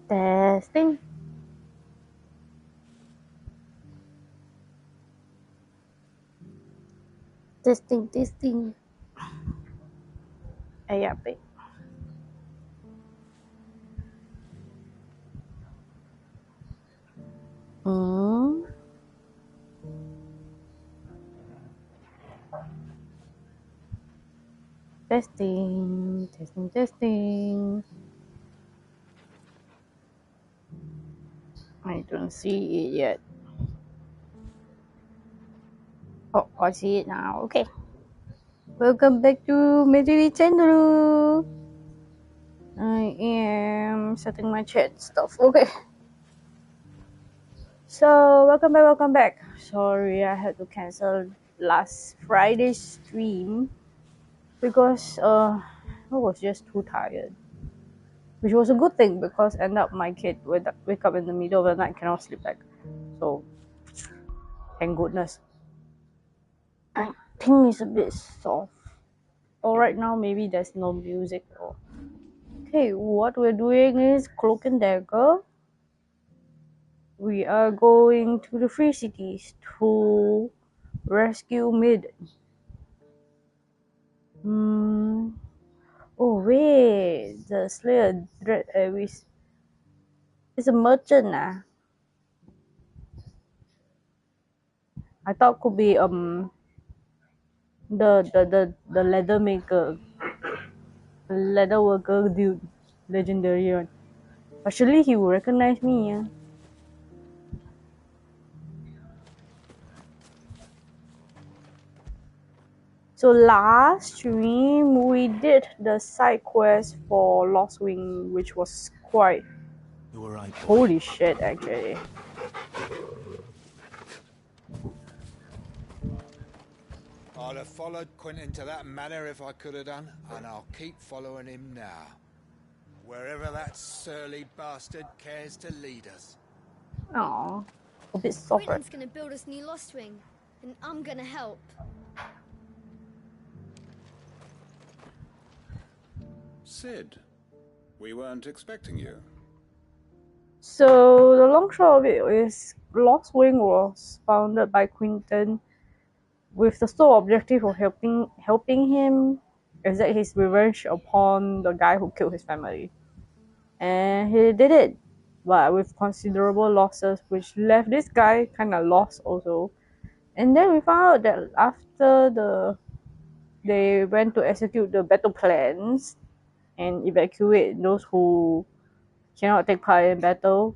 Testing. Testing. Ayan, babe. Testing. I don't see it yet. Oh, I see it now. Okay. Welcome back to Meruri channel. I am setting my chat stuff. Okay. So, welcome back. Sorry, I had to cancel last Friday's stream because I was just too tired. Which was a good thing because end up my kid would wake up in the middle of the night, cannot sleep back. So, thank goodness. I think it's a bit soft. Or right now, maybe there's no music. Okay, what we're doing is Cloak and Dagger. We are going to the Free Cities to rescue Mid. Oh wait, the Slayer Dread Abyss is a merchant. I thought could be the leather maker, leather worker dude, legendary one. Actually, he will recognize me. So last stream we did the side quest for Lost Wing, which was quite holy shit actually. I'd have followed Quentin to that manor if I could have done, and I'll keep following him now. Wherever that surly bastard cares to lead us. Aww, a bit soft. Quentin's gonna build us new Lost Wing, and I'm gonna help. Sid, we weren't expecting you. So the long short of it is Lost Wing was founded by Quentin with the sole objective of helping him exact his revenge upon the guy who killed his family. And he did it, but with considerable losses, which left this guy kinda lost also. And then we found out that after they went to execute the battle plans and evacuate those who cannot take part in battle.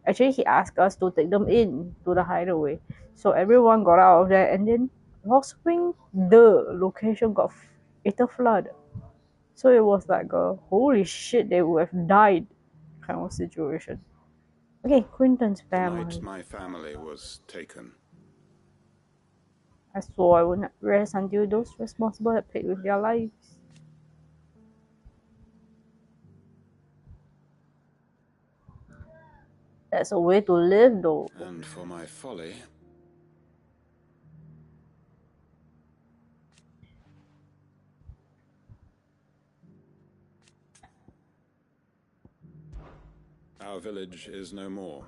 Actually, he asked us to take them in to the hideaway. So everyone got out of there, and then Lost Wing, the location got ether flood. So it was like a holy shit, they would have died kind of situation. Okay, Quentin's family. The night my family was taken. I swore I would not rest until those responsible had paid with their lives. That's a way to live, though. And for my folly, our village is no more.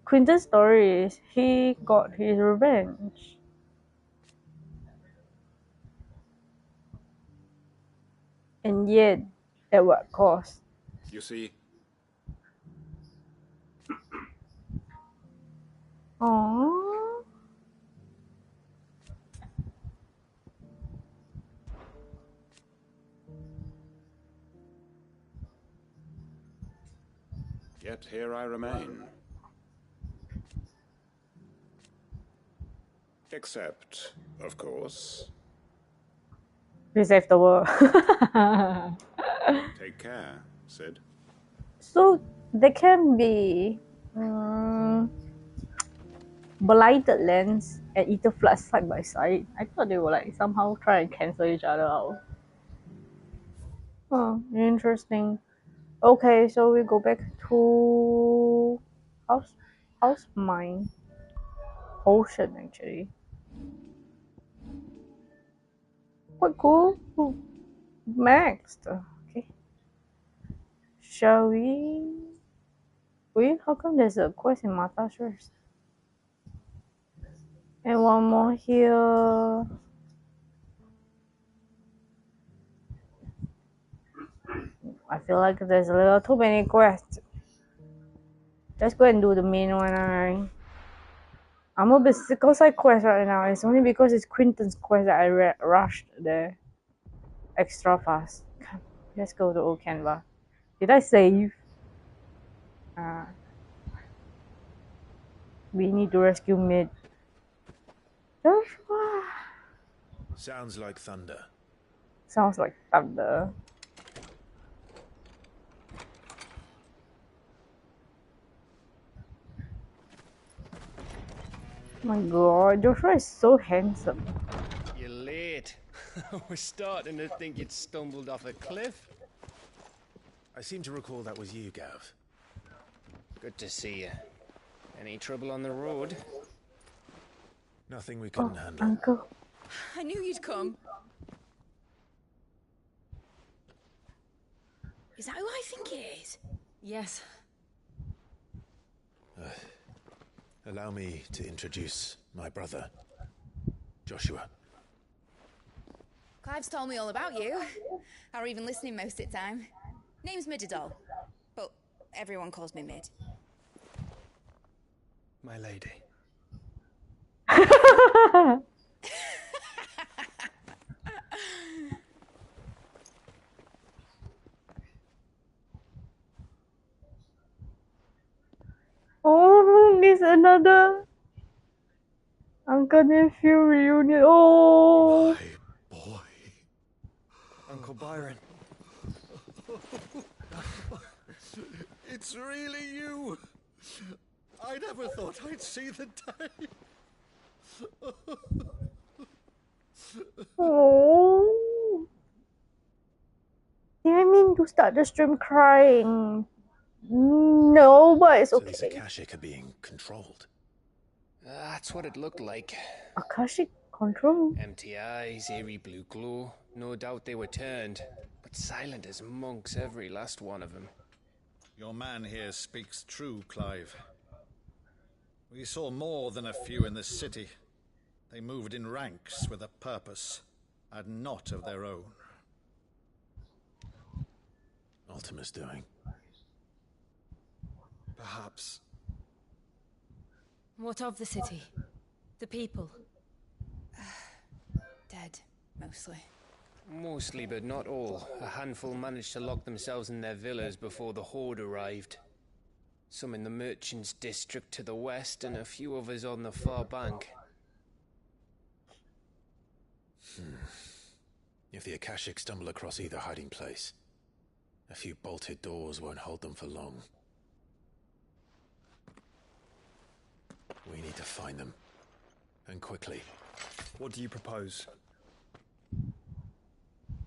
Quentin's story is he got his revenge. And yet, at what cost? You see, Aww. yet here I remain. Except, of course, We saved the world. take care, Sid. So, there can be blighted lands and ether floods side by side. I thought they would like somehow try and cancel each other out. Oh, interesting. Okay, so we go back to house mine. Ocean actually. Quite cool. Next. Okay. Shall we? Wait, how come there's a quest in Mata first? And one more here. I feel like there's a little too many quests. Let's go and do the main one, alright? I'm a bit sick of side quest right now. It's only because it's Quinton's quest that I rushed there extra fast. Let's go to Old Canva. Did I save? We need to rescue Mid. Joshua! Sounds like thunder. Sounds like thunder. Oh my god, Joshua is so handsome. You're late. I was starting to think you'd stumbled off a cliff. I seem to recall that was you, Gav. Good to see you. Any trouble on the road? Nothing we couldn't handle. Uncle. I knew you'd come. Is that who I think it is? Yes. Allow me to introduce my brother, Joshua. Clive's told me all about you. Or even listening most of the time. Name's Midadol, but everyone calls me Mid. My lady. Oh, there's another uncle nephew reunion. Oh, My boy. Uncle Byron. It's really you. I never thought I'd see the day. oh. Did I mean to start the stream crying? No, but it's So these okay. Akashic are being controlled. That's what it looked like. Akashic control. Empty eyes, eerie blue glow. No doubt they were turned, but silent as monks, every last one of them. Your man here speaks true, Clive. We saw more than a few in this city. They moved in ranks with a purpose, and not of their own. Ultima's doing. Perhaps. What of the city? The people? Dead, mostly. Mostly, but not all. A handful managed to lock themselves in their villas before the Horde arrived. Some in the merchants' district to the west, and a few others on the far bank. If the Akashic stumble across either hiding place, a few bolted doors won't hold them for long. We need to find them. And quickly. What do you propose?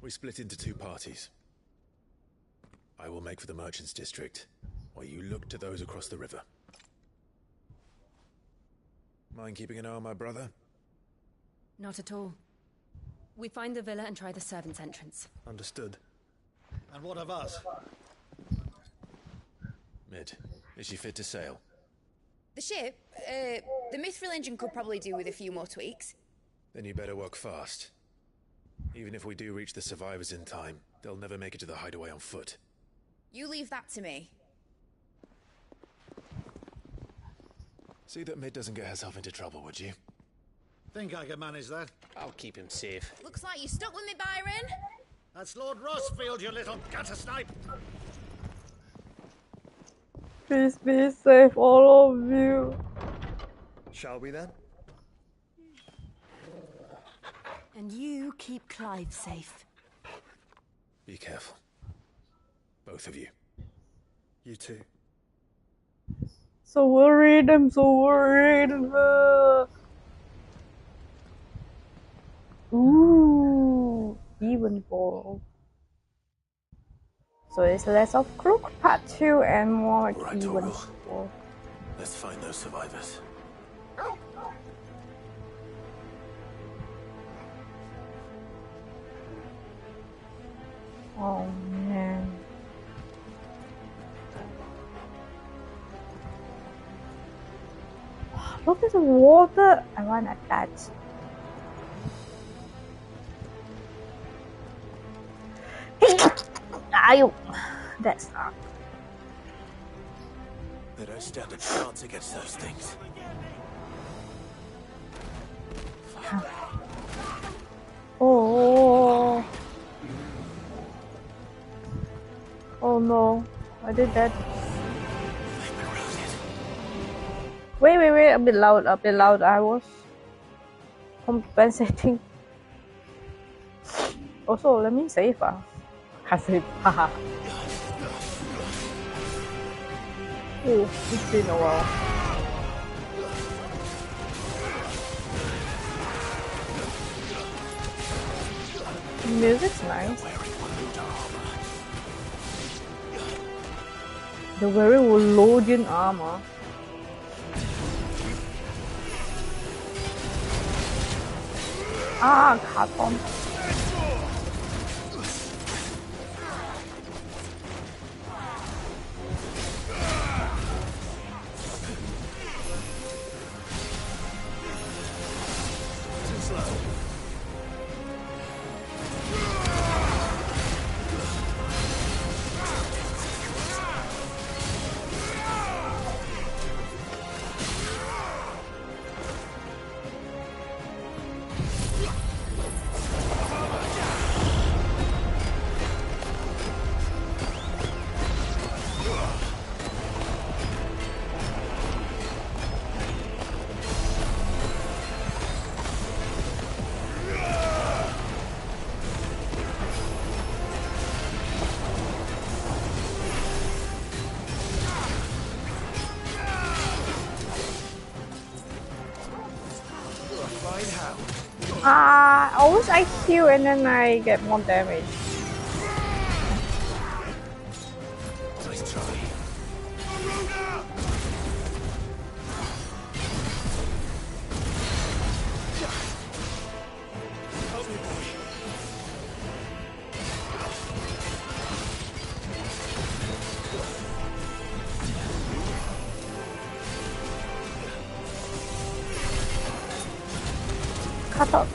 We split into two parties. I will make for the merchants' district, while you look to those across the river. Mind keeping an eye on my brother? Not at all. We find the villa and try the servants' entrance. Understood. And what of us? Mid, is she fit to sail? The ship? The Mithril engine could probably do with a few more tweaks. Then you better work fast. Even if we do reach the survivors in time, they'll never make it to the hideaway on foot. You leave that to me. See that Mid doesn't get herself into trouble, would you? Think I can manage that? I'll keep him safe. Looks like you stuck with me, Byron. That's Lord Rossfield, you little gutter snipe! Please be safe, all of you. Shall we then? And you keep Clive safe. Be careful. Both of you. You too. So worried, I'm so worried. Ooh, Evenfall. So it's less of Cloak Part 2 and more Right, Evenfall. Let's find those survivors. Oh man. Look at the water. I want that. Ayo. That's not. They don't stand a chance against those things. Oh. Oh no. I did that. Wait. A bit loud. I was compensating. Also, let me save. Can't save. Haha. Oh, it's been a while. The music's nice. The very Wolodian armor. Ah, carton. Always I heal and then I get more damage. Nice try. Help me, boy. Cut up.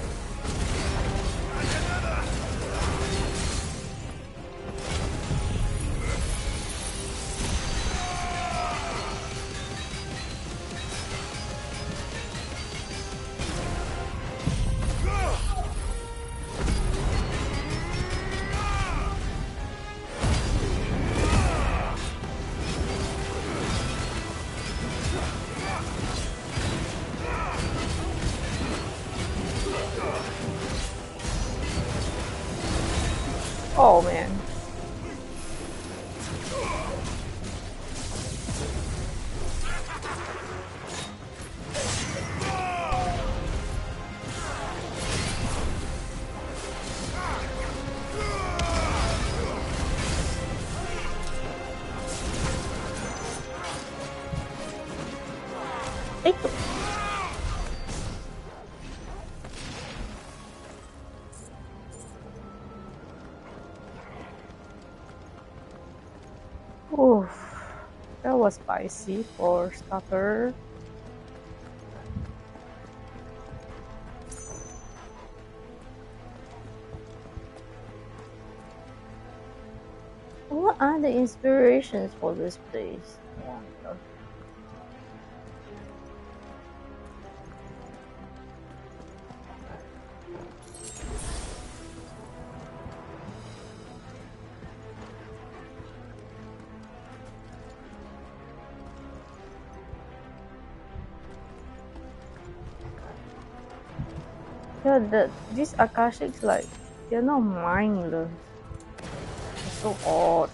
Oh man. Eito. Oof, that was spicy for starter. What are the inspirations for this place? I wonder. Yeah, these Akashics, like, they're not mindless. It's so odd.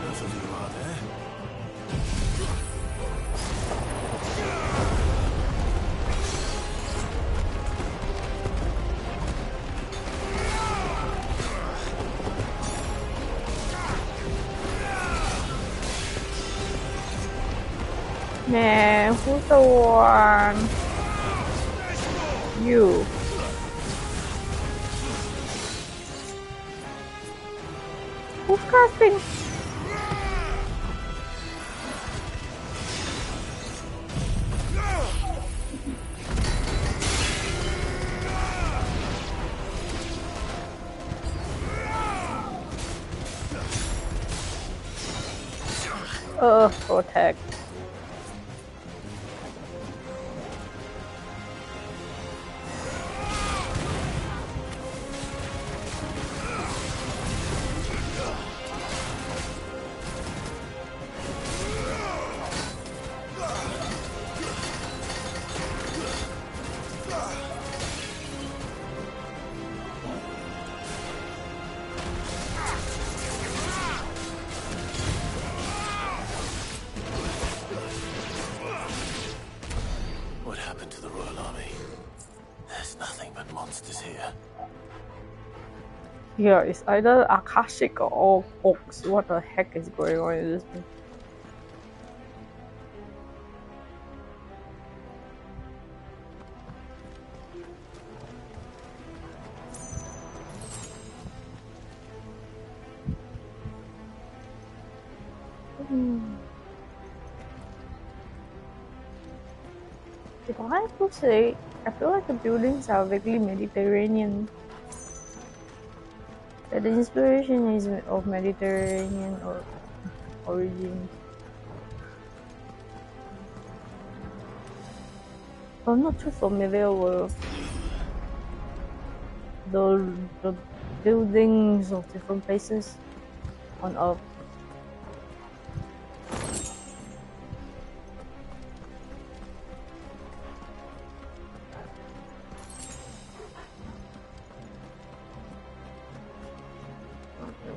Enough of you are there. Man, who's the one? You. Who's casting? Protect. What happened to the Royal Army? There's nothing but monsters here. Here is either Akashic or Oaks. What the heck is going on in this thing? If I have to say, I feel like the buildings are vaguely Mediterranean. That the inspiration is of Mediterranean origin. I'm not too familiar with the buildings of different places on Earth.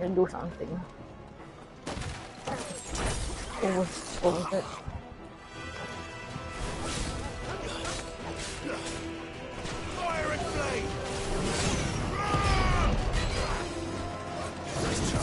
Let me do something. What was it? Fire and flame! Nice try.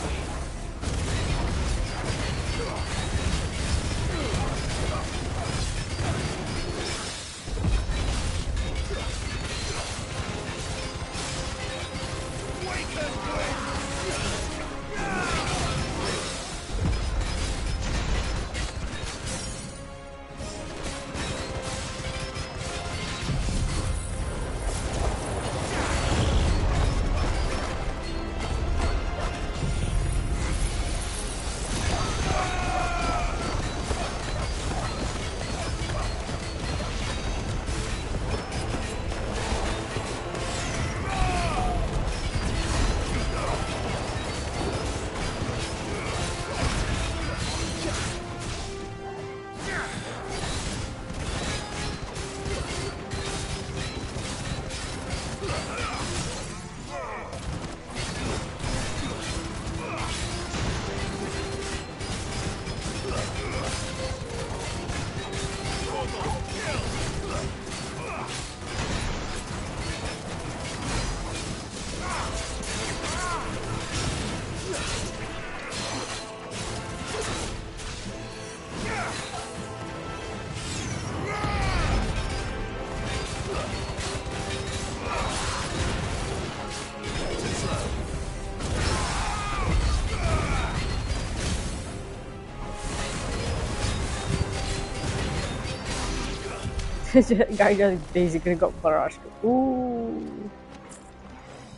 Guy just basically got brushed. Ooh.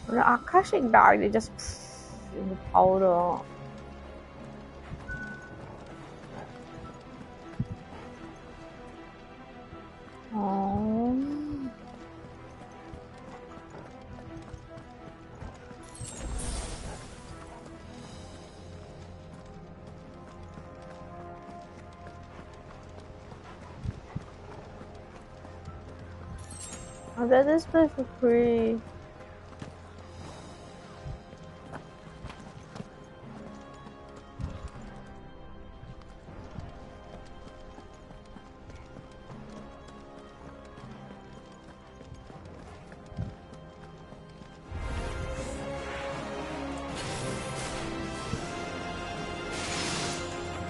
When the Akashic died, they just in the powder. Oh. I bet this play for free.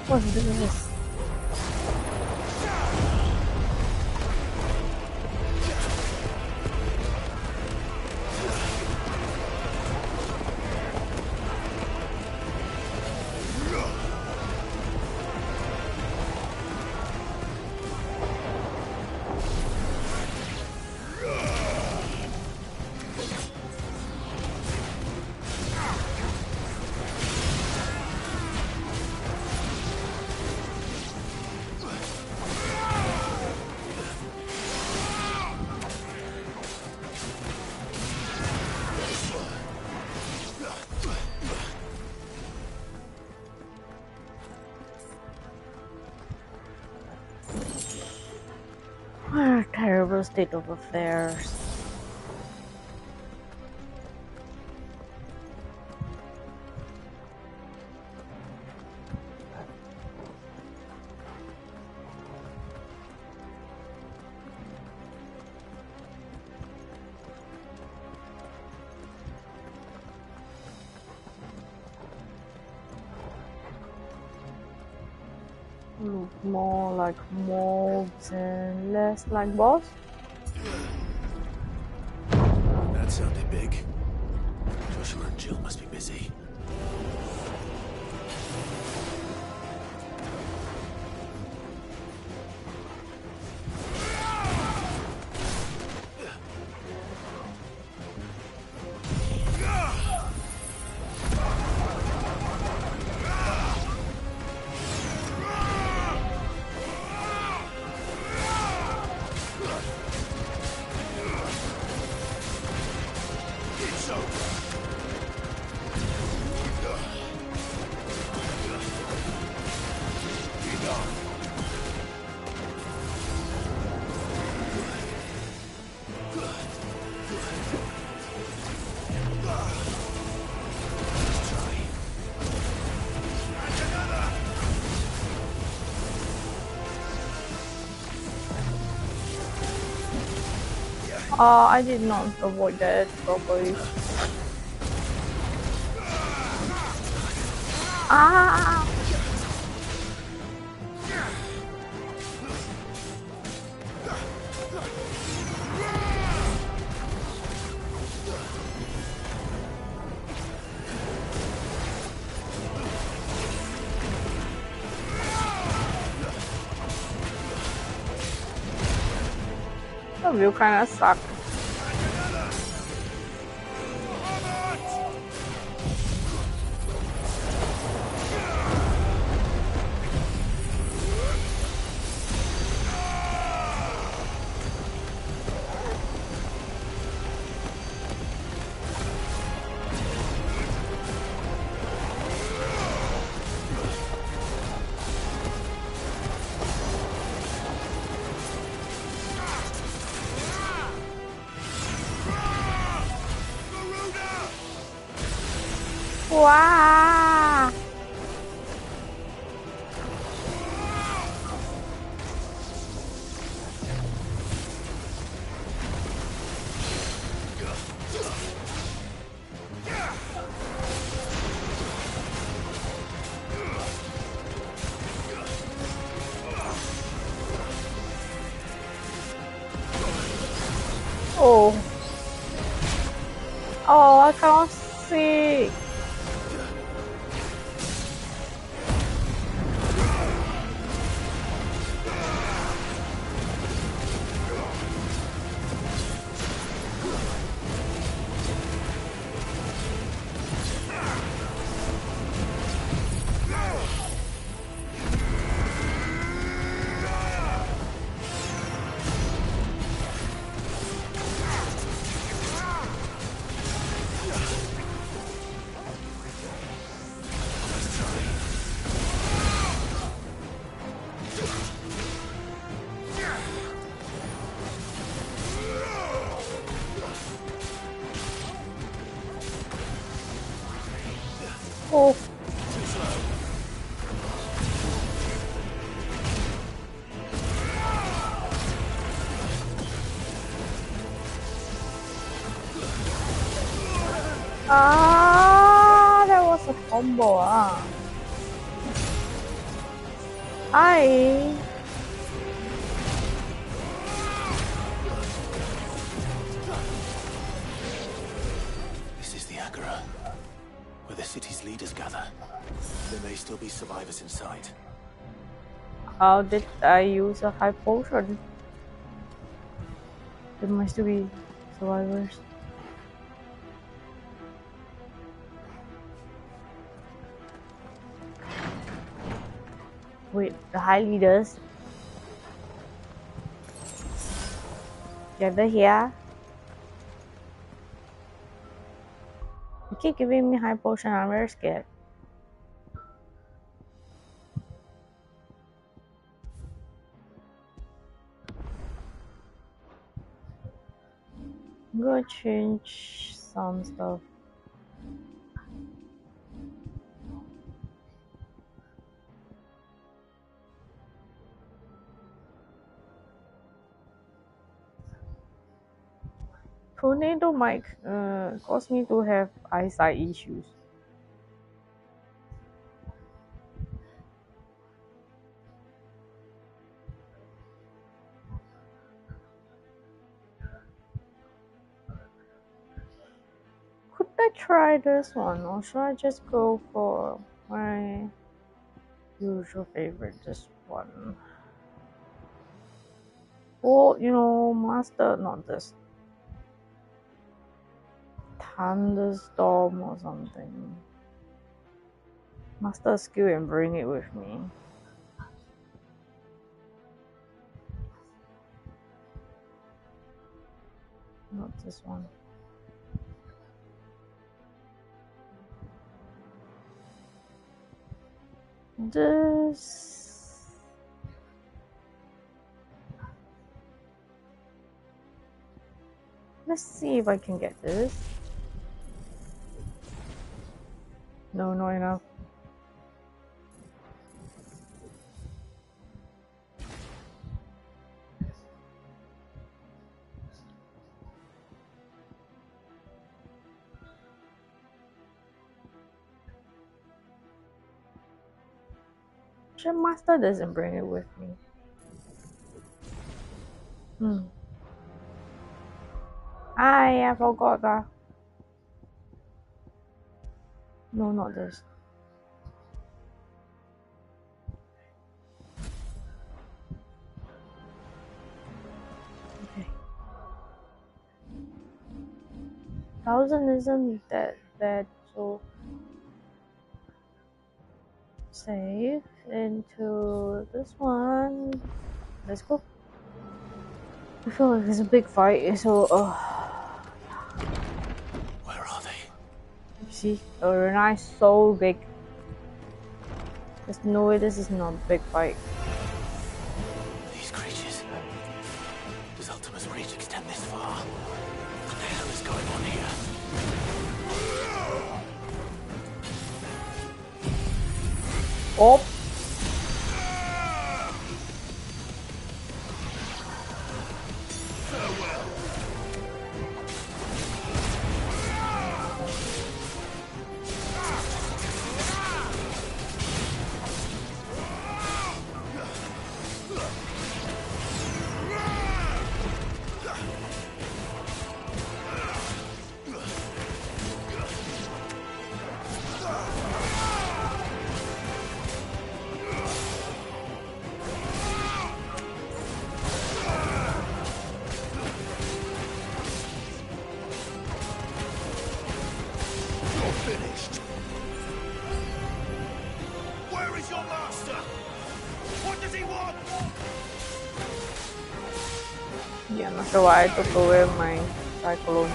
What's this? What a terrible state of affairs. Look more like mobs and less like boss. That sounded big. Joshua and Jill must be busy. I did not avoid that properly. Ah! The view kinda sucked. Wow! Oh. Oh, I cannot see. Oh. Ah, that was a combo. Hi. This is the Agora, where the city's leaders gather. There may still be survivors inside. How did I use a high potion? There must be survivors. Wait, the high leaders gather here. You keep giving me high potion, I'm very scared. I'm gonna change some stuff. Tornado might cause me to have eyesight issues. Could I try this one, or should I just go for my usual favorite, this one? Or, you know, master, not this. Thunderstorm or something. Master a skill and bring it with me. Not this one. This. Let's see if I can get this. No, not enough. Sure, master doesn't bring it with me. I forgot that. No, not this. Okay. 1000 isn't that bad, so save into this one. Let's go. I feel like it's a big fight, so Where are they? see, Arena is so big. There's no way this is not a big fight. These creatures. Does Ultima's reach extend this far? What the hell is going on here? Oh! Yeah, I'm not sure why I took away my cyclone.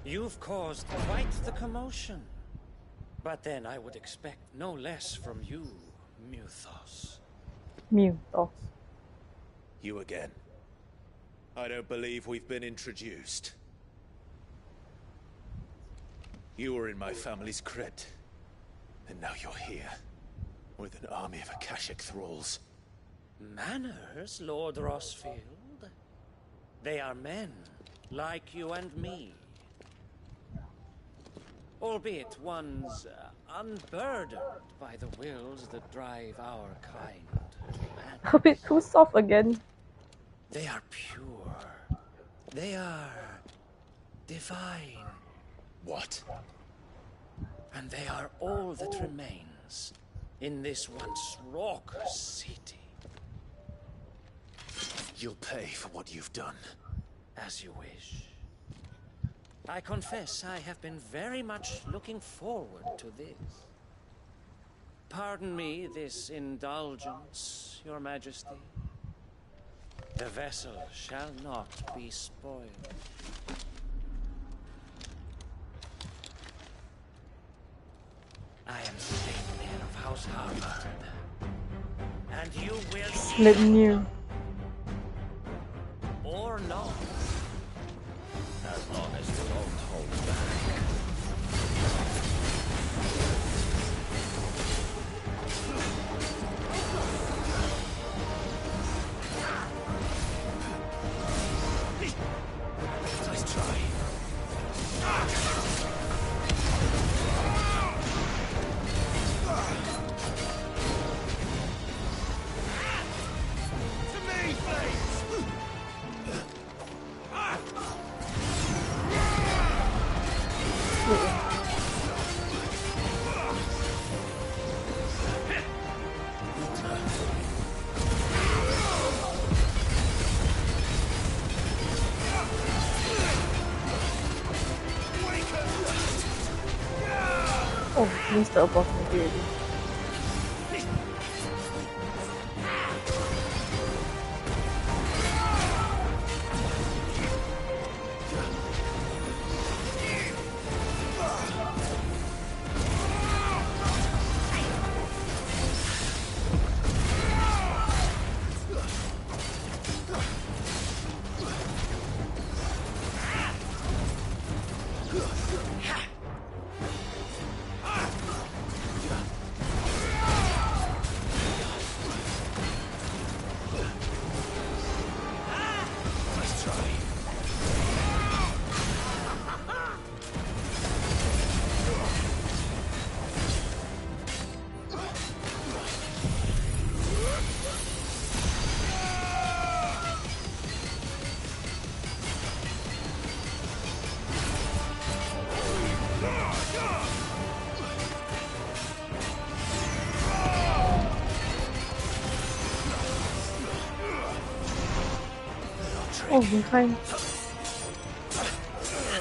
You've caused quite the commotion. But then I would expect no less from you, Muthos. Muthos. You again. I don't believe we've been introduced. You were in my family's crypt. And now you're here. With an army of Akashic thralls. Manners, Lord Rossfield? They are men, like you and me. Albeit one's unburdened by the wills that drive our kind to man. A bit too soft again. They are pure. They are divine. What? And they are all that remains in this once raucous city. You'll pay for what you've done. As you wish. I confess I have been very much looking forward to this. Pardon me this indulgence, Your Majesty. The vessel shall not be spoiled. I am Sleipnir of House Harvard. And you will Sleipnir. Or not. As long as you don't hold back. Nice try. Oh, missed the opportunity already. Oh, behind.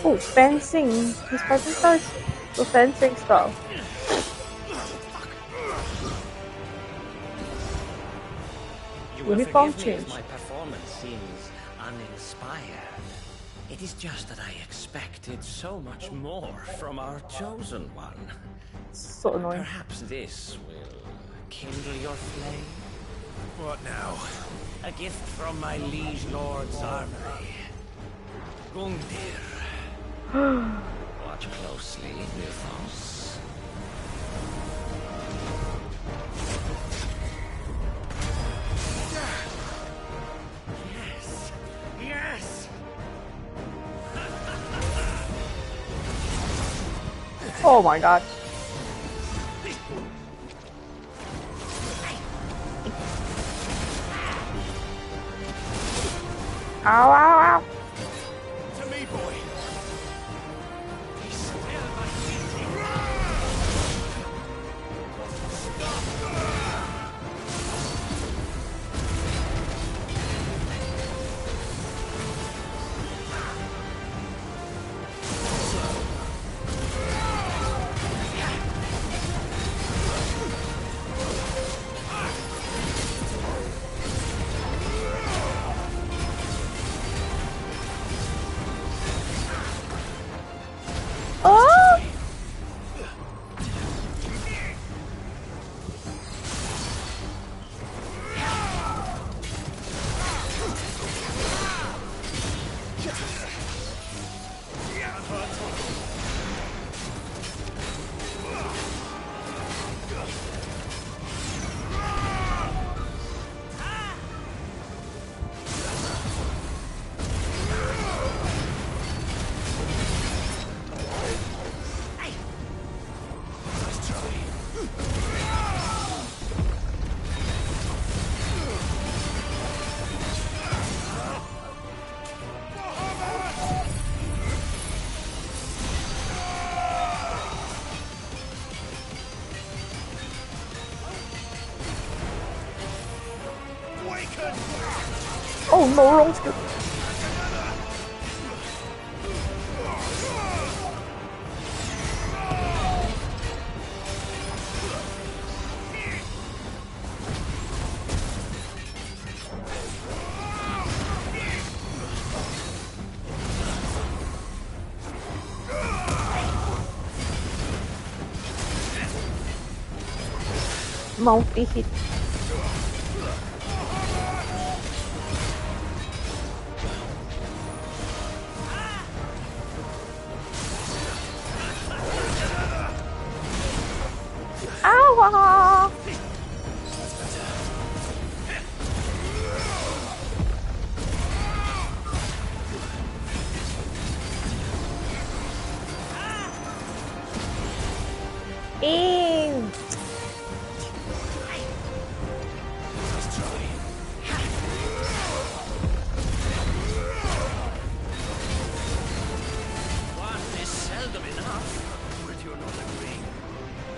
Oh, fencing. His fighting style is the fencing style. You will Uniform forgive me change. if my performance seems uninspired. It is just that I expected so much more from our chosen one. So annoying. Perhaps this will kindle your flame? What now? A gift from my liege lord's armory. Gundir. Watch closely, Mythos. Yes! Yes! Oh my god. Ow, ow, ow. To me, boy. Be still, my beauty. Oh no, wrong skill. Multi hit. Ow! Ew.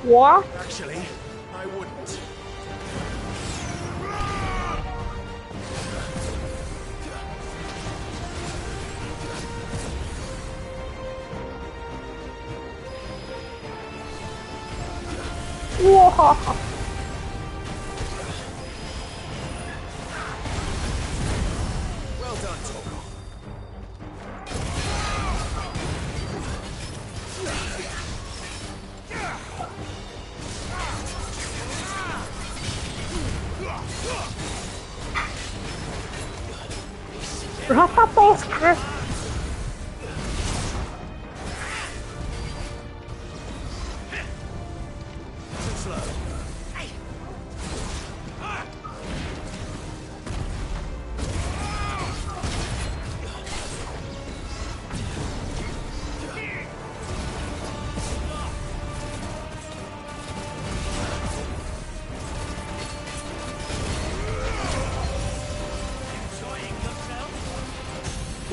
What? Actually, I wouldn't. Whoa. Well done, Toko. Rapapos.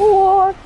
What?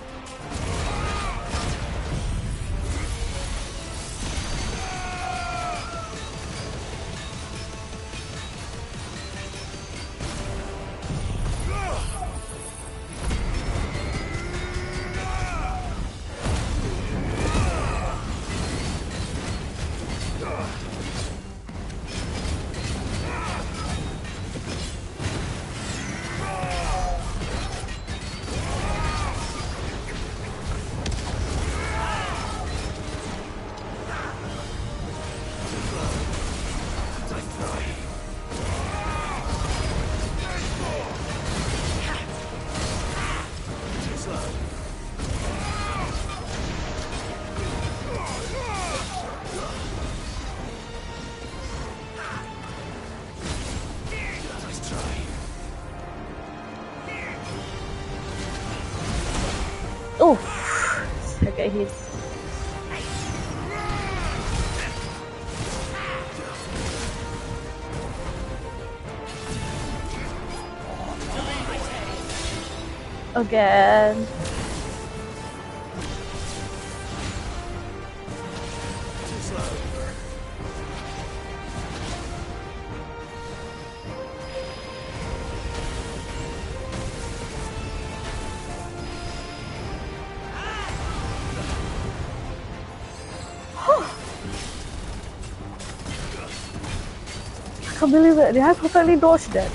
Oof. Okay, he's. Again. I can't believe it. Did I perfectly dodge that?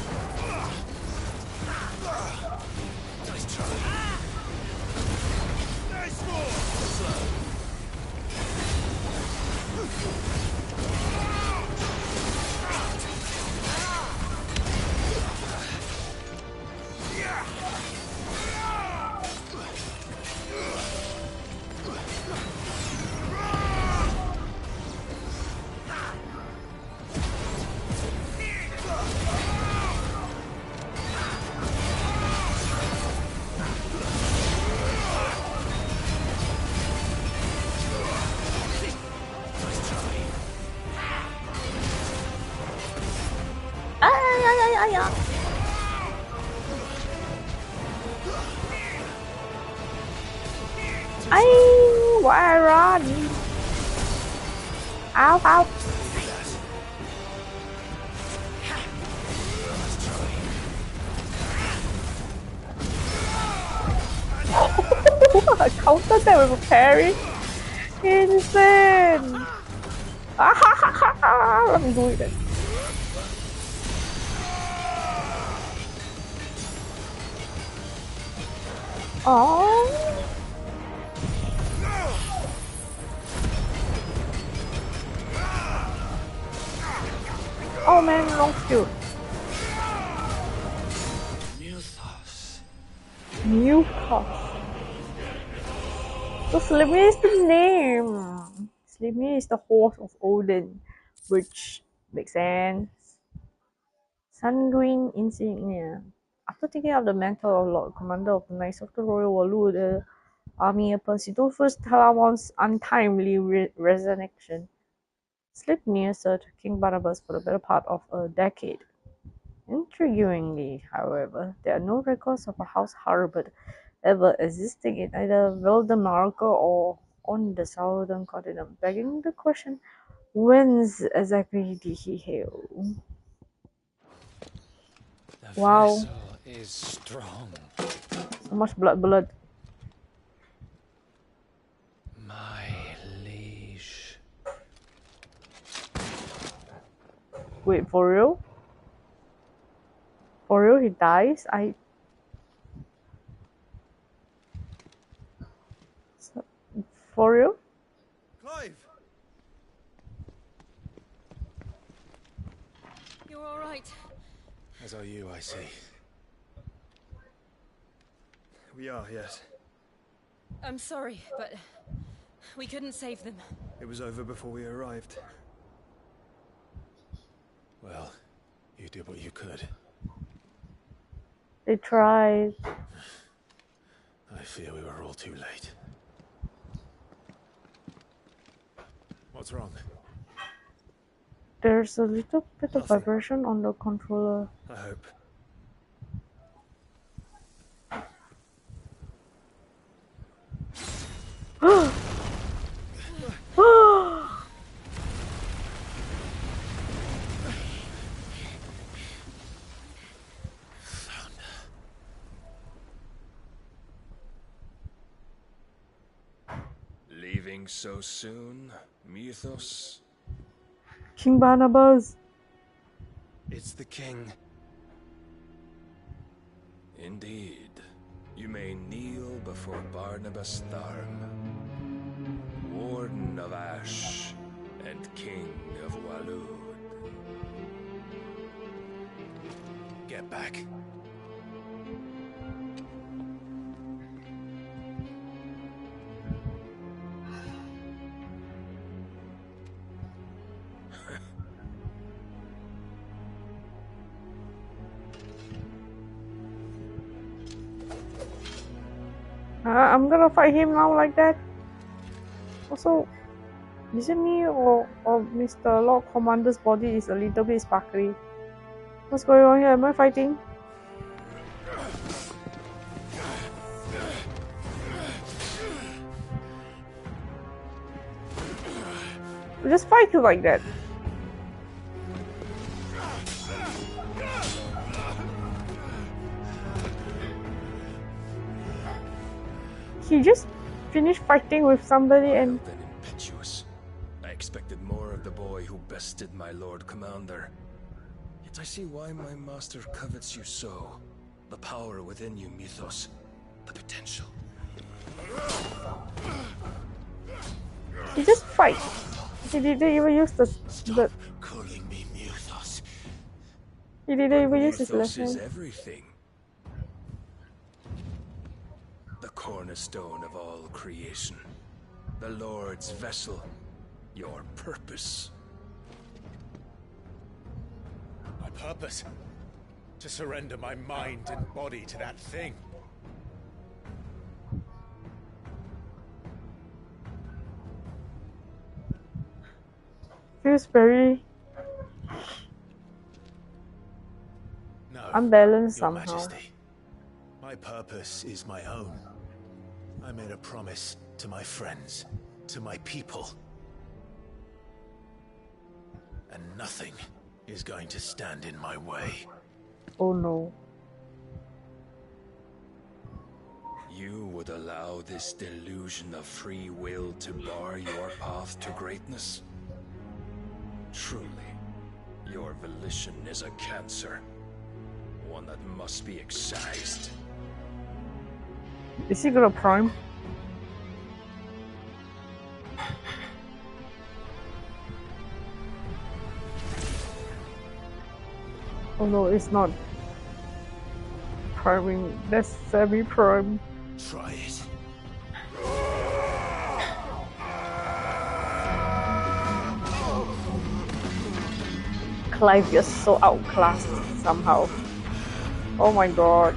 Why I run? Ow, ow. I countered that with a parry. Insane. Let me do it then. Oh. Oh man, long skill. Mucus. So Slimy is the name. Slimy is the horse of Odin, which makes sense. Sun Green insignia. After taking up the mantle of Lord Commander of the Knights of the Royal Walu, the army Persidulphus Talamon's untimely resignation. Sleipnir served King Barnabas for the better part of a decade. Intriguingly, however, there are no records of a House Harbord ever existing in either Veldemarka or on the southern continent, begging the question, whence exactly did he hail? The Wow. vessel is strong. So much blood. My liege. Wait, for real? For real, he dies? For real? Clive! You're all right. As are you, I see. We are, yes. I'm sorry, but we couldn't save them. It was over before we arrived. Well, you did what you could. They tried. I fear we were all too late. What's wrong? There's a little bit of Nothing. vibration on the controller. I hope. Leaving so soon, Mythos? King Barnabas. It's the king. Indeed. You may kneel before Barnabas Tharm, Warden of Ash and King of Walud. Get back. I'm gonna fight him now like that. Also, is it me or Mr. Lord Commander's body is a little bit sparkly? What's going on here? Am I fighting? Just fight you like that. He just finished fighting with somebody and... Then impetuous. I expected more of the boy who bested my Lord Commander. Yet I see why my master covets you so. The power within you, Mythos. The potential. He just fight. He didn't even use the calling me Mythos. He didn't even use his Mythos left is hand. everything. The cornerstone of all creation. The Lord's vessel. Your purpose. My purpose? To surrender my mind and body to that thing. Feels very No, unbalanced Your somehow. Majesty. My purpose is my own. I made a promise to my friends, to my people. And nothing is going to stand in my way. Oh no. You would allow this delusion of free will to bar your path to greatness? Truly, your volition is a cancer. One that must be excised. Is he gonna prime? Oh no, it's not priming. That's semi-prime. Try it. Clive, you're so outclassed somehow. Oh my god.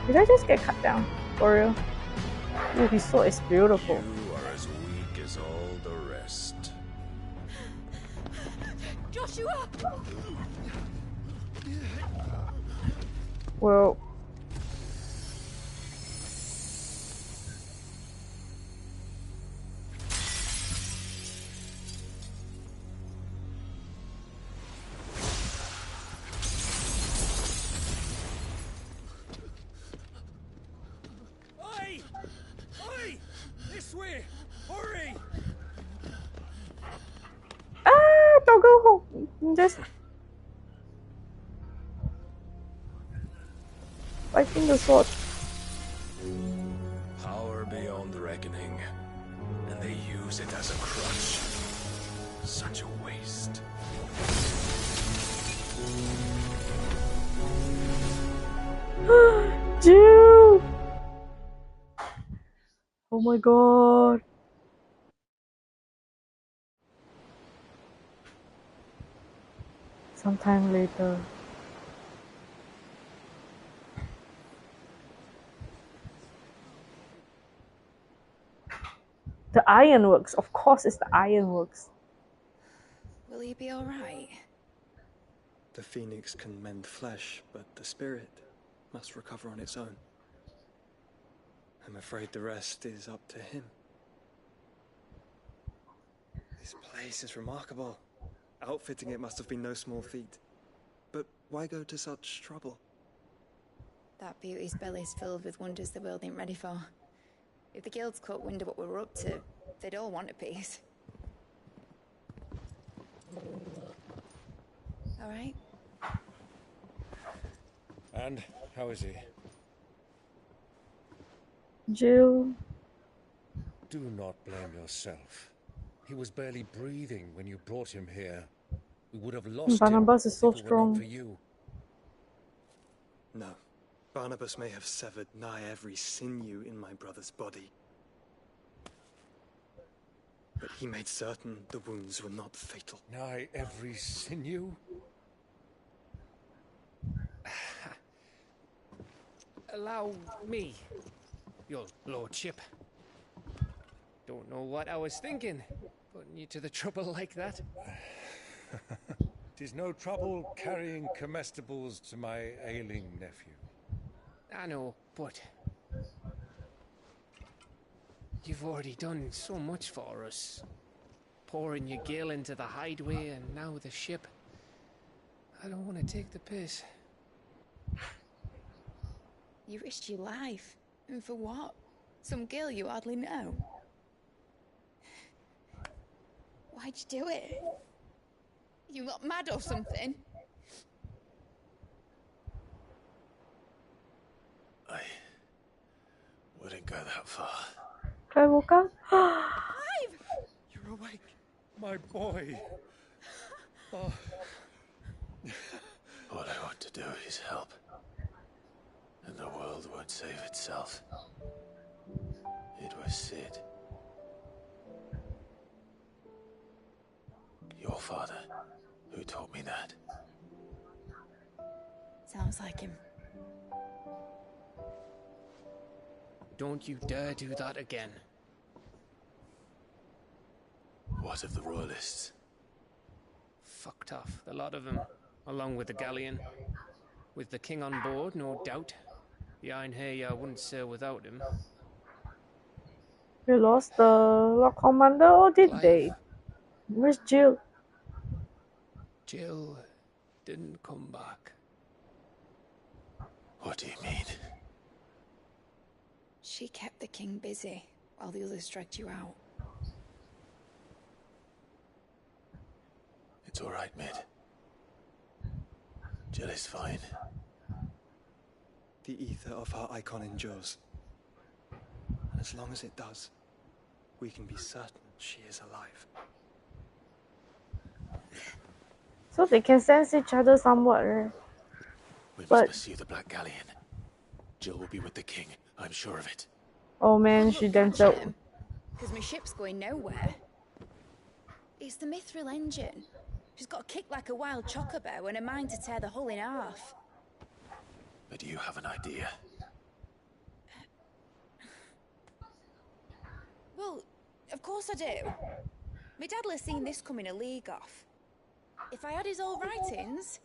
Did I just get cut down? For real? Ooh, his sword is beautiful. You are as weak as all the rest. Joshua! Well, Oi! Oi! This way! Hurry! don't go home. Just fighting the sword. Power beyond reckoning, and they use it as a crutch. Such a waste. Jill! Oh my god. Sometime later. The ironworks, of course, it's the ironworks. Will he be alright? The phoenix can mend flesh, but the spirit must recover on its own. I'm afraid the rest is up to him. This place is remarkable. Outfitting it must have been no small feat. But why go to such trouble? That beauty's belly's filled with wonders the world ain't ready for. If the guilds caught wind of what we were up to, they'd all want a piece. Alright? And how is he? Jill. Do not blame yourself. He was barely breathing when you brought him here. We would have lost Barnabas him is so if it were strong. not for you. No. Barnabas may have severed nigh every sinew in my brother's body. But he made certain the wounds were not fatal. Nigh every sinew? Allow me, your lordship. Don't know what I was thinking, putting you to the trouble like that. 'Tis no trouble carrying comestibles to my ailing nephew. I know, but you've already done so much for us. Pouring your gil into the hideaway and now the ship. I don't want to take the piss. You risked your life. And for what? Some girl you hardly know. Why'd you do it? You got mad or something? I wouldn't go that far. Clive woke up. Clive! You're awake, my boy. Oh. What I want to do is help. And the world won't save itself. It was Sid. Your father, who taught me that. Sounds like him. Don't you dare do that again. What of the royalists? Fucked off, the lot of them, along with the galleon. With the king on board, no doubt. The Iron Hair wouldn't sail without him. They lost the Lord Commander, or did Clive. they? Where's Jill? Jill didn't come back. What do you mean? She kept the king busy while the others dragged you out. It's all right, Mid. Jill is fine. The ether of her icon endures. And as long as it does, we can be certain she is alive. So they can sense each other somewhat, right? We must But pursue the Black Galleon. Jill will be with the king, I'm sure of it. oh man, Good she luck done catching so. them, because my ship's going nowhere. It's the Mithril engine. She's got a kick like a wild chocobo and a mind to tear the hull in half. But you have an idea. Well, of course I do. My dad has seen this coming a league off. If I had his old writings...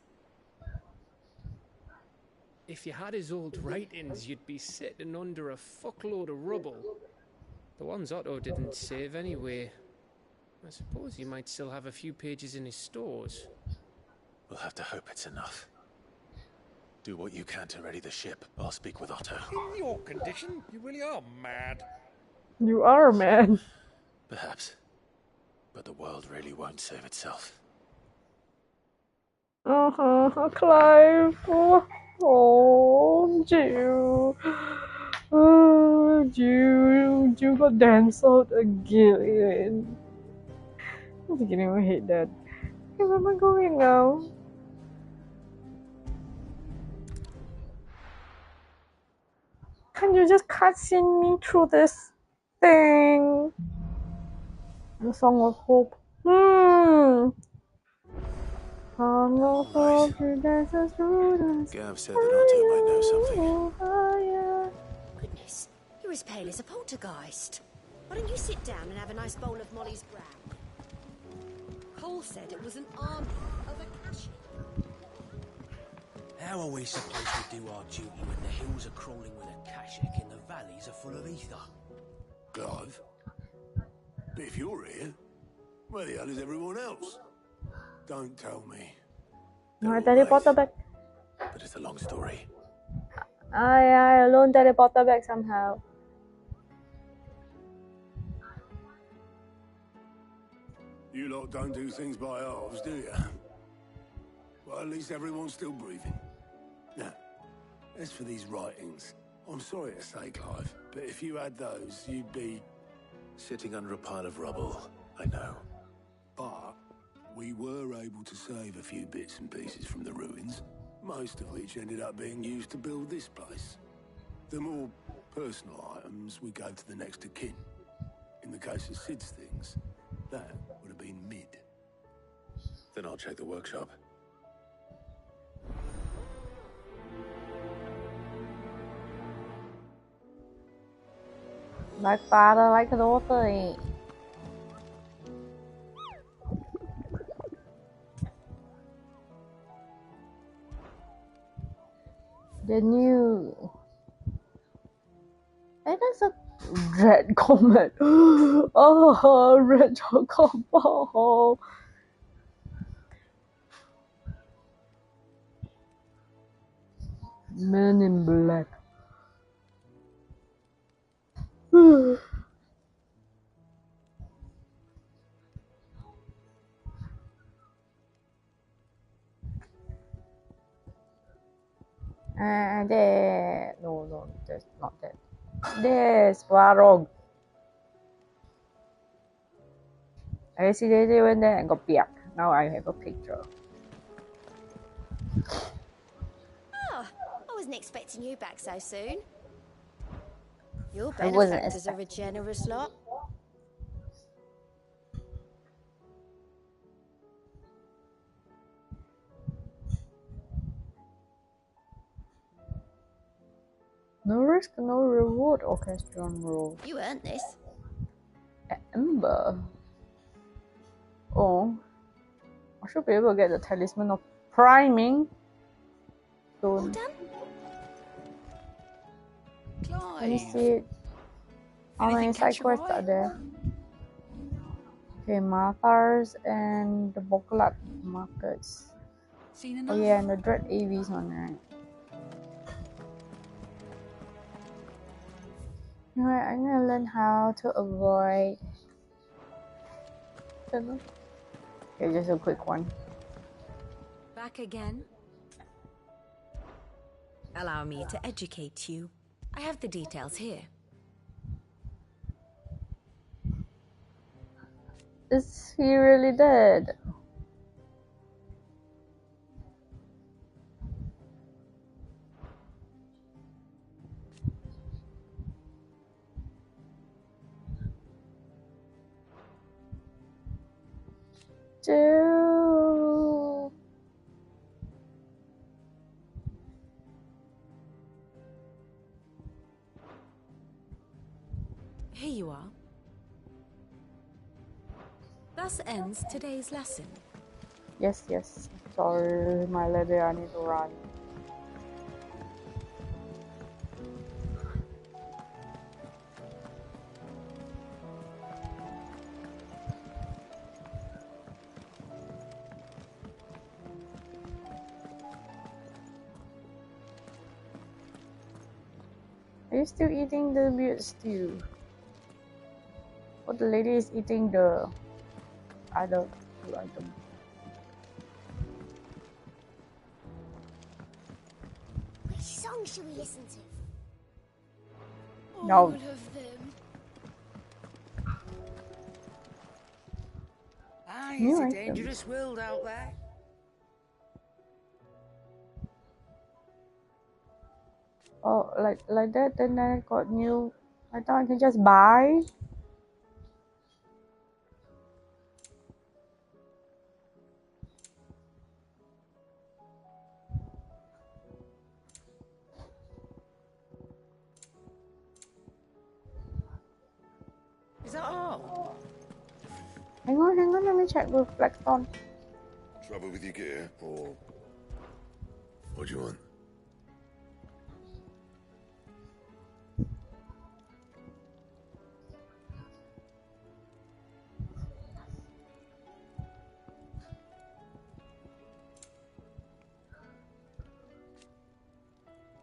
If you had his old writings, you'd be sitting under a fuckload of rubble. The ones Otto didn't save anyway. I suppose he might still have a few pages in his stores. We'll have to hope it's enough. Do what you can to ready the ship. I'll speak with Otto. In your condition, you really are mad. You are, man. Perhaps. But the world really won't save itself. Clive. Oh, Jill. Oh, Jill got danced out again. I'm beginning to hate that. Okay, where am I going now? Can you just cutscene me through this thing? The Song of Hope. Song of Hope, you dance us through the Gav said that Otto might know something. fire. Goodness, you're as pale as a poltergeist. Why don't you sit down and have a nice bowl of Molly's brown? Cole said it was an army of Akashi. How are we supposed to do our duty when the hills are crawling with Akashic and the valleys are full of ether? Clive? But if you're here, where the hell is everyone else? Don't tell me. My teleporter back. But it's a long story. I alone teleporter back somehow. You lot don't do things by halves, do you? Well, at least everyone's still breathing. Now, as for these writings, I'm sorry to say, Clive, but if you had those, you'd be... sitting under a pile of rubble, I know. But we were able to save a few bits and pieces from the ruins, most of which ended up being used to build this place. The more personal items we gave to the next of kin. In the case of Sid's things, that would have been Mid. Then I'll check the workshop. Like father, like daughter. The new... Hey, that's a red comet. Oh, red chocobo. Men in Black. There. No, that's not that. There's Warog. I accidentally went there and got piak. Now I have a picture. Oh, I wasn't expecting you back so soon. Your I wasn't benefactors are a generous lot. No risk, no reward. Orchestron roll. You earned this. Ember. Oh. I should be able to get the Talisman of Priming. Well done. Let me see it. How many Anything side catch your quests are eye? there? Okay, Marthars and the Boklat markets. Seen Oh enough? yeah, and the Dread AV's one, right? Alright, I'm gonna learn how to avoid. Okay, just a quick one. Back again? Allow me to educate you. I have the details here. Is he really dead? Dude. Here you are. Thus ends today's lesson. Yes, yes. Sorry, my lady, I need to run. Are you still eating the weird stew? Or the lady is eating the other two items? Which song should we listen to? No. All of them. Aye, New it's a item. dangerous world out there. Oh, like that. Then I got new. I thought I can just buy. Is that all? Hang on. Let me check with Blackstone. Trouble with your gear, or what do you want?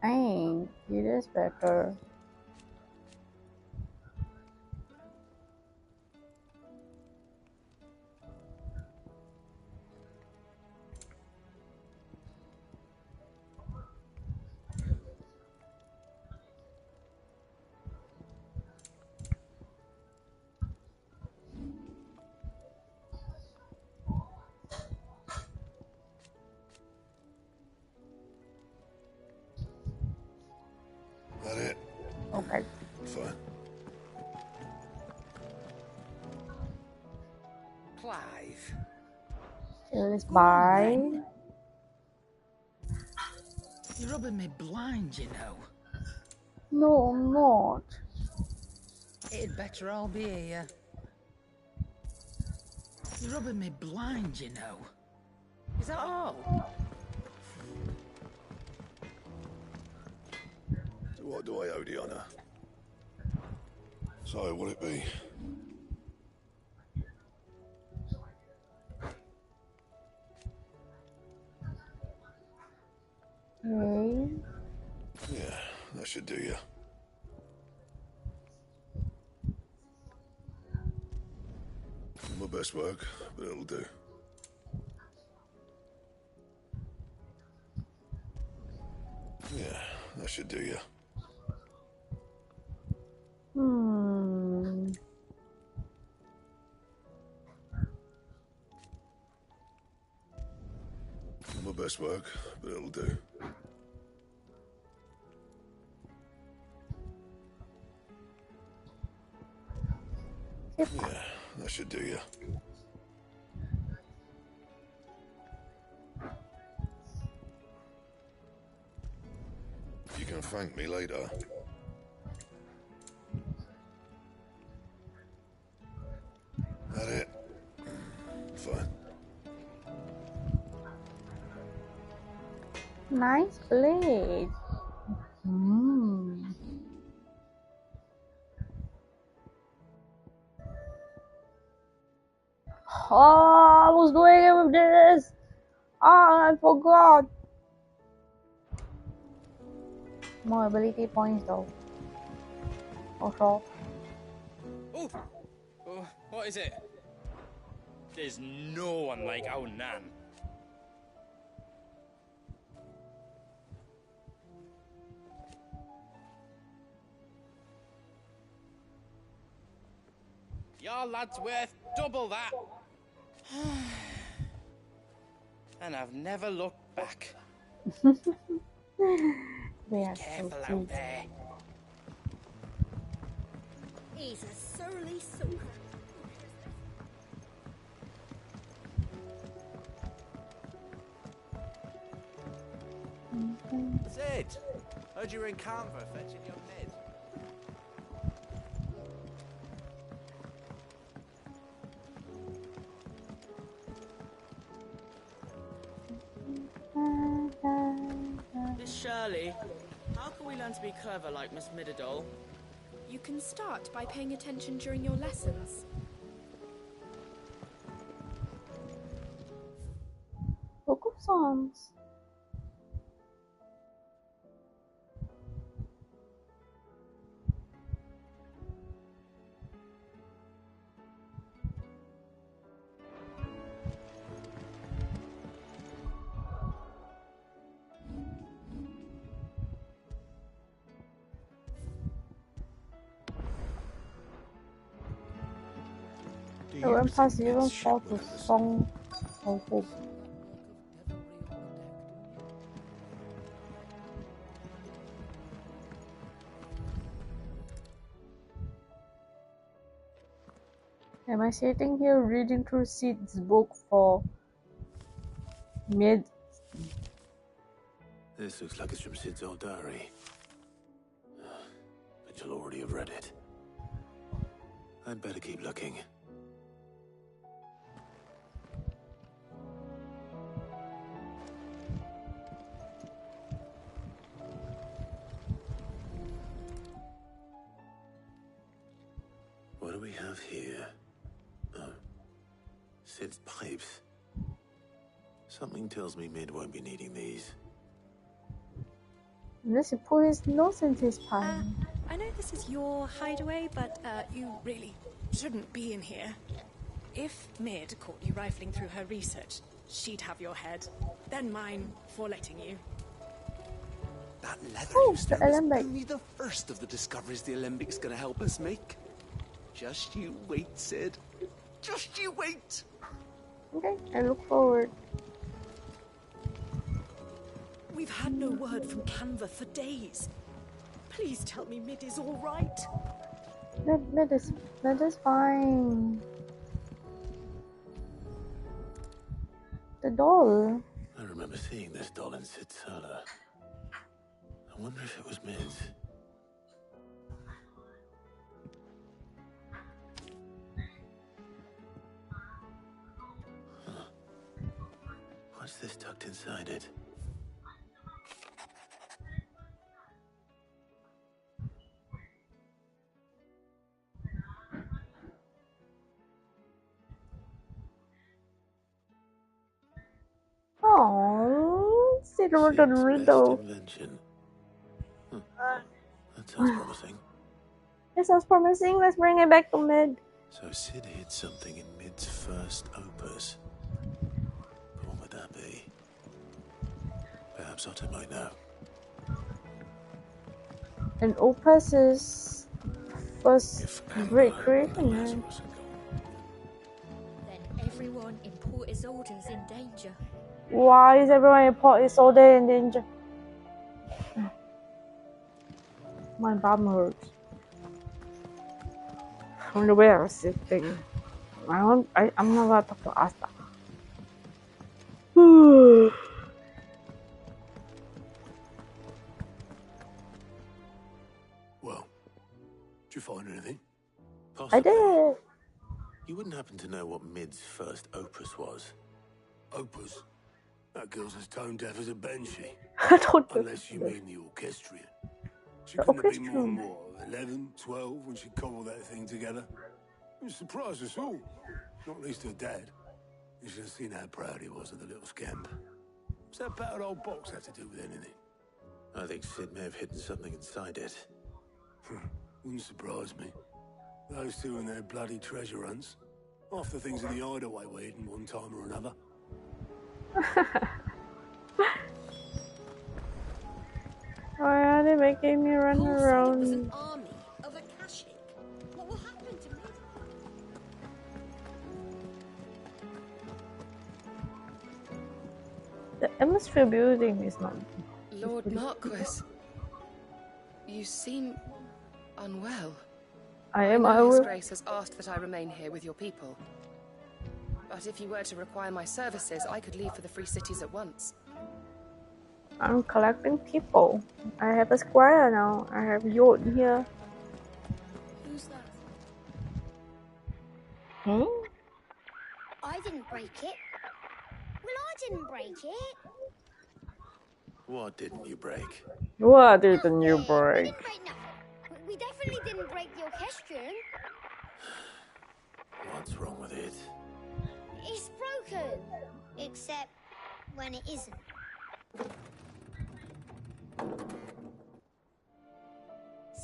Dang, it is better. That it? Okay. Fine. Clive. So let's buy. You're rubbing me blind, you know. No, I'm not. It'd better all be here. You're rubbing me blind, you know. Is that all? So what do I owe the honour? So, will it be? Okay. Yeah, that should do you. My best work, but it'll do. Yeah, that should do you. My best work, but it'll do. Yeah, that should do you. You can thank me later. That it? Fine. Nice blade. Oh, I was doing it with this. Ah, I forgot. More ability points though. Also. Oh, what is it? There's no one like our Nan. Your lad's worth double that. And I've never looked back. They are Careful so out cute. there. He's a surly sucker. Sid, heard you were in Canva fetching your mid. Miss Shirley, how can we learn to be clever like Miss Midadol? You can start by paying attention during your lessons. Book of Songs. I went past Evenfall to Song of Hope. Am I sitting here reading through Sid's book for mid? This looks like it's from Sid's old diary. But you'll already have read it. I'd better keep looking. What do we have here? Oh. Sid's pipes. Something tells me Mid won't be needing these. Unless he put his nose into his pipe. I know this is your hideaway, but you really shouldn't be in here. If Mid caught you rifling through her research, she'd have your head, then mine for letting you. That leather Oh, you stole the is alembic. only the first of the discoveries the Alembic's gonna help us make. Just you wait, Sid. Just you wait! Okay, I look forward. We've had no word from Canva for days. Please tell me Mid is all right. That is fine. The doll. I remember seeing this doll in Sid's cellar. I wonder if it was Mid's. Huh. What's this tucked inside it? Oh, Sid wrote a Sid's best riddle. invention. That sounds promising. It sounds promising. Let's bring it back to Mid. So Sid hid something in Mid's first opus. But what would that be? Perhaps Otto might know. And Opus is first great creation, right? Then everyone in Port Isolde's in danger. Why is everyone in Port Isolde in danger? My bum hurts. From the way I was sitting. I'm not gonna talk to Asta. Well, did you find anything? I did. You wouldn't happen to know what Mid's first opus was? Opus? That girl's as tone deaf as a banshee. I don't know. Unless you mean the orchestrion. She The couldn't have been more orchestrion. than what, 11, 12 when she cobbled that thing together. It surprised us all. Not least her dad. You should have seen how proud he was of the little scamp. What's that battered old box have to do with anything? I think Sid may have hidden something inside it. Wouldn't surprise me. Those two and their bloody treasure hunts. Half the things in the hideaway were hidden one time or another. Why are they making me run Cole said it was an around? army of Akashic. What will happen to me? The atmosphere building is not. Lord Marquis, you seem unwell. I know His will. Grace has asked that I remain here with your people. But if you were to require my services, I could leave for the Free Cities at once. I'm collecting people. I have a squire now. I have Yod here. Who's that? Hmm? I didn't break it. Well, I didn't break it. What didn't you break? What didn't you We break? didn't break nothing. We definitely didn't break the orchestrion. What's wrong with it? It's broken. Except when it isn't.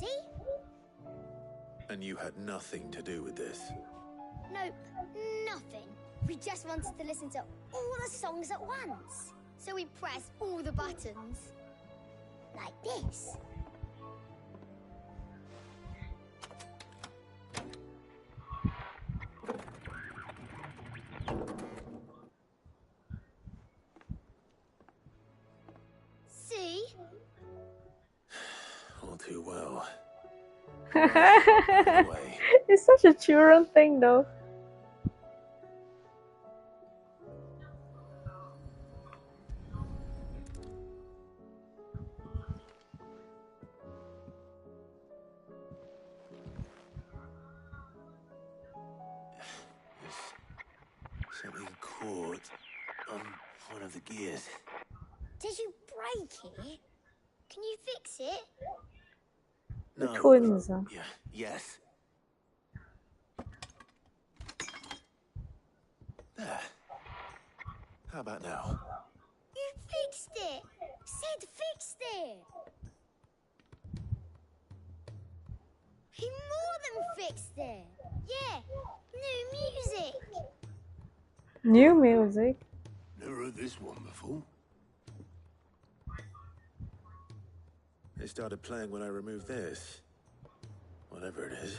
See? And you had nothing to do with this? Nope, nothing. We just wanted to listen to all the songs at once. So we pressed all the buttons. Like this. See? All too well. It's such a children thing though. Something caught on one of the gears. Did you break it? Can you fix it? The No. twins. Yeah. Yes. There. How about now? You fixed it! Sid fixed it! He more than fixed it! Yeah, new music! New music. Never heard this one before. They started playing when I removed this. Whatever it is.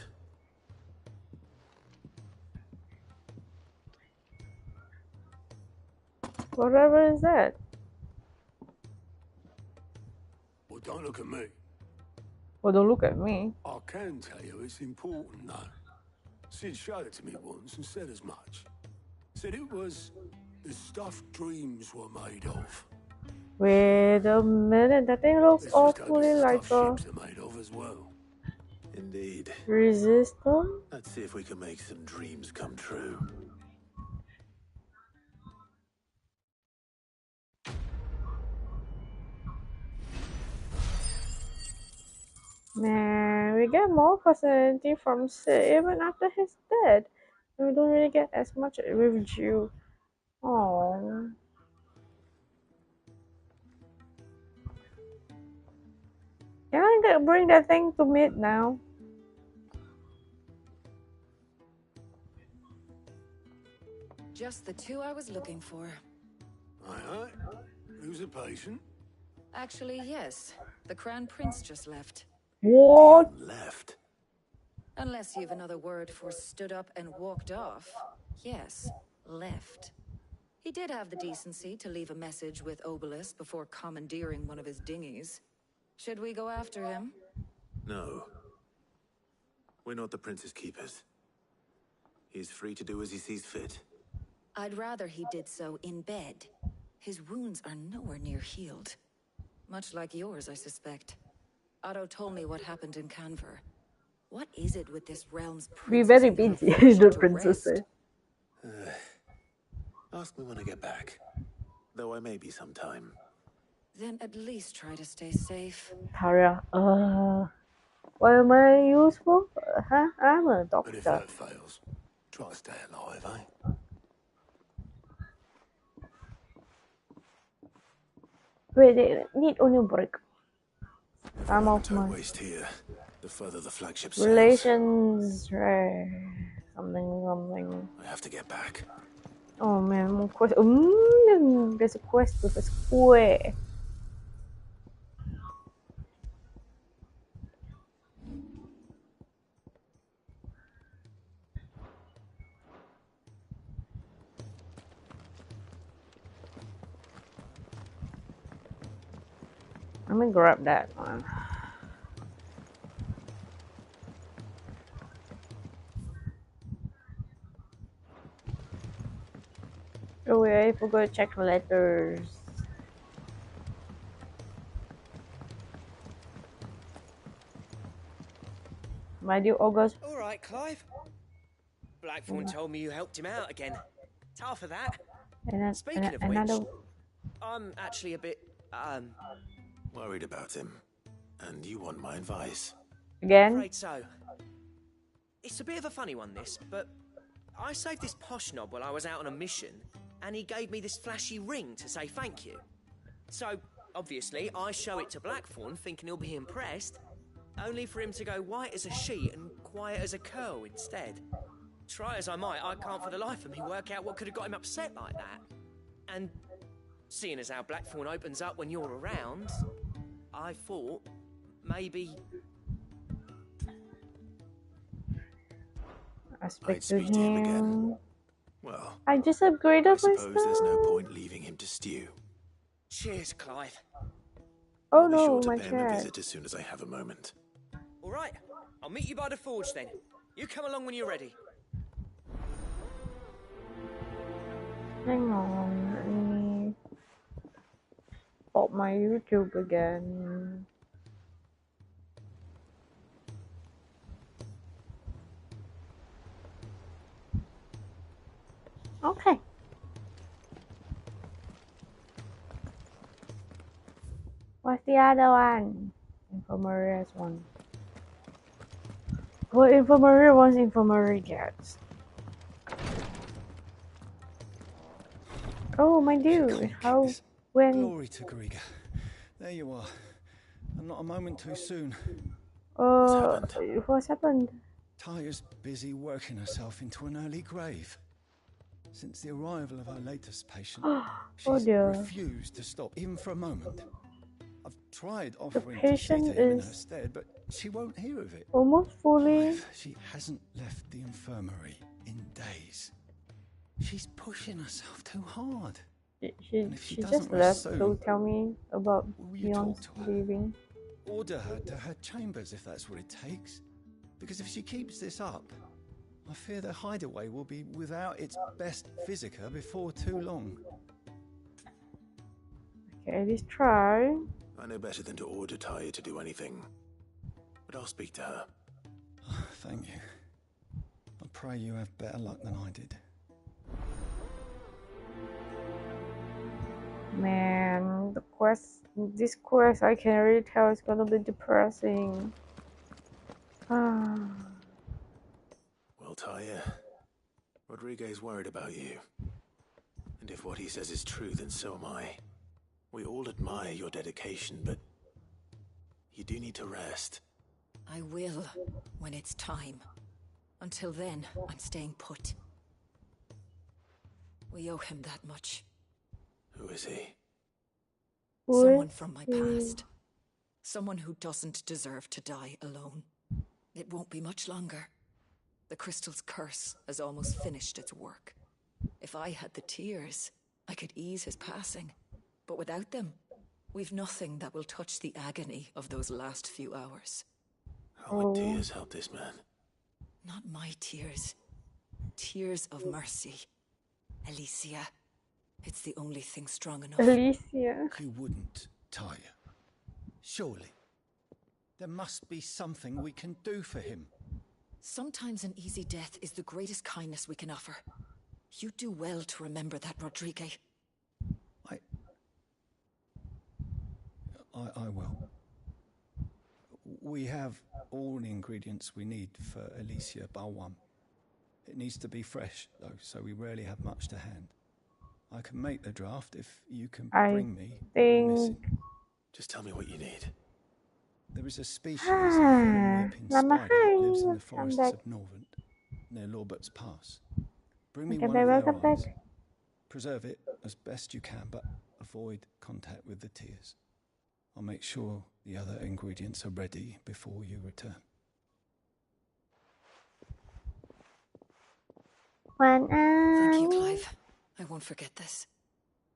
Whatever is that? Well, don't look at me. Well, don't look at me. I can tell you it's important, though. Sid showed it to me once and said as much. Said it was the stuff dreams were made of. Wait a minute, that thing looks Let's just hope awfully it's the like stuff a ships are made of as well. Indeed. resistor. Let's see if we can make some dreams come true. Man, we get more personality from Sid even after he's dead. We don't really get as much with Jill. Oh. Can I bring that thing to meet now? Just the two I was looking for. Aye. Who's a patient? Actually, yes. The Crown Prince just left. What? Left? Unless you've another word for stood up and walked off. Yes, left. He did have the decency to leave a message with Obelisk before commandeering one of his dinghies. Should we go after him? No. We're not the Prince's keepers. He's free to do as he sees fit. I'd rather he did so in bed. His wounds are nowhere near healed. Much like yours, I suspect. Otto told me what happened in Canver. What is it with this realm's Be princes very and their busy, aversion the to princess rest? said. Ask me when I get back. Though I may be sometime. Then at least try to stay safe. Taria, what am I useful? Huh? I'm a And if doctor. that fails, Try to stay alive, eh? Wait, they need only break. I'm Time off to my waste here. The further the flagship sails. relations, right? Something. I have to get back. Oh man, more quest. There's a quest with a square. Let me grab that one. Oh wait, I forgot to check letters. My dear August. All right, Clive. Blackthorn told me you helped him out again. Tough for that. Speaking of which, I'm actually a bit, Worried about him. And you want my advice? Again? Afraid so. It's a bit of a funny one, this, but I saved this posh knob while I was out on a mission, and he gave me this flashy ring to say thank you. So, obviously, I show it to Blackthorn, thinking he'll be impressed, only for him to go white as a sheet and quiet as a curl instead. Try as I might, I can't for the life of me work out what could have got him upset like that. And seeing as how Blackthorn opens up when you're around, I thought maybe... I speak to him again. Well, I just upgraded I my suppose stuff. there's no point leaving him to stew. Cheers, Clive. Oh I'll be no, sure to my pay him a cat. visit as soon as I have a moment. All right, I'll meet you by the forge then. You come along when you're ready. Hang on, let me pop my YouTube again. Okay. What's the other one? Infirmary has one. What infirmary wants infirmary gets? Oh my dude, how when Glory to Griga. There you are. And not a moment too soon. what's happened? Taya's busy working herself into an early grave. Since the arrival of her latest patient, she's refused to stop, even for a moment. I've tried offering to see to him in her stead, but she won't hear of it. Almost fully. She hasn't left the infirmary in days. She's pushing herself too hard. She just left, so tell me about Leon's leaving. Order her to her chambers if that's what it takes. Because if she keeps this up, I fear the hideaway will be without its best physica before too long. Okay, at least try. I know better than to order Taya to do anything. But I'll speak to her. Thank you. I pray you have better luck than I did. Man, this quest, I can already tell it's gonna be depressing. Well, Taya, Rodriguez worried about you. And if what he says is true, then so am I. We all admire your dedication, but you do need to rest. I will, when it's time. Until then, I'm staying put. We owe him that much. Who is he? Someone from my past. Someone who doesn't deserve to die alone. It won't be much longer. The crystal's curse has almost finished its work. If I had the tears, I could ease his passing. But without them, we've nothing that will touch the agony of those last few hours. How would tears help this man? Not my tears. Tears of mercy. Alicia. It's the only thing strong enough. Alicia. You wouldn't, Taya. Surely. There must be something we can do for him. Sometimes an easy death is the greatest kindness we can offer. You do well to remember that, Rodriguez. I will. We have all the ingredients we need for Alicia Balwam. It needs to be fresh, though, so we rarely have much to hand. I can make the draft if you can bring me what we're missing. Just tell me what you need. There is a species of venom weeping spider that lives in the forests back. of Norvent, near Lorbert's Pass. Bring me Okay, one of their welcome back. eyes. Preserve it as best you can, but avoid contact with the tears. I'll make sure the other ingredients are ready before you return. Thank you, Clive. I won't forget this.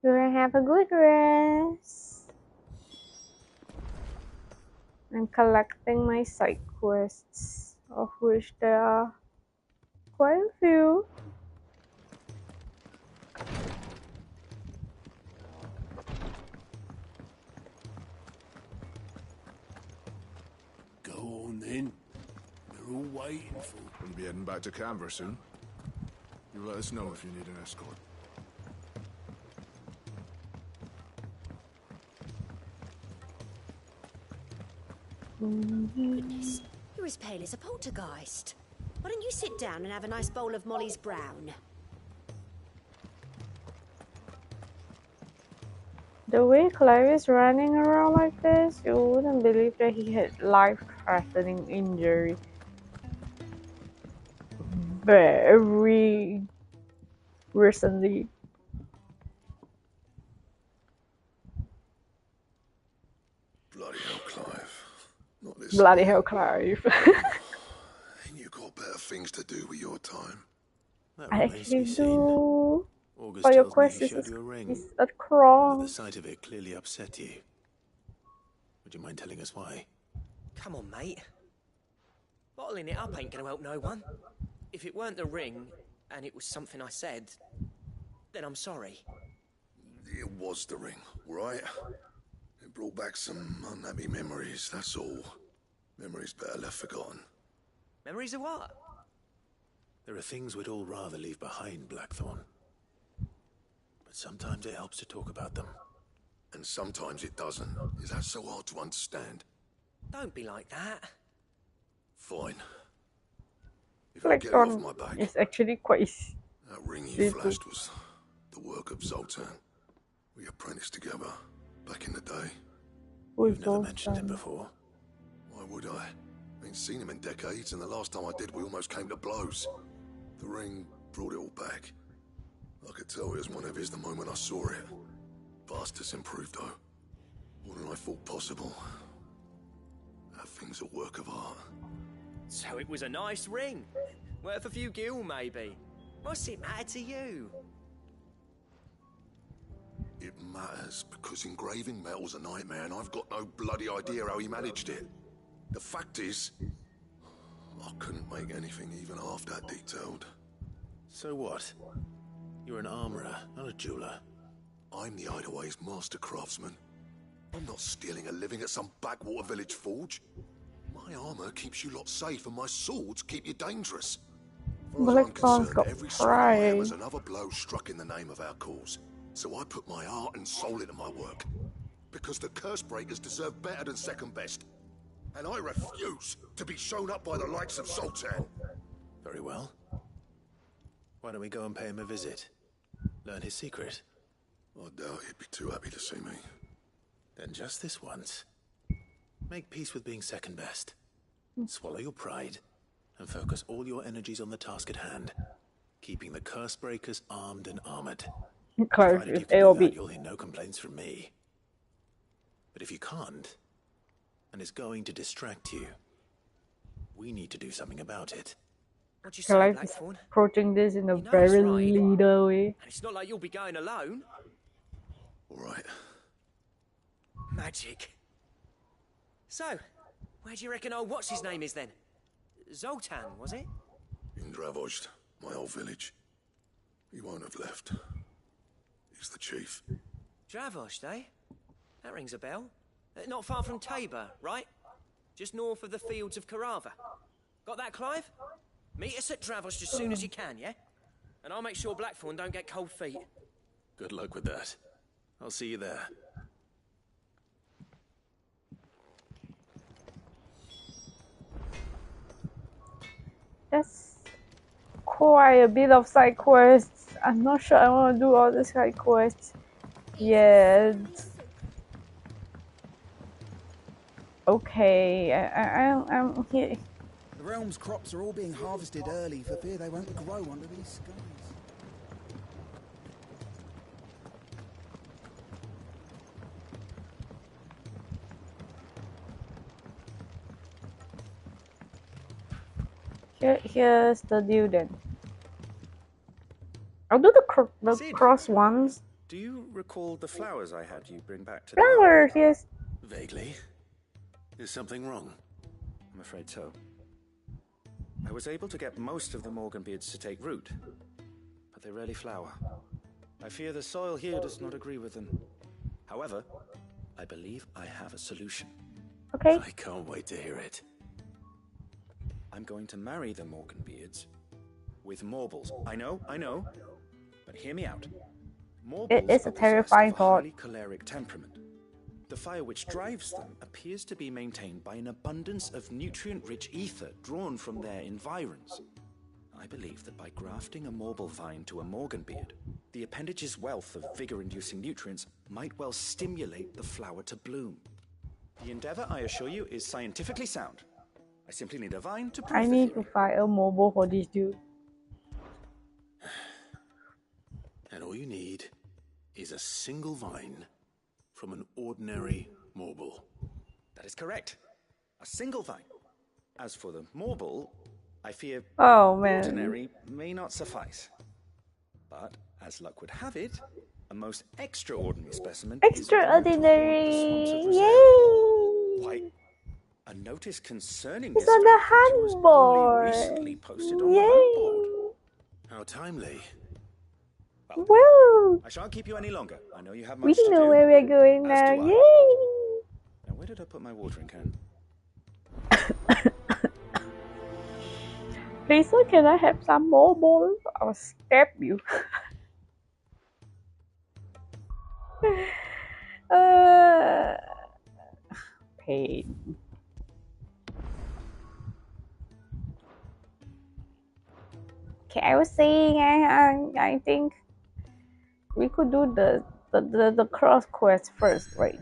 You'll have a good rest. I'm collecting my side quests, of which there are quite a few. Go on then. We're all waiting for. We'll be heading back to Canberra soon. You let us know if you need an escort. Goodness, you're as pale as a poltergeist. Why don't you sit down and have a nice bowl of Molly's Brown? The way Clive is running around like this, you wouldn't believe that he had life-threatening injury. Very recently. Bloody hell, Clive. Not this. Bloody hell, Clive. Ain't you got better things to do with your time? I actually do. August For your tells me quest, he is showed you a ring. a And cross. the sight of it clearly upset you. Would you mind telling us why? Come on, mate. Bottling it up ain't gonna help no one. If it weren't the ring, and it was something I said, then I'm sorry. It was the ring, right? It brought back some unhappy memories, that's all. Memories better left forgotten. Memories of what? There are things we'd all rather leave behind, Blackthorn. But sometimes it helps to talk about them. And sometimes it doesn't. Is that so hard to understand? Don't be like that. Fine. If I get it off my back, It's actually quite that ring you flashed was the work of Zoltan. We apprenticed together back in the day. You've never mentioned him before. Why would I? Ain't seen him in decades, and the last time I did, we almost came to blows. The ring brought it all back. I could tell it was one of his the moment I saw it. Bastard's improved, though. More than I thought possible. That thing's a work of art. So it was a nice ring. Worth a few gil, maybe. What's it matter to you? It matters because engraving metal's a nightmare, and I've got no bloody idea how he managed it. The fact is, I couldn't make anything even half that detailed. So what? You're an armorer, not a jeweler. I'm the Hideaway's master craftsman. I'm not stealing a living at some backwater village forge. My armor keeps you lot safe, and my swords keep you dangerous. As far as I'm concerned, every swing I am is another blow struck in the name of our cause. So I put my heart and soul into my work. Because the curse breakers deserve better than second best. And I refuse to be shown up by the likes of Zoltan. Very well. Why don't we go and pay him a visit? Learn his secret. I doubt he'd be too happy to see me. Then just this once. Make peace with being second best. Swallow your pride and focus all your energies on the task at hand. Keeping the curse breakers armed and armored. Provided you can do that, you'll hear no complaints from me. But if you can't, and it's going to distract you, we need to do something about it. What'd you say, Clive is Blackthorn? approaching this in a You know very it's right. leader way. And it's not like you'll be going alone. All right. Magic. So, where do you reckon old what's-his-name is then? Zoltan, was it? In Dravozd, my old village. He won't have left. He's the chief. Dravozd, eh? That rings a bell. Not far from Tabor, right? Just north of the fields of Carava. Got that, Clive? Meet us at Dravozd as soon as you can, yeah? And I'll make sure Blackthorn don't get cold feet. Good luck with that. I'll see you there. That's quite a bit of side quests. I'm not sure I want to do all the side quests yet. Okay, I'm here. The realm's crops are all being harvested early for fear they won't grow under these skies. Here's the deal then. I'll do the cross ones. Do you recall the flowers I had you bring back to Flowers, yes. Vaguely. Is something wrong? I'm afraid so. I was able to get most of the Morganbeards to take root, but they rarely flower. I fear the soil here does not agree with them. However, I believe I have a solution. Okay. I can't wait to hear it. I'm going to marry the Morganbeards with Morbles. I know, but hear me out. It is a terrifying thought. Highly choleric temperament. The fire which drives them appears to be maintained by an abundance of nutrient-rich ether drawn from their environs. I believe that by grafting a Morble vine to a Morganbeard, the appendage's wealth of vigor-inducing nutrients might well stimulate the flower to bloom. The endeavor, I assure you, is scientifically sound. I simply need a vine to prove I need to find a mobile for this dude. And all you need is a single vine from an ordinary Morble. That is correct. A single vine. As for the Morble, I fear ordinary may not suffice. But, as luck would have it, a most extraordinary specimen Extraordinary! Yay! Why, a notice concerning it's this on the handboard. Recently posted on Yay! the handboard. How timely. Woo! I shan't keep you any longer. I know you have We much to do. know where we're going now. Yay! Now, where did I put my watering can? Please, sir, can I have some more balls? I'll stab you. Pain. Okay, I was saying, I think we could do the cross quest first, right?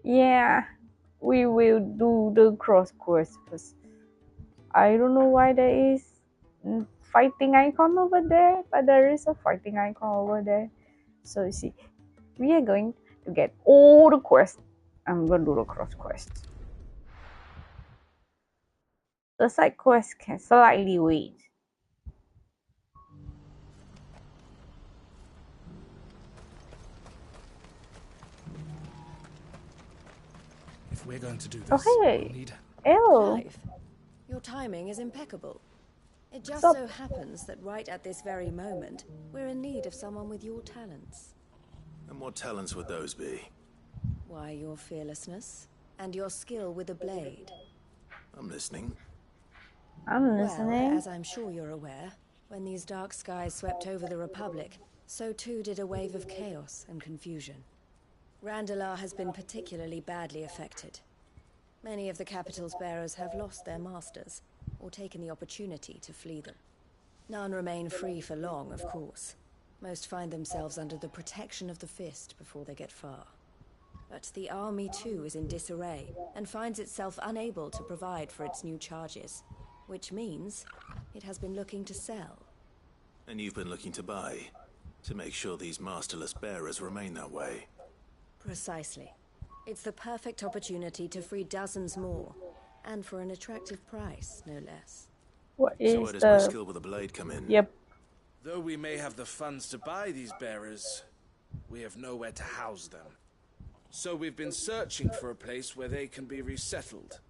Yeah, we will do the cross quest first. I don't know why there is fighting icon over there, but there is a fighting icon over there. So you see, we are going to get all the quests. I'm going to do the cross quest. The side quest can slightly wait. If we're going to do this, Oh, hey. we'll need... Clive, your timing is impeccable. It just so happens that right at this very moment, we're in need of someone with your talents. And what talents would those be? Why, your fearlessness and your skill with a blade. I'm listening. I'm listening. Well, as I'm sure you're aware, when these dark skies swept over the Republic, so too did a wave of chaos and confusion. Randalar has been particularly badly affected. Many of the capital's bearers have lost their masters, or taken the opportunity to flee them. None remain free for long, of course. Most find themselves under the protection of the Fist before they get far. But the army too is in disarray, and finds itself unable to provide for its new charges. Which means it has been looking to sell. And you've been looking to buy, to make sure these masterless bearers remain that way. Precisely. It's the perfect opportunity to free dozens more, and for an attractive price, no less. What is so where does my skill with a blade come in? Yep. Though we may have the funds to buy these bearers, we have nowhere to house them. So we've been searching for a place where they can be resettled.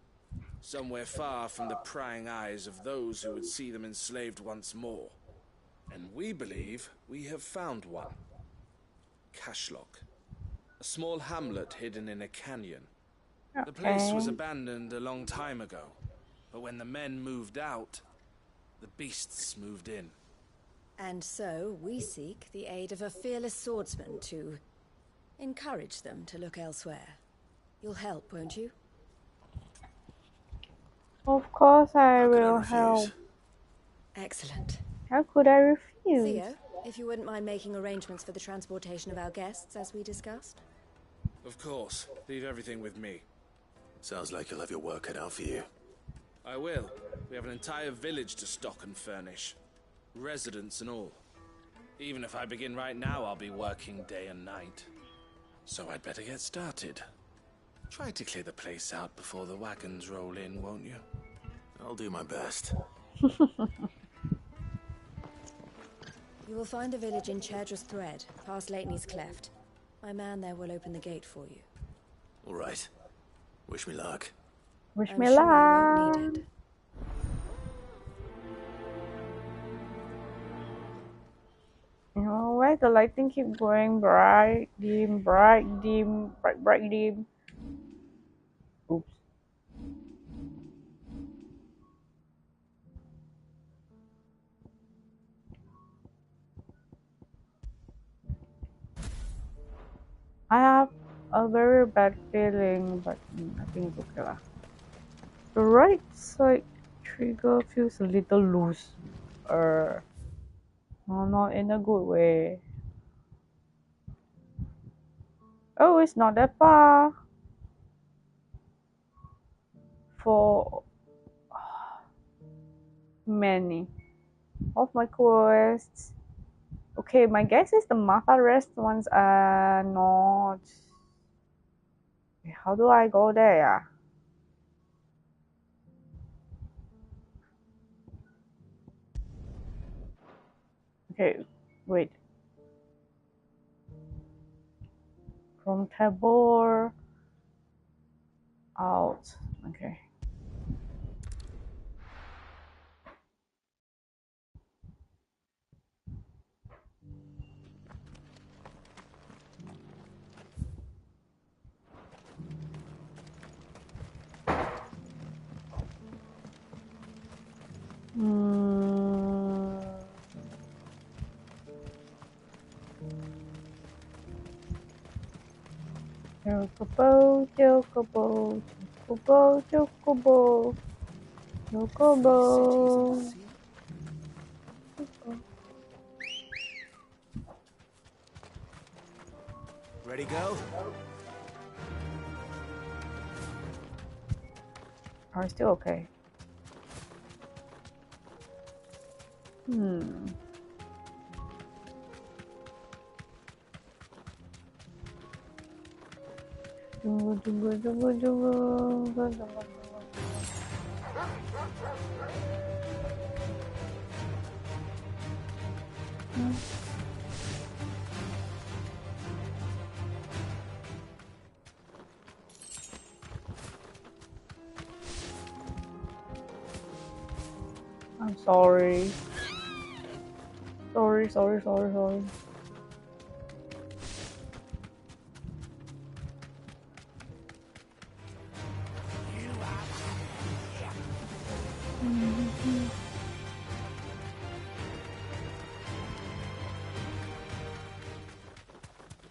Somewhere far from the prying eyes of those who would see them enslaved once more. And we believe we have found one. Cashlock. A small hamlet hidden in a canyon. Okay. The place was abandoned a long time ago, but when the men moved out, the beasts moved in. And so we seek the aid of a fearless swordsman to encourage them to look elsewhere. You'll help, won't you? Of course I How could I will refuse? help. Excellent. How could I refuse? Theo, if you wouldn't mind making arrangements for the transportation of our guests, as we discussed. Of course. Leave everything with me. Sounds like you'll have your work cut out for you. I will. We have an entire village to stock and furnish. Residents and all. Even if I begin right now, I'll be working day and night. So I'd better get started. Try to clear the place out before the wagons roll in, won't you? I'll do my best. You will find a village in Chadra's Thread, past Lateney's Cleft. My man there will open the gate for you. All right. Wish me luck. Wish I'm me sure luck. you won't need it. You know why the lighting keep going bright, dim, bright, dim, bright, bright, dim. Oops. I have a very bad feeling, but I think it's okay lah. The right side trigger feels a little loose. No, not in a good way. Oh, it's not that far. For many of my quests. Okay, my guess is the Mafia Rest ones are not. How do I go there? Okay, wait. From Tabor out. Okay. Chocobo, chocobo, chocobo, chocobo, chocobo. Ready, go? Are still okay? Jungle, jungle, jungle, jungle, jungle, jungle. I'm sorry. Sorry.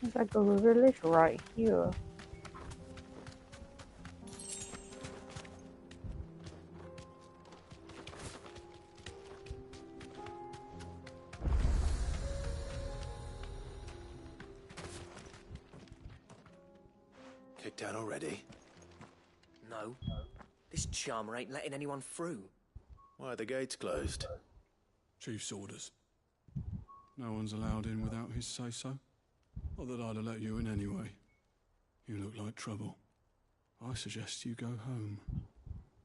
It's like a village right here. Kicked down already? No. This charmer ain't letting anyone through. Why are the gates closed? Chief's orders. No one's allowed in without his say-so. Not that I'd have let you in anyway. You look like trouble. I suggest you go home.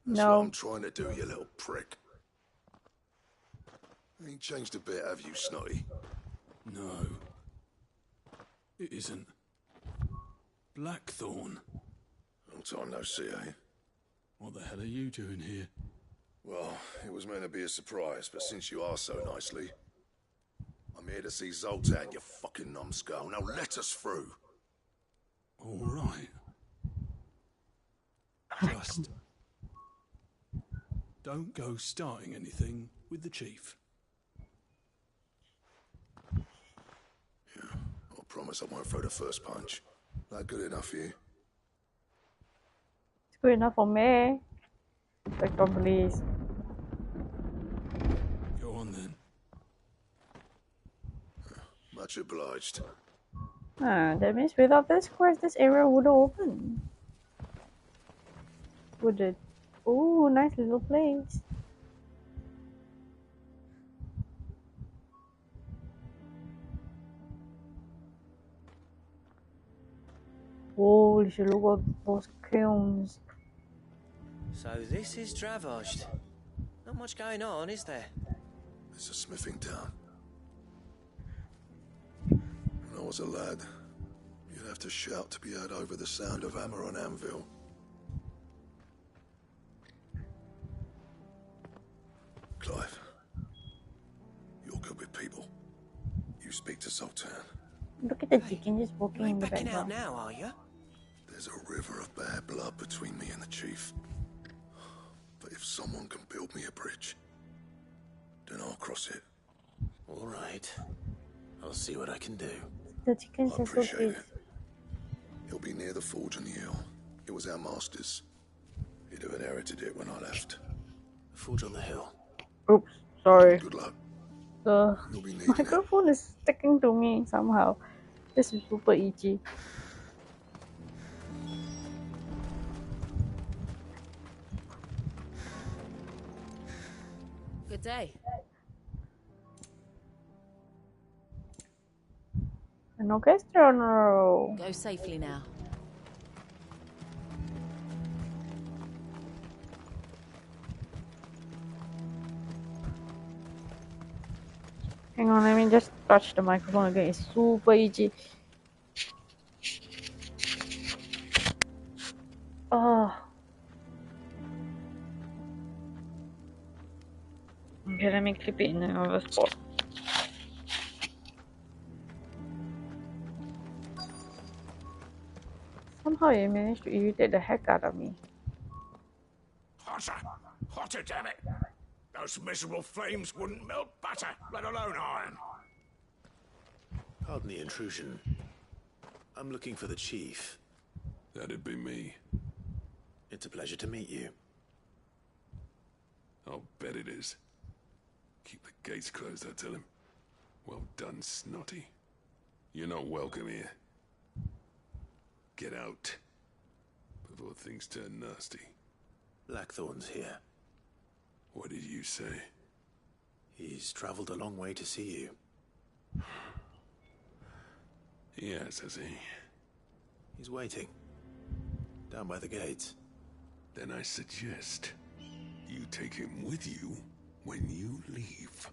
That's No. what I'm trying to do, you little prick. Ain't changed a bit, have you, Snotty? No. It isn't. Blackthorn. Long time no see, eh? What the hell are you doing here? Well, it was meant to be a surprise, but since you are so nicely, I'm here to see Zoltan, you fucking numbskull. Now let us through. All right. Just don't go starting anything with the chief. Yeah, I promise I won't throw the first punch. That good enough for you? It's good enough for me. Sector police. Go on then. Much obliged. That means without this quest, this area would open. Would it? Oh, nice little place. Holy shit, look at those kilns. So this is Dravosht. Not much going on, is there? It's a smithing town. When I was a lad, you'd have to shout to be heard over the sound of hammer on anvil. Clive, you're good with people. You speak to Sultan. Look at the chicken just walking in the Backing out background. now, are you? There's a river of bad blood between me and the chief. But if someone can build me a bridge, then I'll cross it. All right. I'll see what I can do. The chickens I are so appreciate cute. it. It'll be near the forge on the hill. It was our master's. He'd have inherited it when I left. The forge on the hill. Oops, sorry. Good luck. The You'll be needing microphone is sticking to me somehow. This is super itchy. Good day. An orchestra on a roll. Go safely now. Hang on, let me just touch the microphone again. It's super itchy. Oh. Okay, let me clip it in another spot. Somehow it managed to irritate the heck out of me. Hotter! Hotter, damn it! Those miserable flames wouldn't melt butter, let alone iron. Pardon the intrusion. I'm looking for the chief. That'd be me. It's a pleasure to meet you. I'll bet it is. Keep the gates closed, I tell him. Well done, Snotty. You're not welcome here. Get out. Before things turn nasty. Blackthorn's here. What did you say? He's traveled a long way to see you. Yes, has he? He's waiting. Down by the gates. Then I suggest you take him with you when you leave.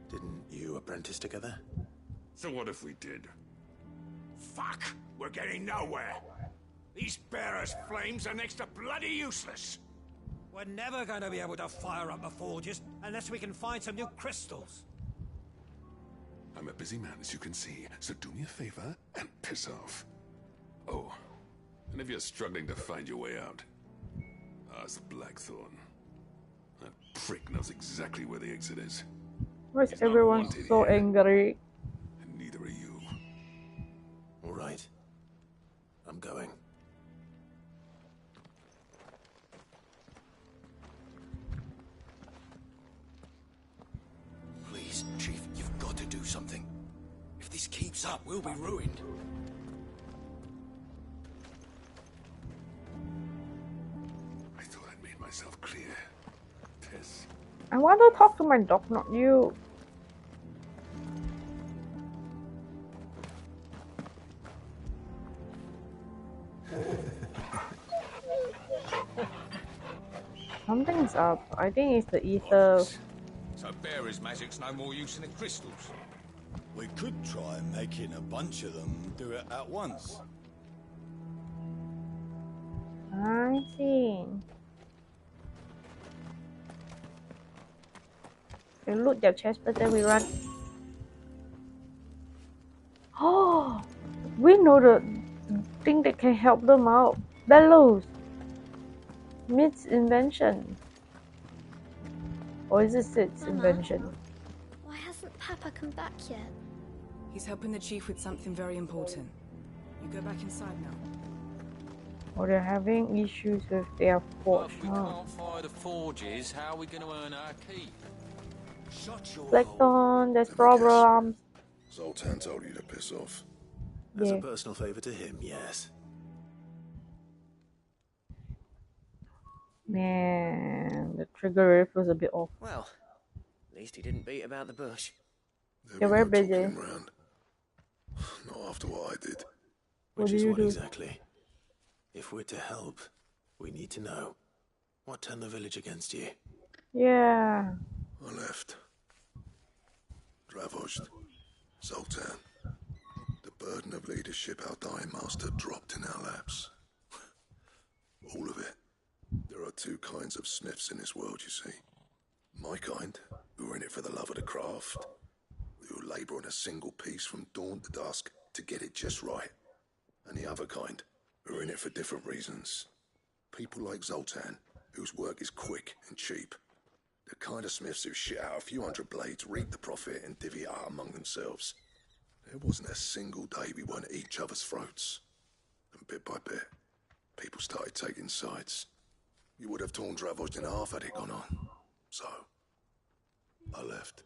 Didn't you apprentice together? So what if we did? Fuck! We're getting nowhere. These bearers' flames are next to bloody useless. We're never going to be able to fire up the forges unless we can find some new crystals. I'm a busy man, as you can see, so do me a favor and piss off. Oh, and if you're struggling to find your way out, ask Blackthorn. That prick knows exactly where the exit is. Why is everyone so angry? And neither are you. All right. I'm going. Please, Chief, you've got to do something. If this keeps up, we'll be ruined. I thought I'd made myself clear. Tess. I want to talk to my dog, not you. Something's up. I think it's the ether. So bearers' magic's no more use than the crystals. We could try making a bunch of them do it at once. I see. We loot their chest, but then we run. Oh, we know the thing that can help them out. Bellows. Mid's invention. Or is it Sid's invention? Why hasn't Papa come back yet? He's helping the chief with something very important. You go back inside now. Or they're having issues with their forge, If we can't fire the forges, how are we going to earn our keep? Shut your Reflect on, there's Let me guess. problems. Zoltan told you to piss off. As a Yeah. personal favor to him, yes. Man, the trigger rate was a bit off. Well, at least he didn't beat about the bush. You're very No busy. talking round. Not after what I did. What Which do is you what do? exactly? If we're to help, we need to know. What turned the village against you? Yeah. I left. Dravost. Zoltan. The burden of leadership our dying master dropped in our laps. All of it. There are two kinds of smiths in this world, you see. My kind, who are in it for the love of the craft, who labour on a single piece from dawn to dusk to get it just right. And the other kind, who are in it for different reasons. People like Zoltan, whose work is quick and cheap. The kind of smiths who shit out a few hundred blades, reap the profit, and divvy it out among themselves. There wasn't a single day we weren't at each other's throats. And bit by bit, people started taking sides. You would have torn Dravost in half had it gone on. So, I left.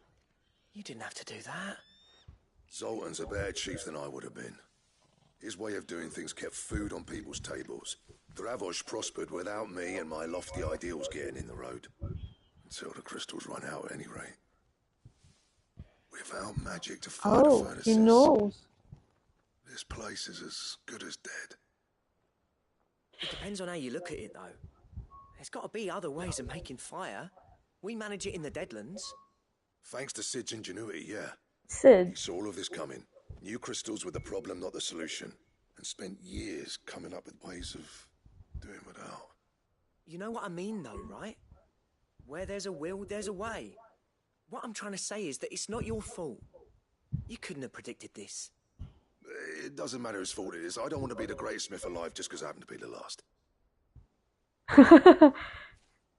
You didn't have to do that. Zoltan's a better chief than I would have been. His way of doing things kept food on people's tables. Dravost prospered without me and my lofty ideals getting in the road. Until the crystals run out at any rate. Without magic to fire the furnaces, he knows. this place is as good as dead. It depends on how you look at it, though. There's got to be other ways of making fire. We manage it in the Deadlands. Thanks to Sid's ingenuity, yeah. Sid. He saw all of this coming. Knew crystals were the problem, not the solution. And spent years coming up with ways of doing without. You know what I mean, though, right? Where there's a will, there's a way. What I'm trying to say is that it's not your fault. You couldn't have predicted this. It doesn't matter whose fault it is. I don't want to be the greatest smith alive just because I happen to be the last.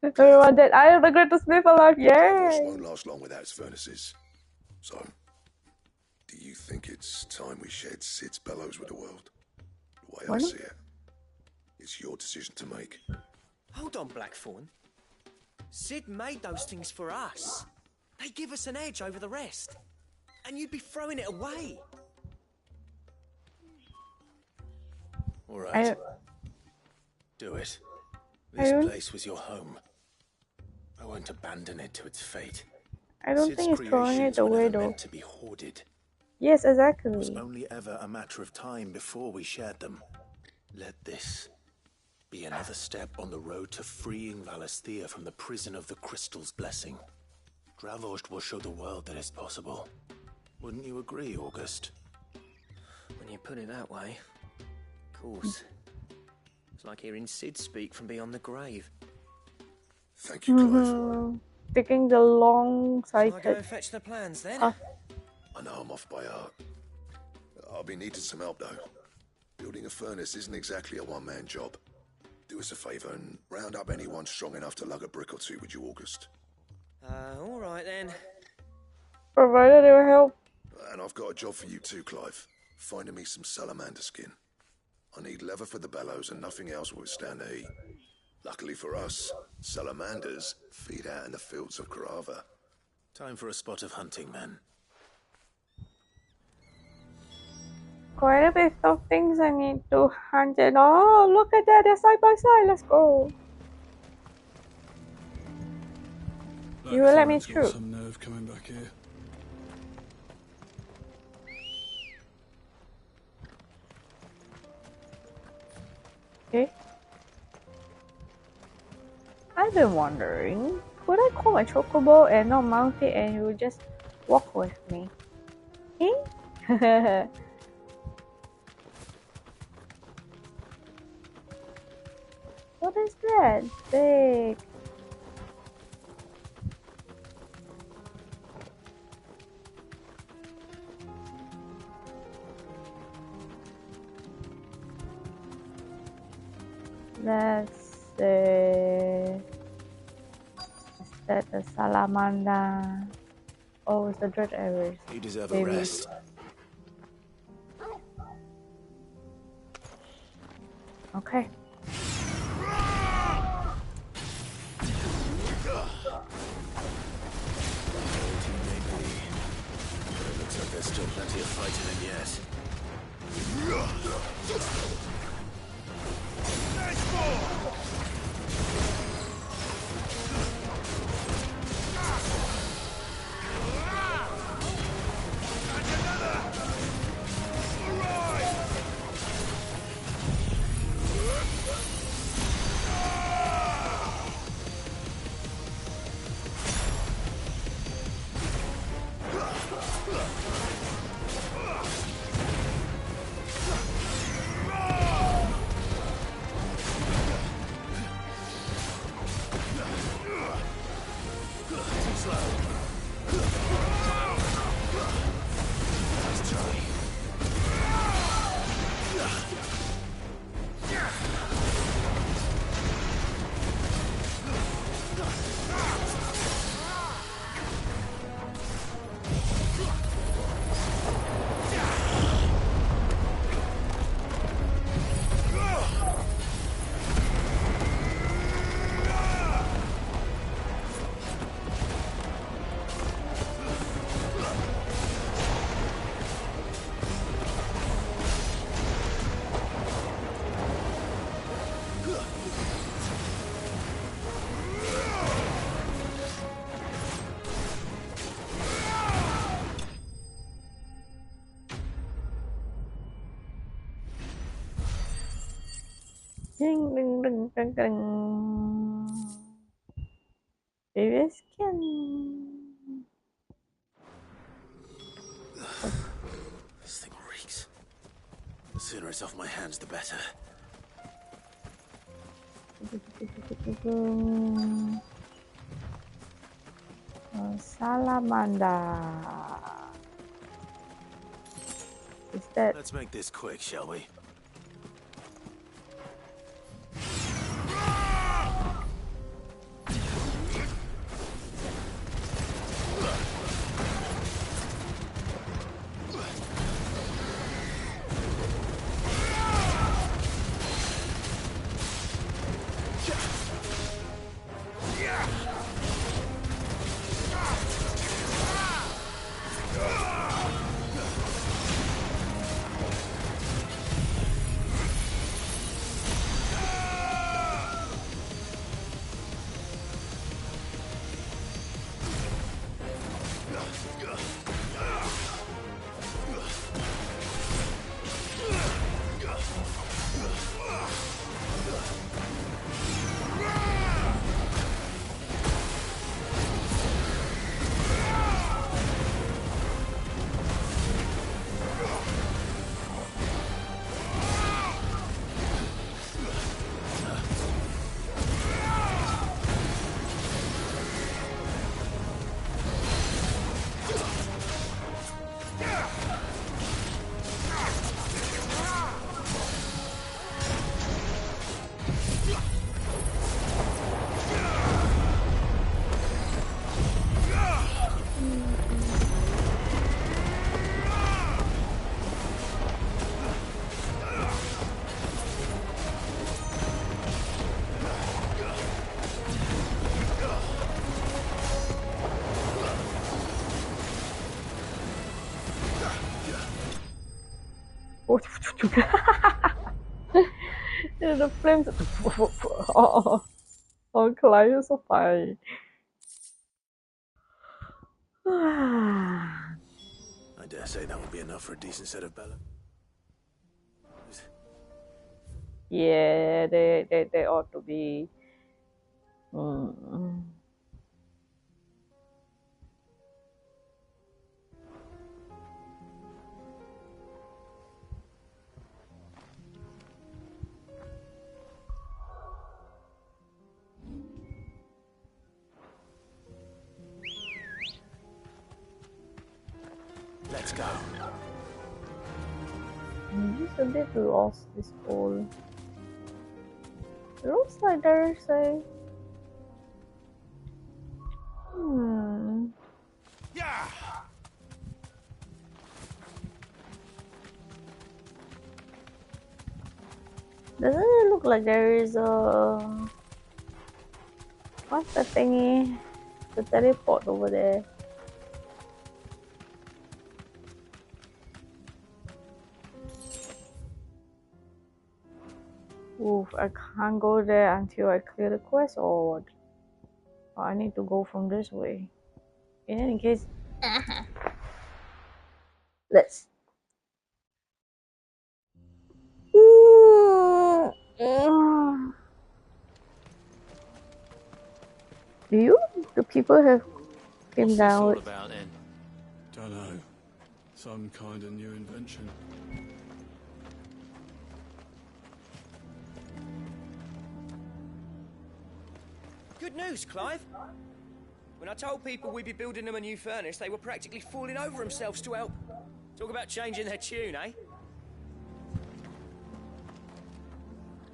Everyone dead. I am the greatest smith alive. Dravost Yay! won't last long without its furnaces. So, do you think it's time we shared Sid's bellows with the world? The way Why I not? see it, it's your decision to make. Hold on, Blackthorn. Sid made those things for us. They give us an edge over the rest. And you'd be throwing it away. All right. Do it. This don't- place was your home. I won't abandon it to its fate. I don't Sid's think he's throwing creations it were away never though. meant to be hoarded. Yes, It was exactly. only ever a matter of time before we shared them. Let this be another step on the road to freeing Valisthea from the prison of the Crystal's blessing. Dravost will show the world that it's possible. Wouldn't you agree, August? When you put it that way, of course. It's like hearing Sid speak from beyond the grave. Thank you, Clive. Taking the long Shall I go sighted. fetch the plans then? I know I'm off by heart. I'll be needing some help, though. Building a furnace isn't exactly a one-man job. Do us a favour and round up anyone strong enough to lug a brick or two, would you, August? All right then. Provided they will help. And I've got a job for you too, Clive. Finding me some salamander skin. I need leather for the bellows and nothing else will withstand the heat. Luckily for us, salamanders feed out in the fields of Karava. Time for a spot of hunting, men. Quite a bit of things I need to hunt and oh, look at that, they're side by side. Let's go. You will let me Blackthorn's got through. some nerve coming back here. Okay. I've been wondering, could I call my chocobo and not mount it and you would just walk with me? Eh? What is that? Big. Let's see. Is that a salamander? Oh, it's the dread average. You deserve Maybe. a rest. Okay. still plenty of fighting in yet. Ding, ding, ding, ding, ding. Previous skin. This thing reeks. The sooner it's off my hands, the better. Salamander. Is that? Let's make this quick, shall we? The flames on clients of fire. I dare say that would be enough for a decent set of balance. Yeah, they ought to be. Let's go. I'm just a bit lost this whole. It looks like there's a. Yeah. Doesn't it look like there is a. What's the thingy? The teleport over there. Oof, I can't go there until I clear the quest, or what? Oh, I need to go from this way. In any case, let's. Do people have came What's this down? all about then? Don't know. Some kind of new invention. Good news, Clive. When I told people we'd be building them a new furnace, they were practically falling over themselves to help. Talk about changing their tune, eh?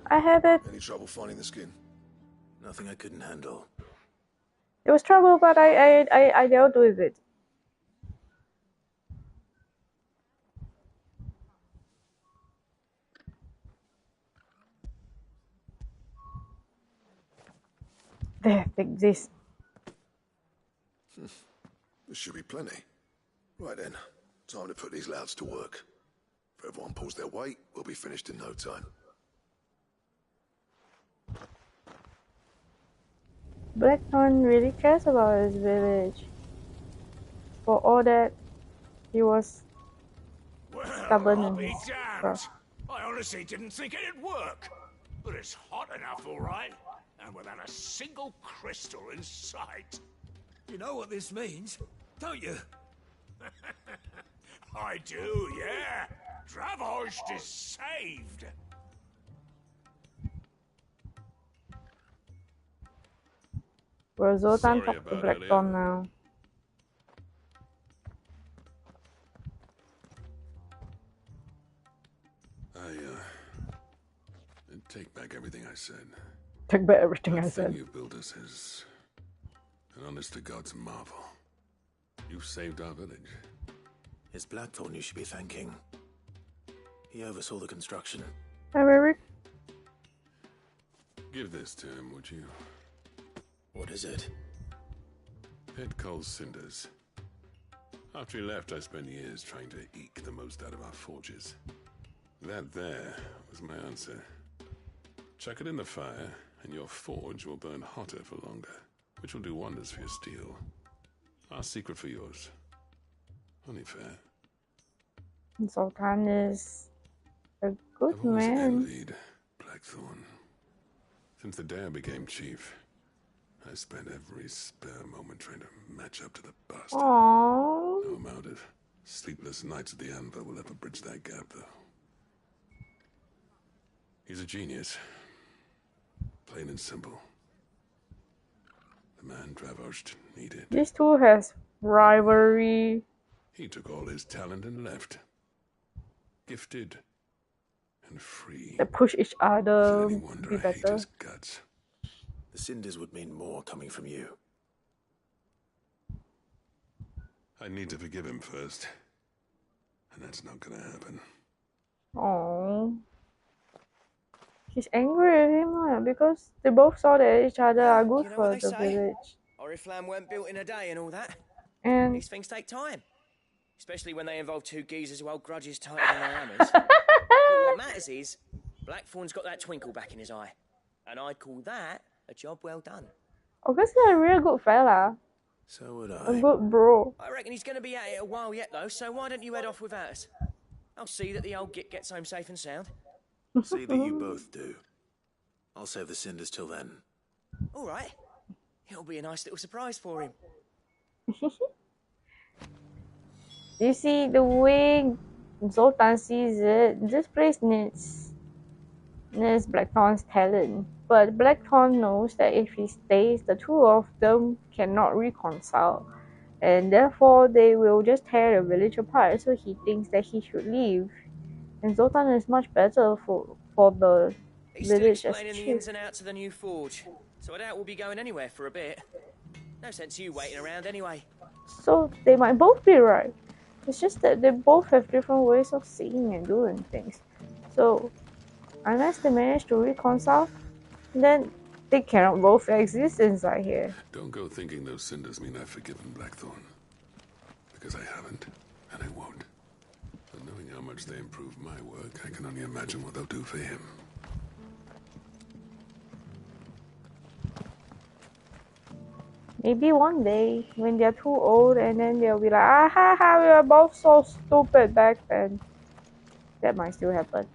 I have it. Any trouble finding the skin? Nothing I couldn't handle. It was trouble, but I dealt with it. There, take this. This should be plenty. Right then, time to put these louds to work. If everyone pulls their weight, we'll be finished in no time. Blackthorn really cares about his village. For all that, he was stubborn I'll in be his damned. craft. I honestly didn't think it'd work. But it's hot enough, all right. And without a single crystal in sight. You know what this means, don't you? I do, yeah. Dravozd is saved. Well, Zoltan Sorry talked to about Blackthorn now. Take back everything I said. Take back everything I That said. thing you built us is an honest-to-God's marvel. You saved our village. It's Blackthorn you should be thanking. He oversaw the construction. Hi, Meruri. Give this to him, would you? What is it? Pit Coal's cinders. After he left, I spent years trying to eke the most out of our forges. That there was my answer. Chuck it in the fire, and your forge will burn hotter for longer, which will do wonders for your steel. Our secret for yours. Only fair. Zoltan is a good I've always man. envied Blackthorn. Since the day I became chief, I spent every spare moment trying to match up to the bastard. Aww. No amount of sleepless nights at the Anvil will ever bridge that gap, though. He's a genius. Plain and simple. The man Dravozd needed. These two has rivalry. He took all his talent and left. Gifted and free. They push each other to be better. Guts. The cinders would mean more coming from you. I need to forgive him first. And that's not gonna happen. Aww. He's angry at him because they both saw that each other are good for the village. Oriflamme weren't built in a day and all that. And these things take time. Especially when they involve two geezers who hold grudges tighter than their hammers. But what matters is, Blackthorn's got that twinkle back in his eye. And I'd call that a job well done. Augustus is a real good fella. So would A I. good bro. I reckon he's going to be at it a while yet, though, so why don't you head off without us? I'll see that the old git gets home safe and sound. See that you both do. I'll save the cinders till then. All right. It'll be a nice little surprise for him. You see the way Zoltan sees it, this place needs Blackthorn's talent. But Blackthorn knows that if he stays, the two of them cannot reconcile. And therefore they will just tear the village apart, so he thinks that he should leave. And Zoltan is much better for the He's still village as explaining the chief. ins and outs of the new forge, so I doubt we'll be going anywhere for a bit. No sense you waiting around anyway. So they might both be right. It's just that they both have different ways of seeing and doing things. So unless they manage to reconcile, then they cannot both exist inside here. Don't go thinking those cinders mean I've forgiven Blackthorn. Because I haven't, and I won't. But knowing how much they improve my work, I can only imagine what they'll do for him. Maybe one day when they're too old and then they'll be like, ah ha ha, we were both so stupid back then. That might still happen.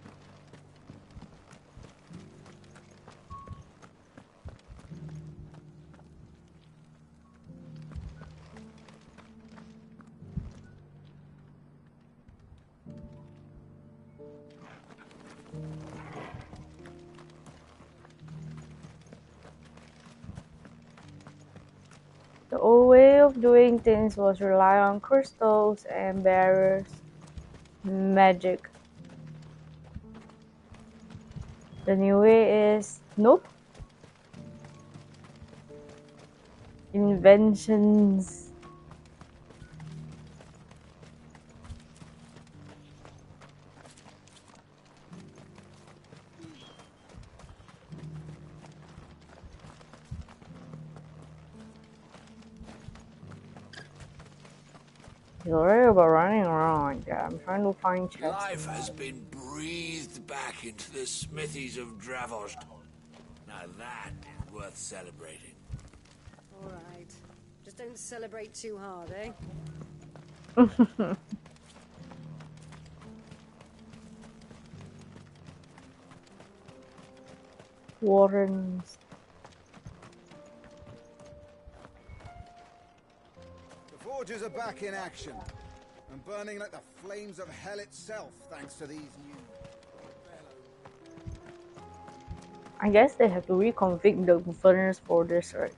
The old way of doing things was rely on crystals and barriers, magic. The new way is nope. Inventions. He's worried about running around like that. I'm trying to find chests. Life has been breathed back into the smithies of Dravost. Now that is worth celebrating. All right. Just don't celebrate too hard, eh? Warrens. The forges are back in action and burning like the flames of hell itself, thanks to these new. I guess they have to reconfigure the furnace for this, right?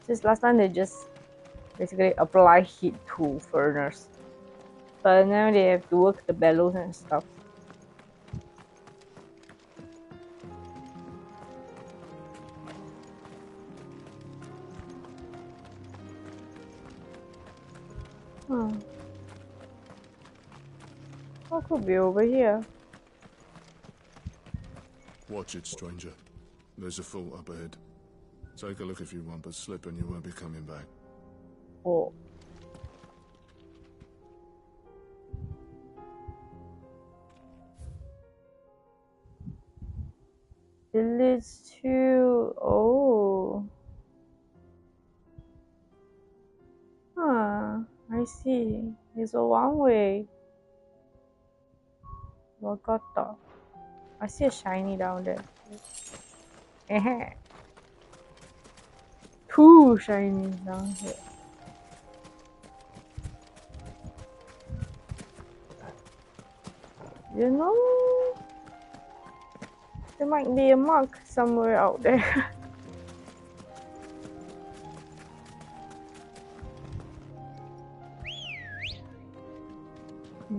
Since last time they just basically apply heat to furnace, but now they have to work the bellows and stuff. What could be over here? Watch it, stranger. There's a fort up ahead. Take a look if you want, but slip and you won't be coming back. Oh. It leads to... oh. Huh. I see. It's a one-way. Wakata. I see a shiny down there. Two shinies down here. You know, there might be a mark somewhere out there.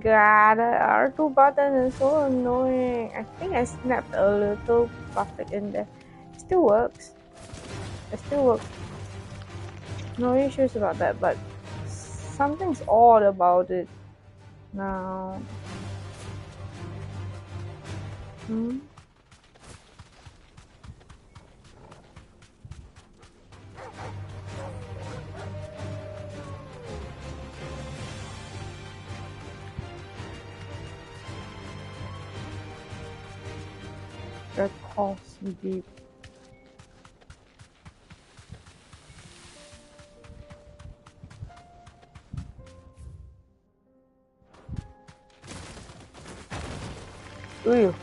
God, the R2 button is so annoying. I think I snapped a little plastic in there. It still works. It still works. No issues about that, but something's odd about it now. That calls deep. Ooh.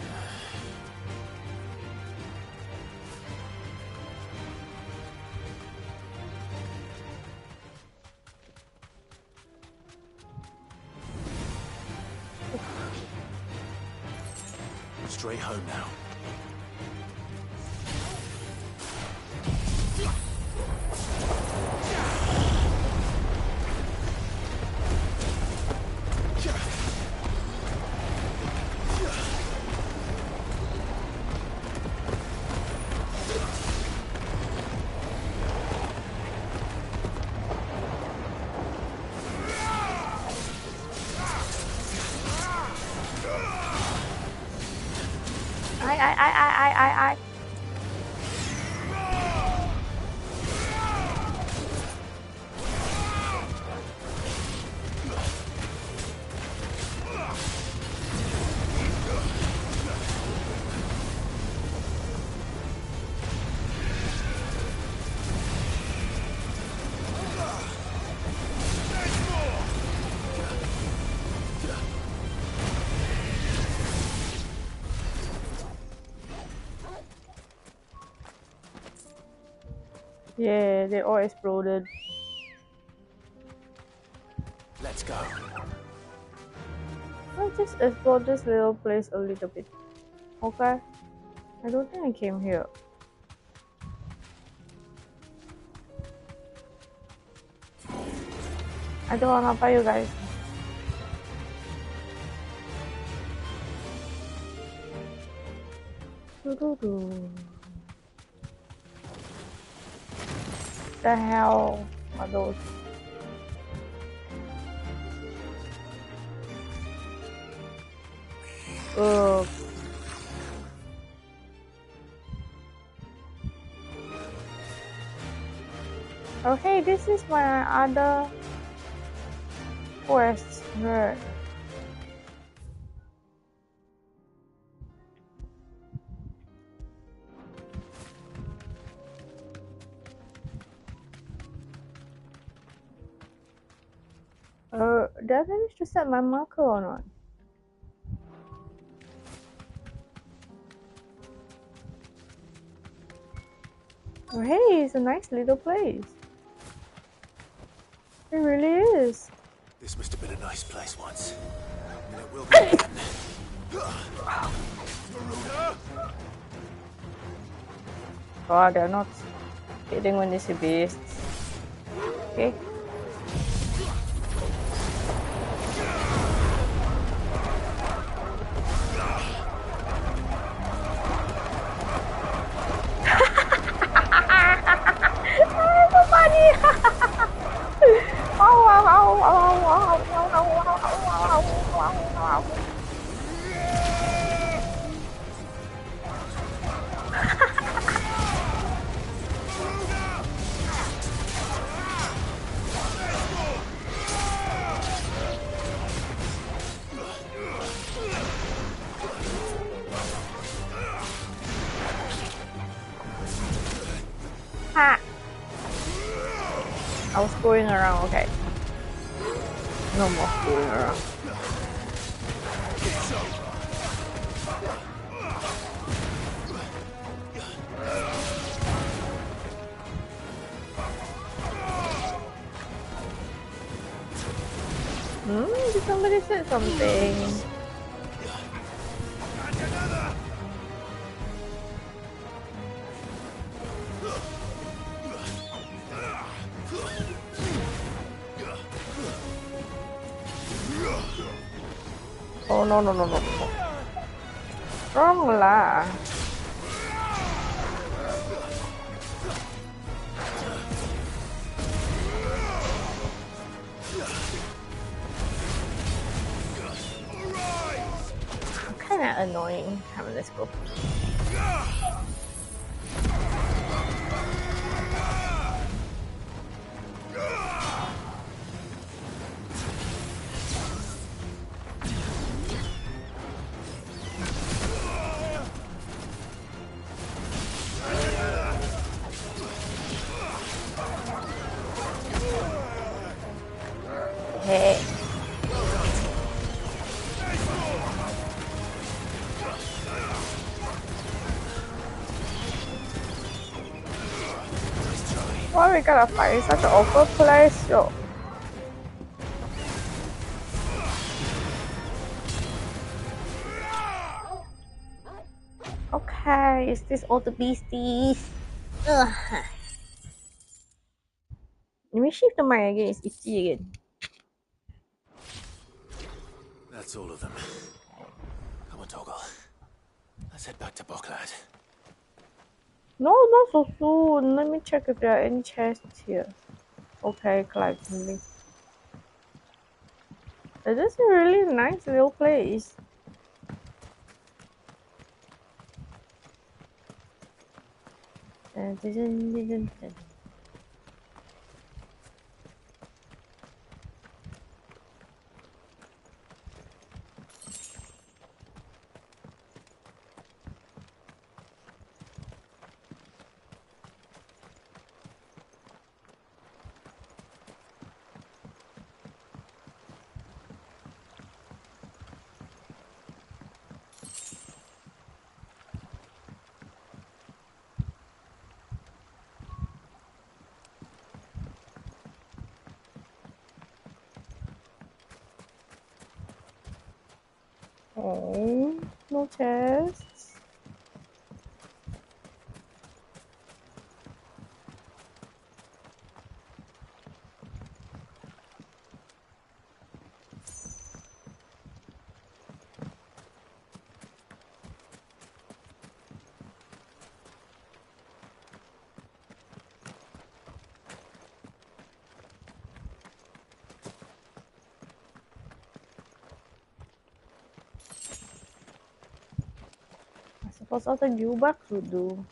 Straight home now. I. Yeah, they all exploded. Let's go. I'll just explore this little place a little bit. Okay? I don't think I came here. I don't wanna buy you guys. The hell are those? Ugh. Oh hey, this is my other quest. Right. Did I manage to set my marker or not? Oh hey, it's a nice little place. It really is. This must have been a nice place once. And it will be again. God, they're not kidding when they say beasts. Okay. So funny! Ha! I was going around, okay. No more going around. Did somebody say something? Oh no. Wrong lah. Kinda annoying. Come on, let's go. Hey. Why we gotta fight in such an awkward place, yo? Okay, is this all the beasties? Ugh. Let me shift the mic again, it's itchy again. That's all of them. Come on, Toggle. Let's head back to Boklad. No, not so soon. Let me check if there are any chests here. Okay, collect something. This is a really nice little place. Oh, no chests. I suppose all the Gilbucks would do.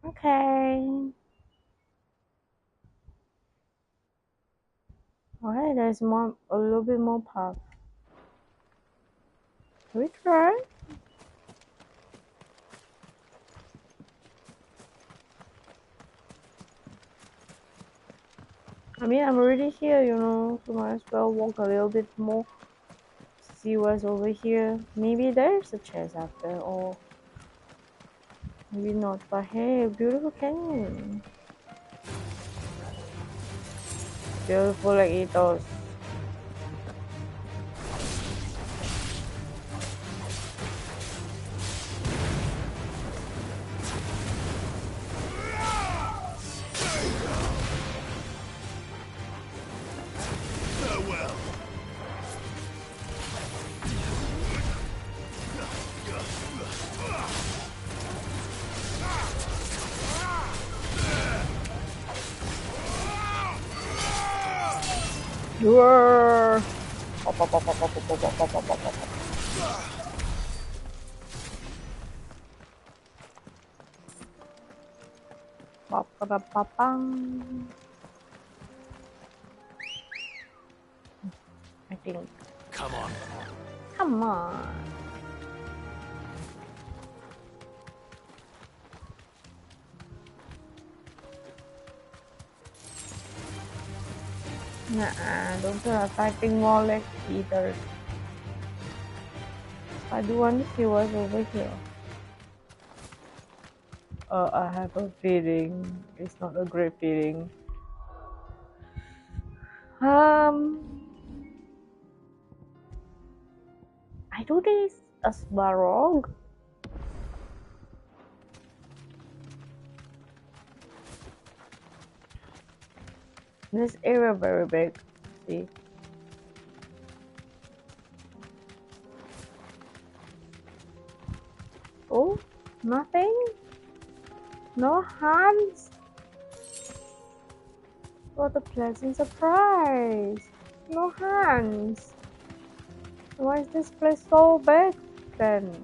Okay. Alright, there's more, a little bit more path. We try. I mean, I'm already here, you know, so might as well walk a little bit more. See what's over here. Maybe there's a chest out there, or maybe not. But hey, beautiful canyon. Beautiful like ethos. Farewell. Roar! Pop, pop, pop, pop, pop, pop, pop, pop, pop, pop, pop. Pop, pop, pop, bang. I think. Come on. Come on. Nah, don't feel fighting more like eaters. I do want to see what's over here. I have a feeling it's not a great feeling. I do this as Barog. This area very big. See. Oh, nothing? No hands? What a pleasant surprise! No hands! Why is this place so big then?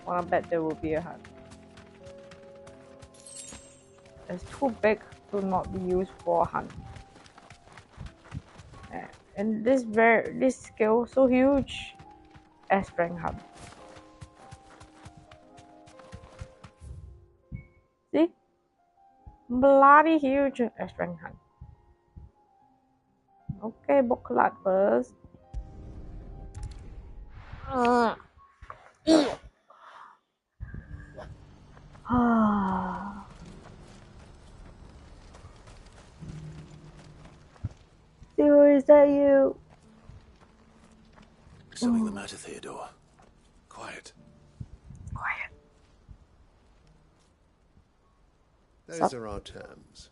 Well, I bet there will be a hand. It's too big to not be used for a hunt. And this scale so huge as strength hunt. See? Bloody huge as strength hunt. Okay, Boklat first. Theo, is that you? Something the matter, Theodore? Quiet. Quiet. Those are our terms.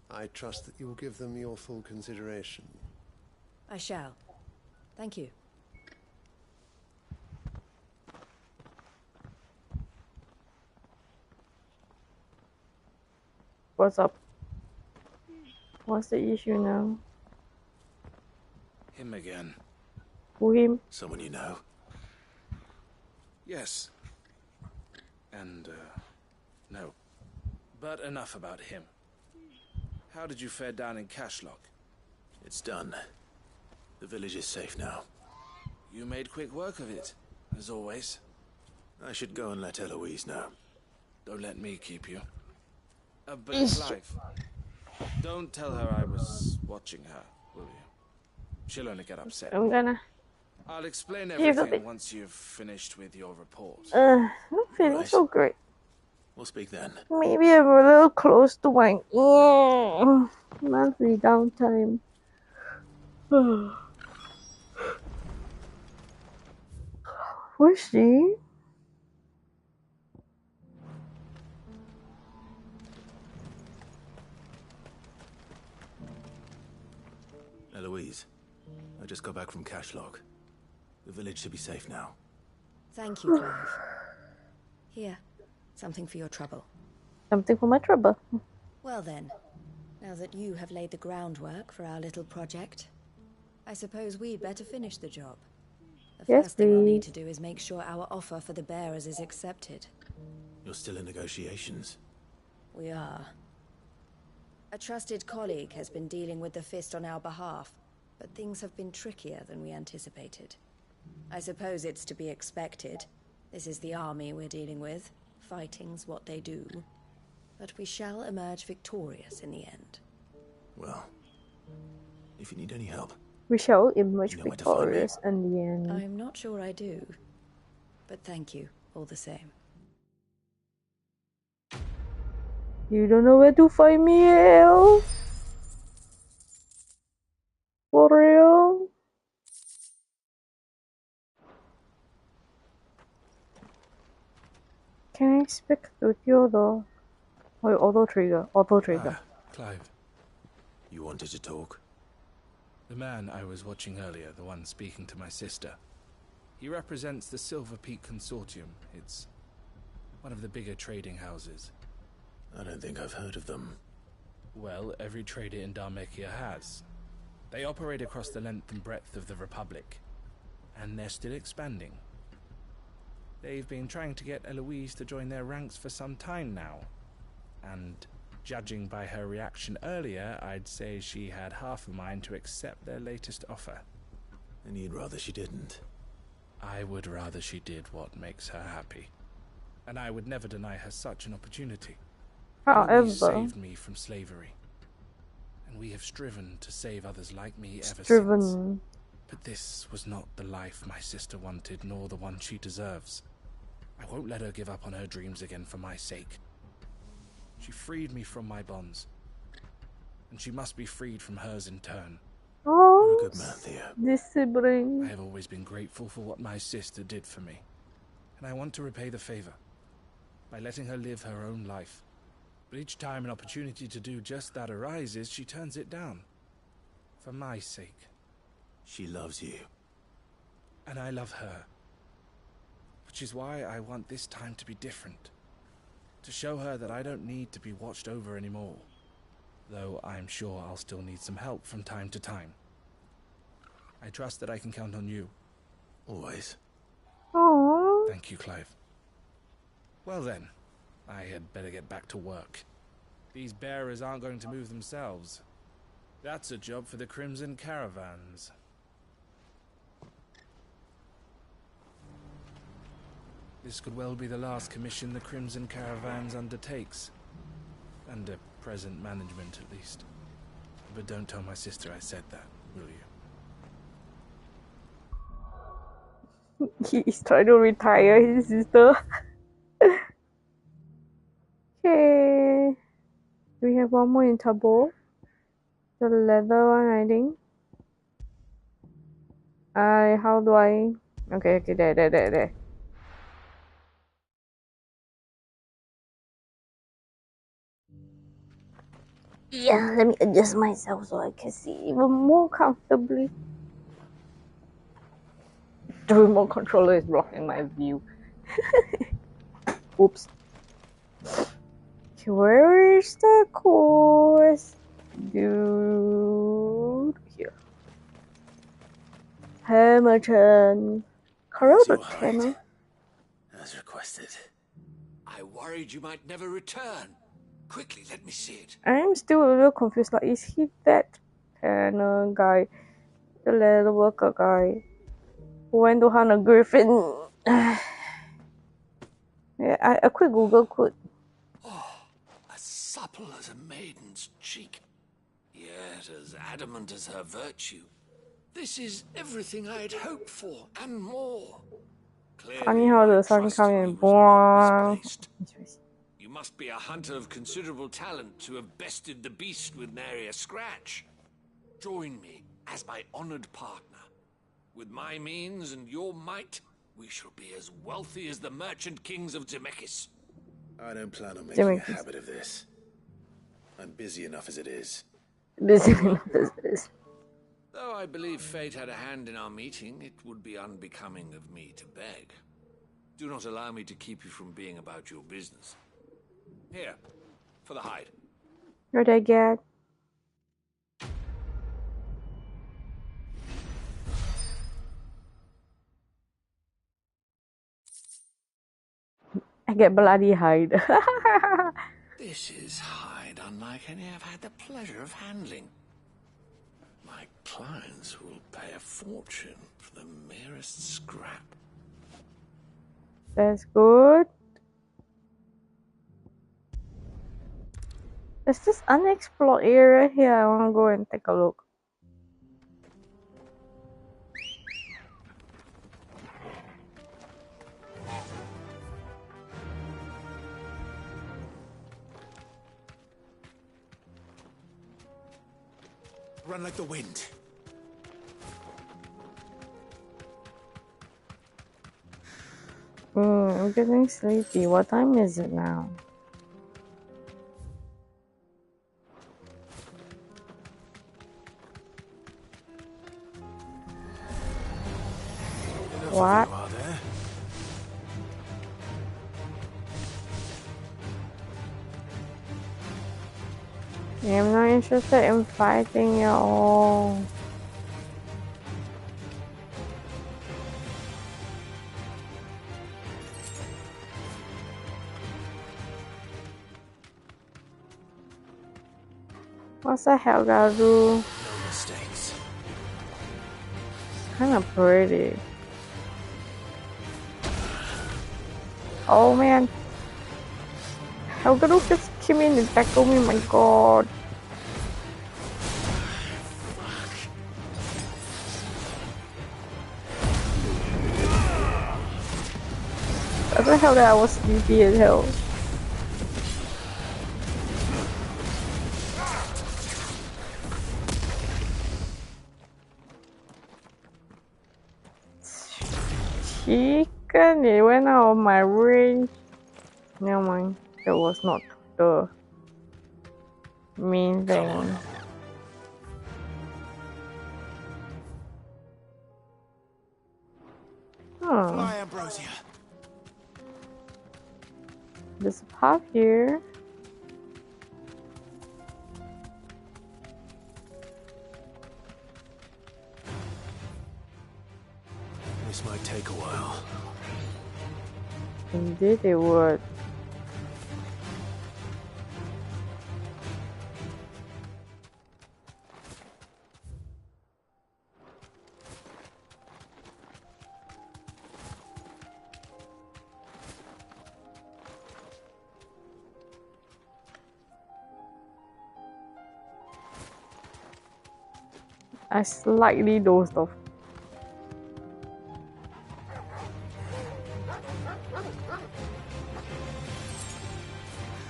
I trust that you'll give them your full consideration. I shall. Thank you. What's up? What's the issue now? Him again. Who him? Someone you know? Yes. And, no. But enough about him. How did you fare down in Cashlock? It's done. The village is safe now. You made quick work of it, as always. I should go and let Eloise know. Don't let me keep you. But Clive, don't tell her I was watching her, will you? She'll only get upset. I'm gonna. I'll explain everything once you've finised with your report. I'm feeling so great. We'll speak then. Maybe I'm a little close to my monthly downtime. Where's she? Eloise, I just got back from Cashlog. The village should be safe now. Thank you, Clive. Here, something for your trouble. Something for my trouble. Well then, now that you have laid the groundwork for our little project, I suppose we'd better finish the job. The first thing we'll need to do is make sure our offer for the bearers is accepted. You're still in negotiations? We are. A trusted colleague has been dealing with the Fist on our behalf, but things have been trickier than we anticipated. I suppose it's to be expected. This is the army we're dealing with. Fighting's what they do. But we shall emerge victorious in the end. Well, if you need any help, we shall emerge victorious in the end. I'm not sure I do, but thank you all the same. You don't know where to find me, El? For real? Can I speak to Theodore? Oh, auto trigger. Clive. You wanted to talk? The man I was watching earlier, the one speaking to my sister, he represents the Silver Peak Consortium. It's one of the bigger trading houses. I don't think I've heard of them. Well, every trader in Dharmekia has. They operate across the length and breadth of the Republic, and they're still expanding. They've been trying to get Eloise to join their ranks for some time now, and judging by her reaction earlier, I'd say she had half a mind to accept their latest offer. And you'd rather she didn't? I would rather she did what makes her happy, and I would never deny her such an opportunity. Eloise saved me from slavery, and we have striven to save others like me ever since. But this was not the life my sister wanted, nor the one she deserves. I won't let her give up on her dreams again for my sake. She freed me from my bonds, and she must be freed from hers in turn. Oh, you're a good man, Theo. This sibling. I have always been grateful for what my sister did for me, and I want to repay the favor by letting her live her own life. But each time an opportunity to do just that arises, she turns it down. For my sake. She loves you. And I love her. Which is why I want this time to be different. To show her that I don't need to be watched over anymore. Though I'm sure I'll still need some help from time to time. I trust that I can count on you. Always. Aww. Thank you, Clive. Well then, I had better get back to work. These bearers aren't going to move themselves. That's a job for the Crimson Caravans. This could well be the last commission the Crimson Caravans undertakes. Under present management, at least. But don't tell my sister I said that, will you? He's trying to retire his sister. Okay. We have one more in Tabo. The leather one, I think. How do I... Okay, there. Yeah, let me adjust myself so I can see even more comfortably. The remote controller is blocking my view. Oops. Okay, where is the course? Dude, here. Hamilton. Corroded panel. As requested. I worried you might never return. Quickly, let me see it. I'm still a little confused. Like, is he that panel guy? The leather worker guy who went to hunt a griffin? Yeah, a quick Google could. Oh, as supple as a maiden's cheek, yet as adamant as her virtue. This is everything I had hoped for, and more. Funny how the sun comes in. You must be a hunter of considerable talent to have bested the beast with nary a scratch. Join me, as my honored partner. With my means and your might, we shall be as wealthy as the merchant kings of Zemeckis. I don't plan on making a habit of this. I'm busy enough as it is. Though I believe fate had a hand in our meeting, it would be unbecoming of me to beg. Do not allow me to keep you from being about your business. Here, for the hide. What did I get? I get bloody hide. This is hide unlike any I've had the pleasure of handling. My clients will pay a fortune for the merest scrap. That's good. There's this unexplored area here. I want to go and take a look. Run like the wind. I'm getting sleepy. What time is it now? What? I'm not interested in fighting at all. What's the hell, gotta do? No mistakes. Kind of pretty. Oh man. Helgaru just came in and tackled me, my god. I don't know that I was sleepy as hell. Chicken, it went out of my range. Never mind, that was not the main thing. Fly, Ambrosia. There's a path here. This might take a while. Indeed it would. I slightly dozed off.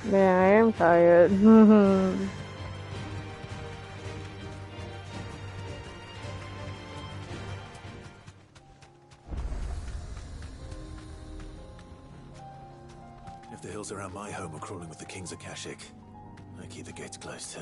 Yeah, I am tired. If the hills around my home are crawling with the kings of Kashyyyk, I keep the gates closed too.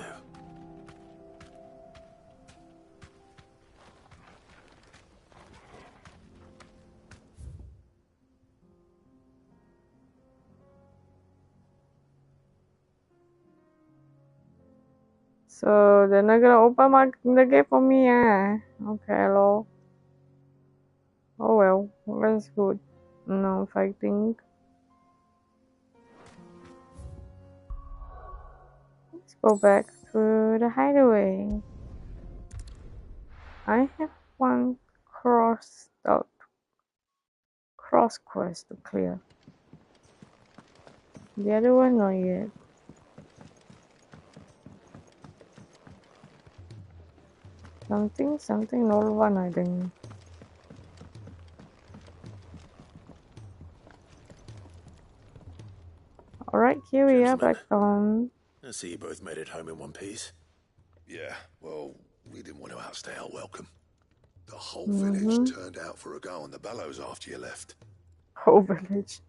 So they're not gonna open the gate for me, Okay, hello. Oh well, that's good. No fighting. Let's go back to the hideaway. I have one cross quest to clear. The other one not yet. Something old one, I think. Alright, here we are back on. I see you both made it home in one piece. Yeah, well, We didn't want to outstay our welcome. The whole village turned out for a go on the bellows after you left. Whole village.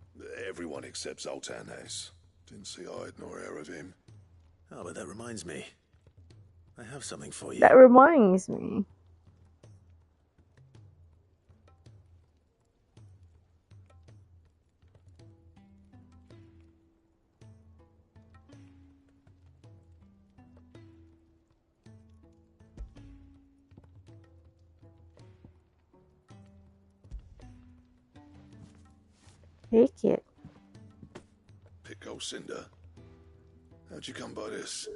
Everyone except Zoltan has. Didn't see hide nor hair of him. Oh, but that reminds me. I have something for you. That reminds me. Take it. Pick old Cinder. How'd you come by this?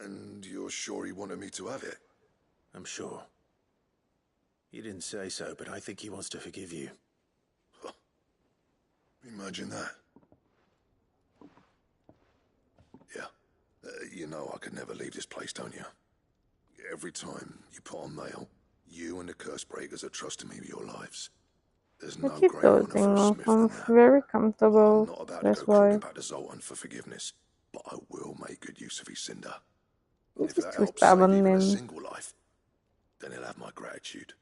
And you're sure he wanted me to have it? I'm sure. He didn't say so, but I think he wants to forgive you. Huh. Imagine that. Yeah. You know I could never leave this place, don't you? Every time you put on mail, you and the curse breakers are trusting me with your lives. There's no keep greater honor for a smith than I'm that. very comfortable. I'm not about That's to go why. crawling back to Zoltan for forgiveness, but I will make good use of his cinder. And if that helps save even a single life, then he'll have my gratitude.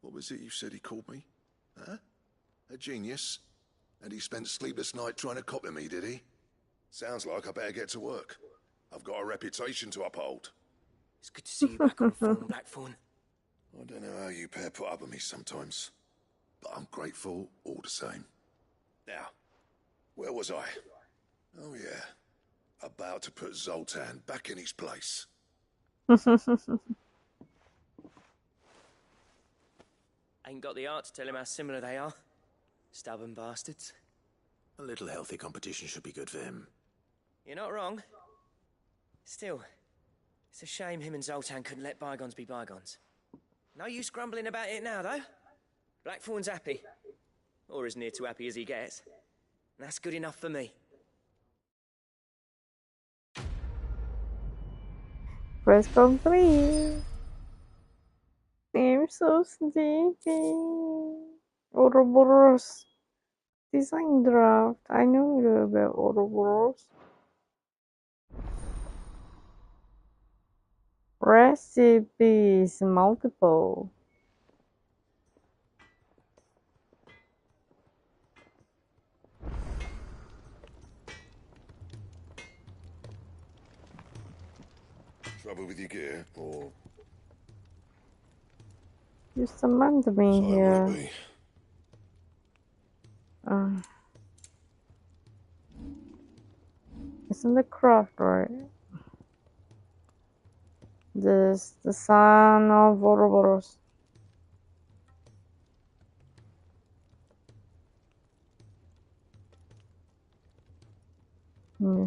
What was it you said he called me? Huh? A genius? And he spent sleepless night trying to copy me, did he? Sounds like I better get to work. I've got a reputation to uphold. It's good to see you back on form, Blackthorn. I don't know how you pair put up with me sometimes, but I'm grateful all the same. Now, where was I? Oh yeah, about to put Zoltan back in his place. Ain't got the art to tell him how similar they are. Stubborn bastards. A little healthy competition should be good for him. You're not wrong. Still, it's a shame him and Zoltan couldn't let bygones be bygones. No use grumbling about it now, though. Blackthorn's happy. Or as near to happy as he gets. And that's good enough for me. Press complete. I'm so sleepy. Ouroboros. Design draft. I know a little about Ouroboros. Recipes multiple. Trouble with your gear, or You summoned me here. be. Isn't the craft right? This the son of Ouroboros.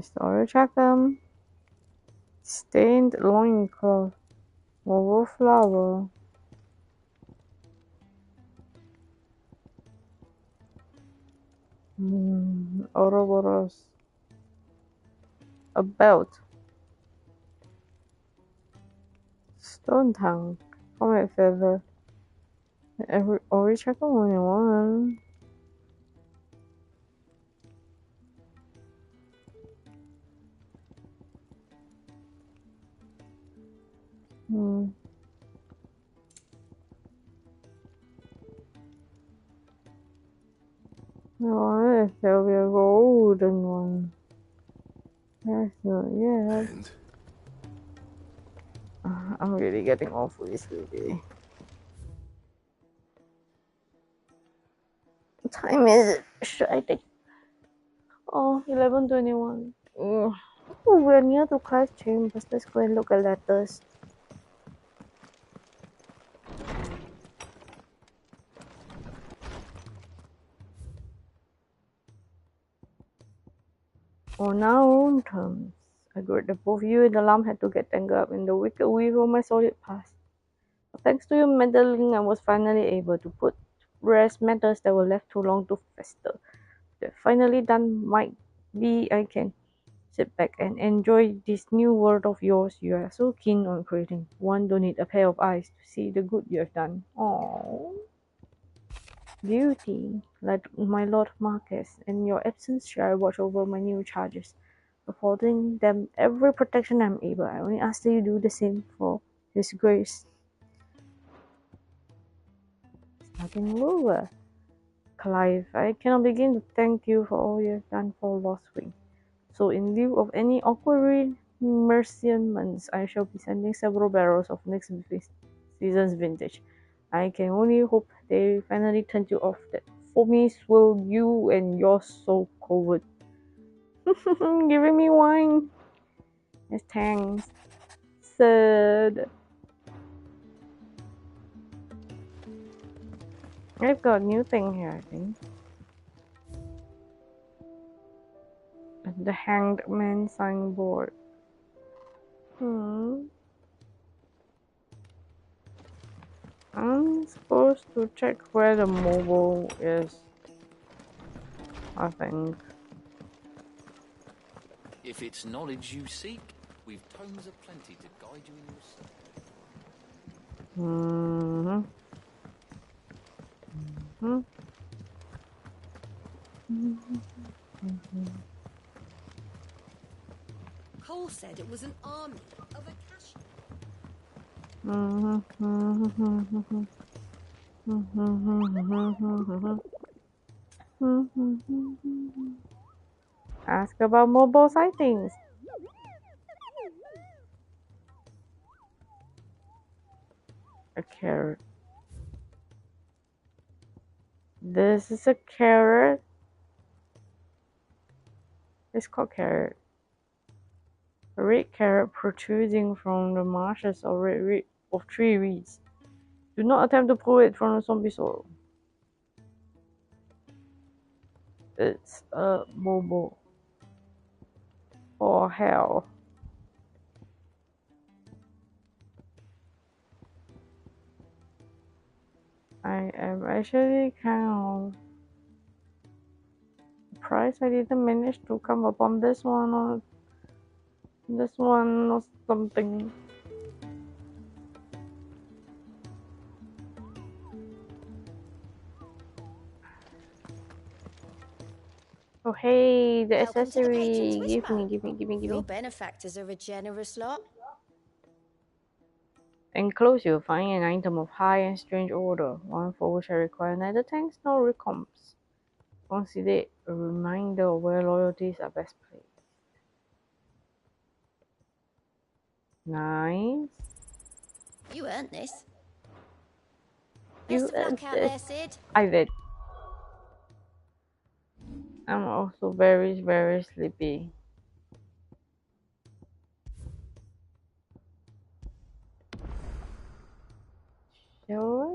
Storage item. Stained loincloth. Overflower. Ouroboros. A belt. Stone tank. Comet feather. Orange item only one. I wonder if there'll be a golden one. That's not yet. I'm really getting awfully sleepy. What time is it? Should I take? Oh, 11:21. Oh, we're near to Clive Chambers. Let's go and look at letters. On our own terms. I agreed that both you and the lamb had to get tangled up in the wicked weave of my solid past. But thanks to your meddling, I was finally able to put rest matters that were left too long to fester. They're finally done, might be I can sit back and enjoy this new world of yours you are so keen on creating. One don't need a pair of eyes to see the good you have done. Aww. Duty, like my Lord Marquess. In your absence, shall I watch over my new charges, affording them every protection I'm able. I only ask that you do the same for His Grace. Starting over. Clive, I cannot begin to thank you for all you have done for Lost Wing. So in lieu of any awkward remerciements, I shall be sending several barrels of next season's vintage. I can only hope they finally turn you off that foamy swill you and yours so covered. Giving me wine. Yes, thanks. Sad. I've got a new thing here, I think. The Hanged Man signboard. I'm supposed to check where the mobile is, I think. If it's knowledge you seek, we've tomes aplenty to guide you in your search. Cole said it was an army of Akashi. Ask about mobile sightings. A carrot. This is a carrot. It's called carrot. A red carrot protruding from the marshes of tree reeds. Do not attempt to pull it from the zombie soil. It's a mobile. Oh hell. I am actually kind of surprised I didn't manage to come upon this one or something. Oh hey, the accessory. Give me. Your benefactors are a generous lot. Enclose you'll find an item of high and strange order, one for which I require neither thanks nor recompense. Consider it a reminder of where loyalties are best placed. Nice. You earned this. You Best of luck out there, Sid. I did. I'm also very, very sleepy. Shall I?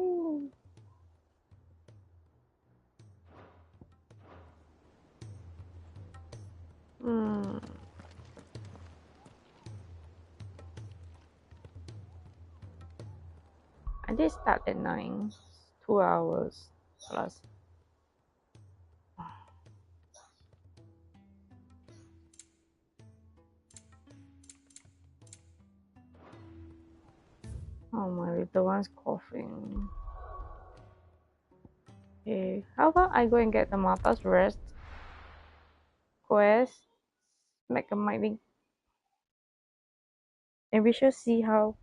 I did start at 9. 2 hours plus. Oh, my little one's coughing. Okay, how about I go and get the Martha's Rest quest, make a mining, and we shall see how.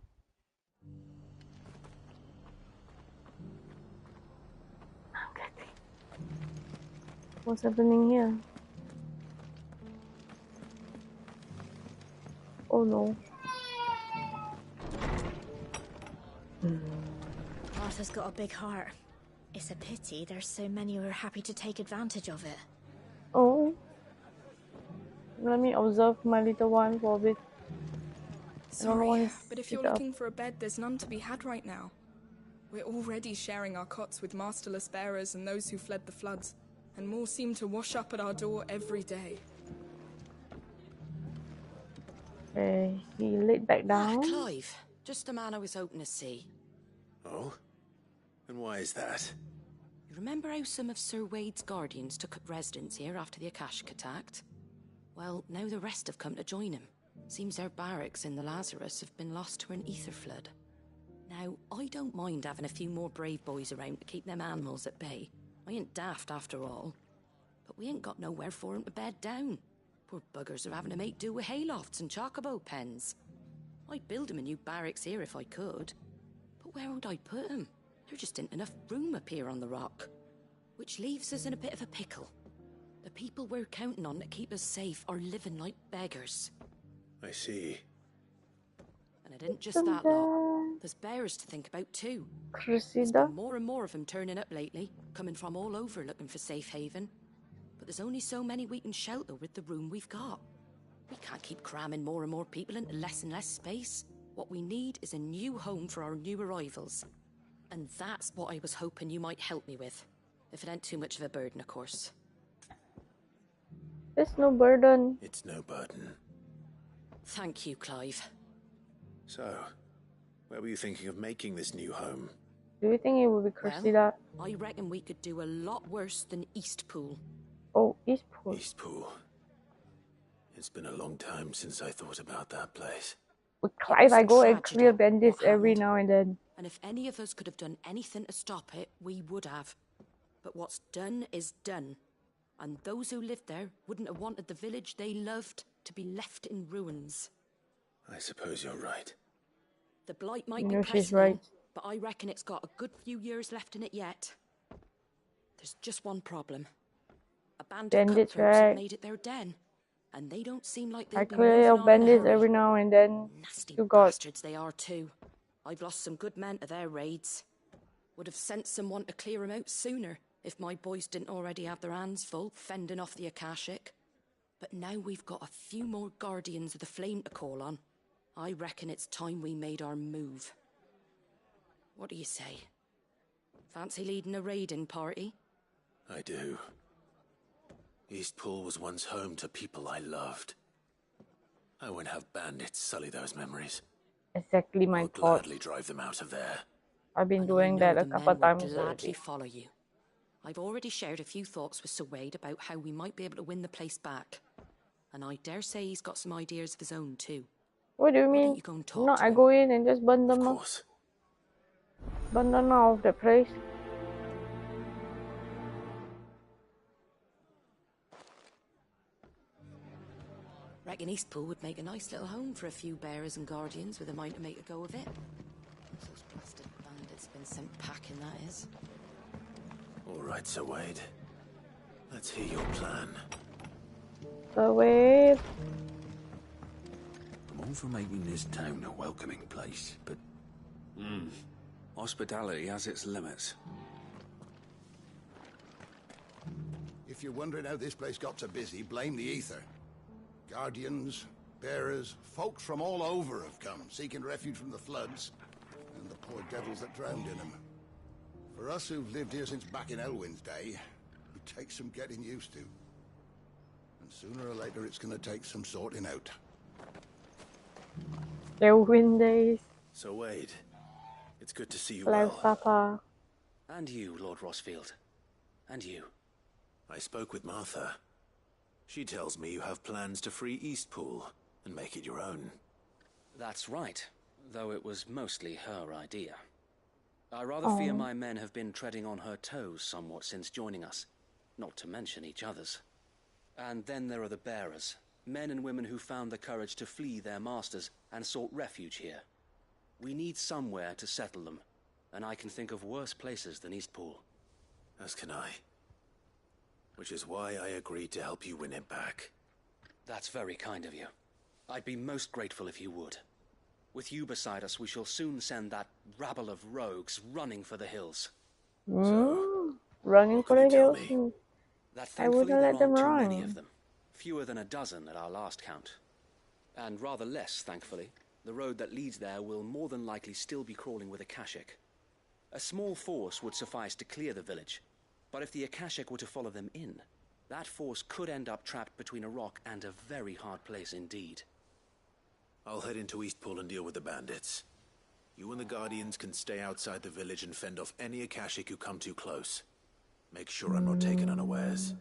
What's happening here? Oh no. Martha's got a big heart. It's a pity there's so many who are happy to take advantage of it. Oh. Let me observe my little one for a bit. Sorry, but if you're looking for a bed, there's none to be had right now. We're already sharing our cots with masterless bearers and those who fled the floods, and more seem to wash up at our door every day. Okay, he laid back down. Clive, just the man I was hoping to see. Oh? And why is that? You remember how some of Sir Wade's guardians took up residence here after the Akashic attacked? Well, now the rest have come to join him. Seems their barracks in the Lazarus have been lost to an ether flood. Now, I don't mind having a few more brave boys around to keep them animals at bay, I ain't daft after all. But we ain't got nowhere for 'em to bed down. Poor buggers are having to make do with haylofts and chocobo pens. I'd build 'em a new barracks here if I could. But where would I put 'em? There just ain't enough room up here on the rock. Which leaves us in a bit of a pickle. The people we're counting on to keep us safe are living like beggars. I see. And it ain't just that lot. There's bearers to think about too. There's been more and more of them turning up lately, coming from all over looking for safe haven. But there's only so many we can shelter with the room we've got. We can't keep cramming more and more people into less and less space. What we need is a new home for our new arrivals. And that's what I was hoping you might help me with. If it ain't too much of a burden, of course. It's no burden. It's no burden. Thank you, Clive. So, where were you thinking of making this new home? Do you think it would be Cressida? I reckon we could do a lot worse than Eastpool. Oh, Eastpool. Eastpool. It's been a long time since I thought about that place. With Clive, I go and clear bandits every now and then. And if any of us could have done anything to stop it, we would have. But what's done is done. And those who lived there wouldn't have wanted the village they loved to be left in ruins. I suppose you're right. The blight might be No, she's pressing right. on, but I reckon it's got a good few years left in it yet. There's just one problem. A band of Bandits, cutthroats have right? made it their den, and they don't seem like they'll I be clear moving up on in a bandits hurry. every now and then. Nasty You got bastards they are too. I've lost some good men to their raids. Would have sent someone to clear 'em out sooner if my boys didn't already have their hands full fending off the Akashic. But now we've got a few more guardians of the flame to call on. I reckon it's time we made our move. What do you say? Fancy leading a raiding party? I do. Eastpool was once home to people I loved. I won't have bandits sully those memories. exactly my I'll thought. gladly drive them out of there. I've been And doing I that know a the couple men will times gladly already. follow you. I've already shared a few thoughts with Sir Wade about how we might be able to win the place back. And I dare say he's got some ideas of his own too. What do you Why don't mean? you go and talk No, to I him? go in and just burn them up. Burn them out of the place. Reckon Eastpool would make a nice little home for a few bearers and guardians with a mind to make a go of it. Those blasted bandits been sent packing, that is. All right, Sir Wade. Let's hear your plan. The wave. I'm all for making this town a welcoming place, but hospitality has its limits. If you're wondering how this place got so busy, blame the ether. Guardians, bearers, folks from all over have come, seeking refuge from the floods, and the poor devils that drowned in them. For us who've lived here since back in Elwyn's day, it takes some getting used to. And sooner or later it's gonna take some sorting out. Elwyn days. So Wade, it's good to see you Hello, well. Papa. And you, Lord Rossfield. And you. I spoke with Martha. She tells me you have plans to free Eastpool and make it your own. That's right, though it was mostly her idea. I rather fear my men have been treading on her toes somewhat since joining us, not to mention each other's. And then there are the bearers, men and women who found the courage to flee their masters and sought refuge here. We need somewhere to settle them, and I can think of worse places than Eastpool. As can I. Which is why I agreed to help you win it back. That's very kind of you. I'd be most grateful if you would. With you beside us, we shall soon send that rabble of rogues running for the hills. Running for the hills? That I thankfully wouldn't there let them aren't too run. many of them. Fewer than a dozen at our last count. And rather less, thankfully. The road that leads there will more than likely still be crawling with Akashic. A small force would suffice to clear the village. But if the Akashic were to follow them in, that force could end up trapped between a rock and a very hard place indeed. I'll head into Eastpool and deal with the bandits. You and the Guardians can stay outside the village and fend off any Akashic who come too close. Make sure I'm not taken unawares.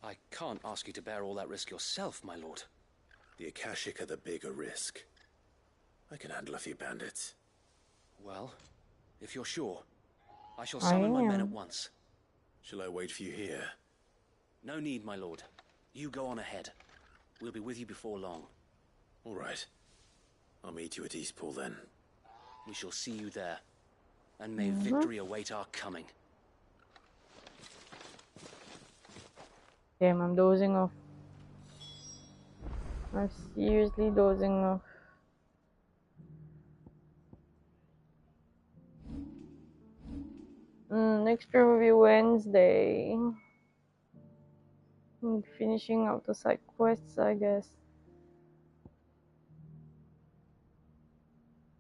I can't ask you to bear all that risk yourself, my lord. The Akashic are the bigger risk. I can handle a few bandits. Well, if you're sure, I shall summon my men at once. Shall I wait for you here? No need, my lord. You go on ahead. We'll be with you before long. All right. I'll meet you at Eastpool then. We shall see you there. And may victory await our coming. Damn, I'm dozing off. I'm seriously dozing off. Next stream will be Wednesday. Finishing up the side quests, I guess.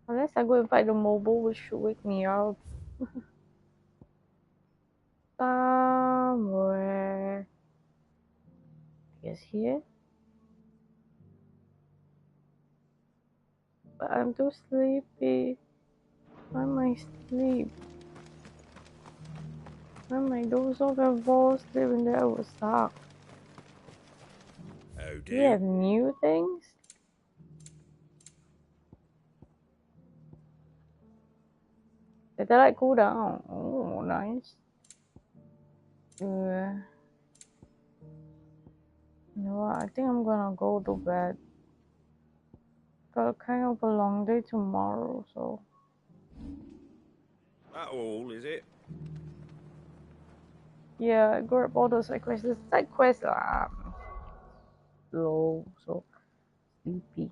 Unless I go and fight the mobile, which should wake me up. Somewhere. I guess here. But I'm too sleepy. Why am I asleep? Why am I doze off and fall asleep and that would suck? Oh Do you have new things? Satellite cooldown. Oh, nice. You know what? I think I'm gonna go to bed. Got kind of a long day tomorrow, so. That all, is it? Yeah, I grabbed all the side quests. The side quests are slow, so sleepy.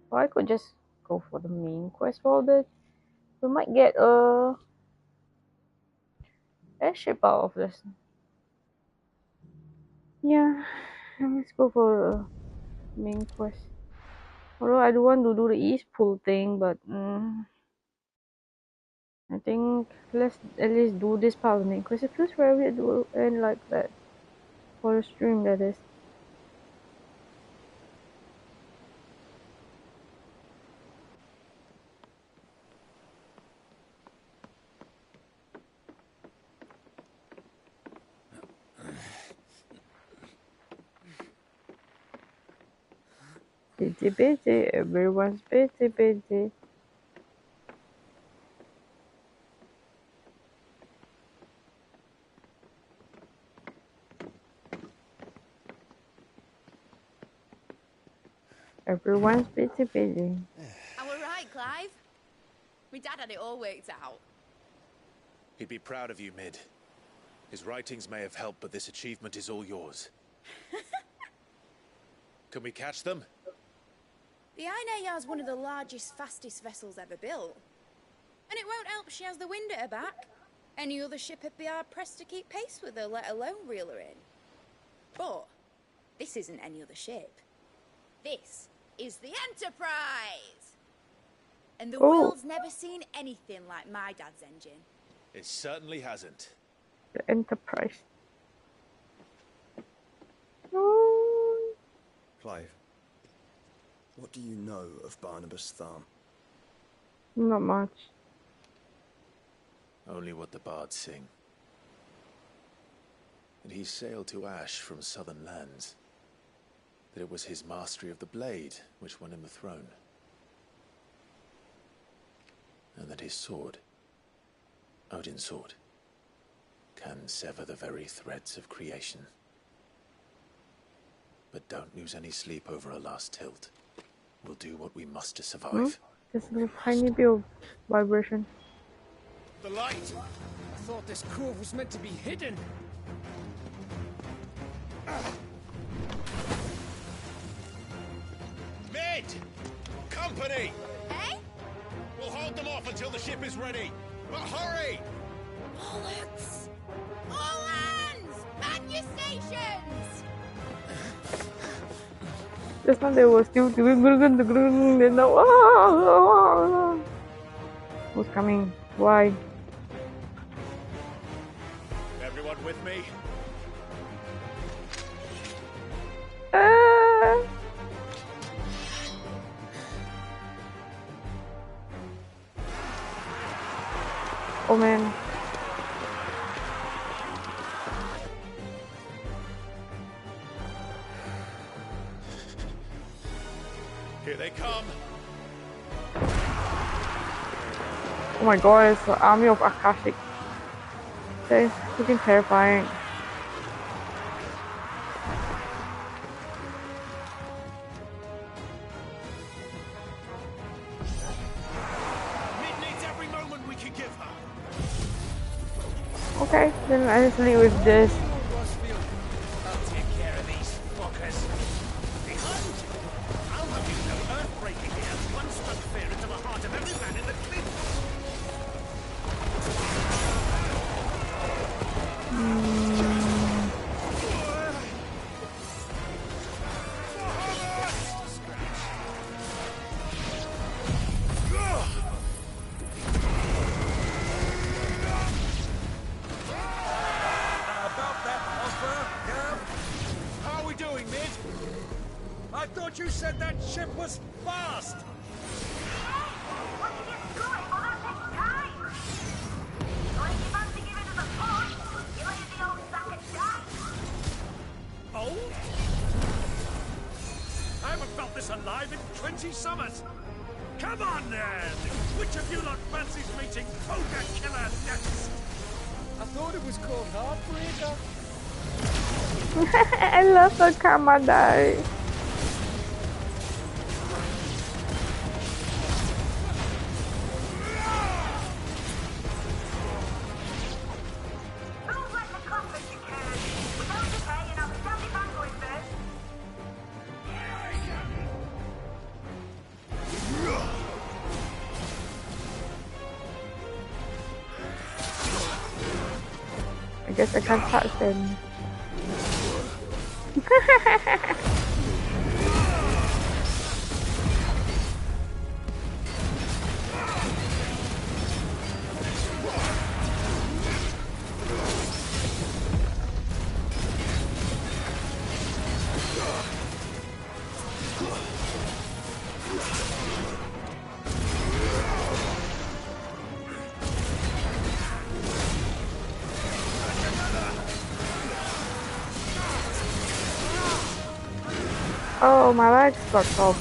Or I could just go for the main quest for that. We might get a airship out of this. Yeah, let's go for the main quest. Although I do want to do the East Pool thing, but I think let's at least do this part of the main quest. It feels very weird to end like that. For the stream, that is. Busy, everyone's busy. Everyone's busy. And we're right, Clive. My dad had it all worked out. He'd be proud of you, Mid. His writings may have helped, but this achievement is all yours. Can we catch them? The Aina is one of the largest, fastest vessels ever built. And it won't help she has the wind at her back. Any other ship would be hard-pressed to keep pace with her, let alone reel her in. But this isn't any other ship. This is the Enterprise! And the world's never seen anything like my dad's engine. It certainly hasn't. The Enterprise. Clive, what do you know of Barnabas Tharm? Not much. Only what the bards sing. And he sailed to Ash from southern lands. That it was his mastery of the blade which won him the throne. And that his sword, Odin's sword, can sever the very threads of creation. But don't lose any sleep over a last tilt. We'll do what we must to survive. Just a tiny bit of vibration. The light! I thought this cove was meant to be hidden. Mid! Company! Eh? We'll hold them off until the ship is ready. But hurry! Bollocks! All hands! Man your stations! Just now they were still doing then now who's coming? Why? Everyone with me? Oh man. Here they come. Oh my god, it's the army of Akashic. That is freaking terrifying. Okay, then I just leave with this. I'll take care of these fuckers. Behind you! I'll have you know earth-breaking here. One struck fear into the heart of every man in the cliff. I thought you said that ship was fast! Old? I haven't felt this alive in 20 summers! Come on then! Which of you lot fancies meeting Ogre Killer next? I thought it was called Heartbreaker. I love the Kamadai. I guess I can't touch them. Oh, my legs got off.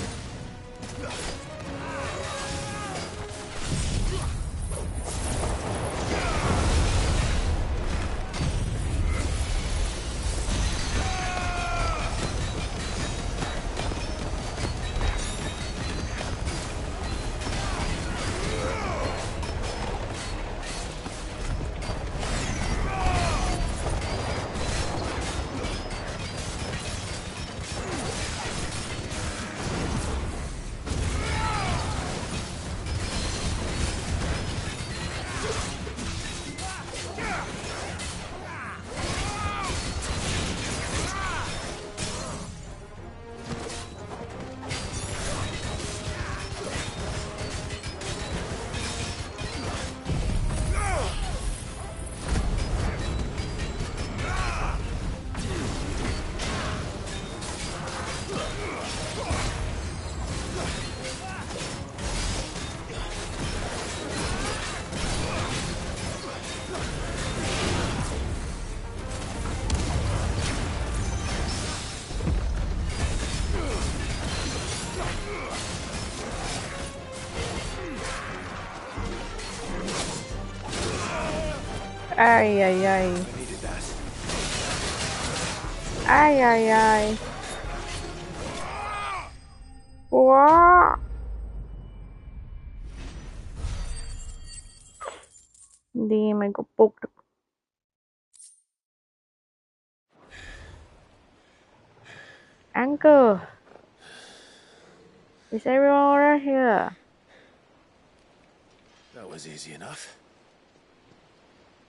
Ay, ay, ay. Ay, ay, ay. Wow. Hindi may kupok. Anchor. Is everyone right here? That was easy enough.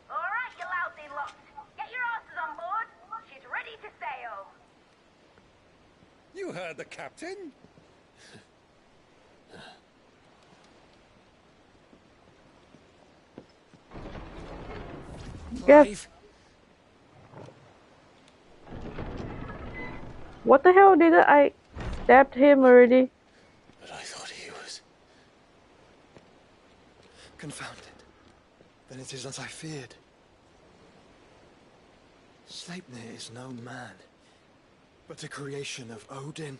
Alright, you lousy lot. Get your asses on board. She's ready to sail. You heard the captain? Yes. What the hell did I stabbed him already? But I thought he was... Confounded. Then it is as I feared. Sleipnir is no man, but a creation of Odin.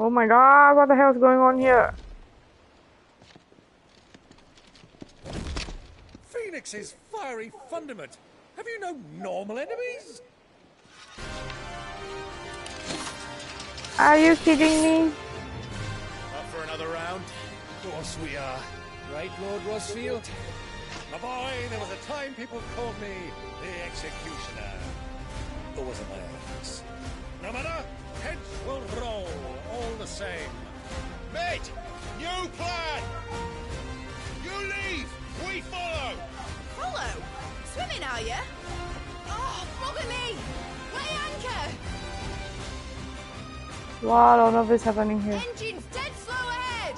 Oh my god, what the hell is going on here? Phoenix's fiery fundament. Have you no normal enemies? Are you kidding me? Up for another round? Of course we are. Right, Lord Rossfield? My boy, there was a time people called me the Executioner. Or was it my ex? No matter, heads will roll all the same. Mate, new plan! You leave, we follow! Follow? Swimming, are you? Oh, bother me! Weigh anchor! What on earth is happening here? Engine's dead slow ahead!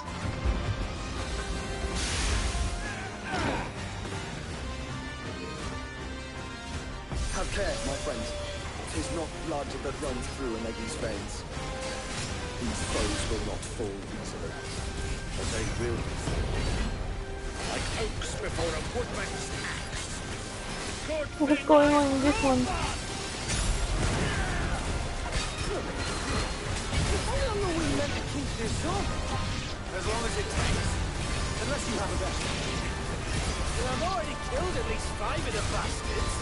Have care, my friend. 'Tis not blood that runs through a lady's veins. These foes will not fall easily, but they will fall. Like oaks before a woodman's axe. What's going on in this one? How long are we meant to keep this up? As long as it takes. Unless you have a better. Well, I've already killed at least 5 of the bastards.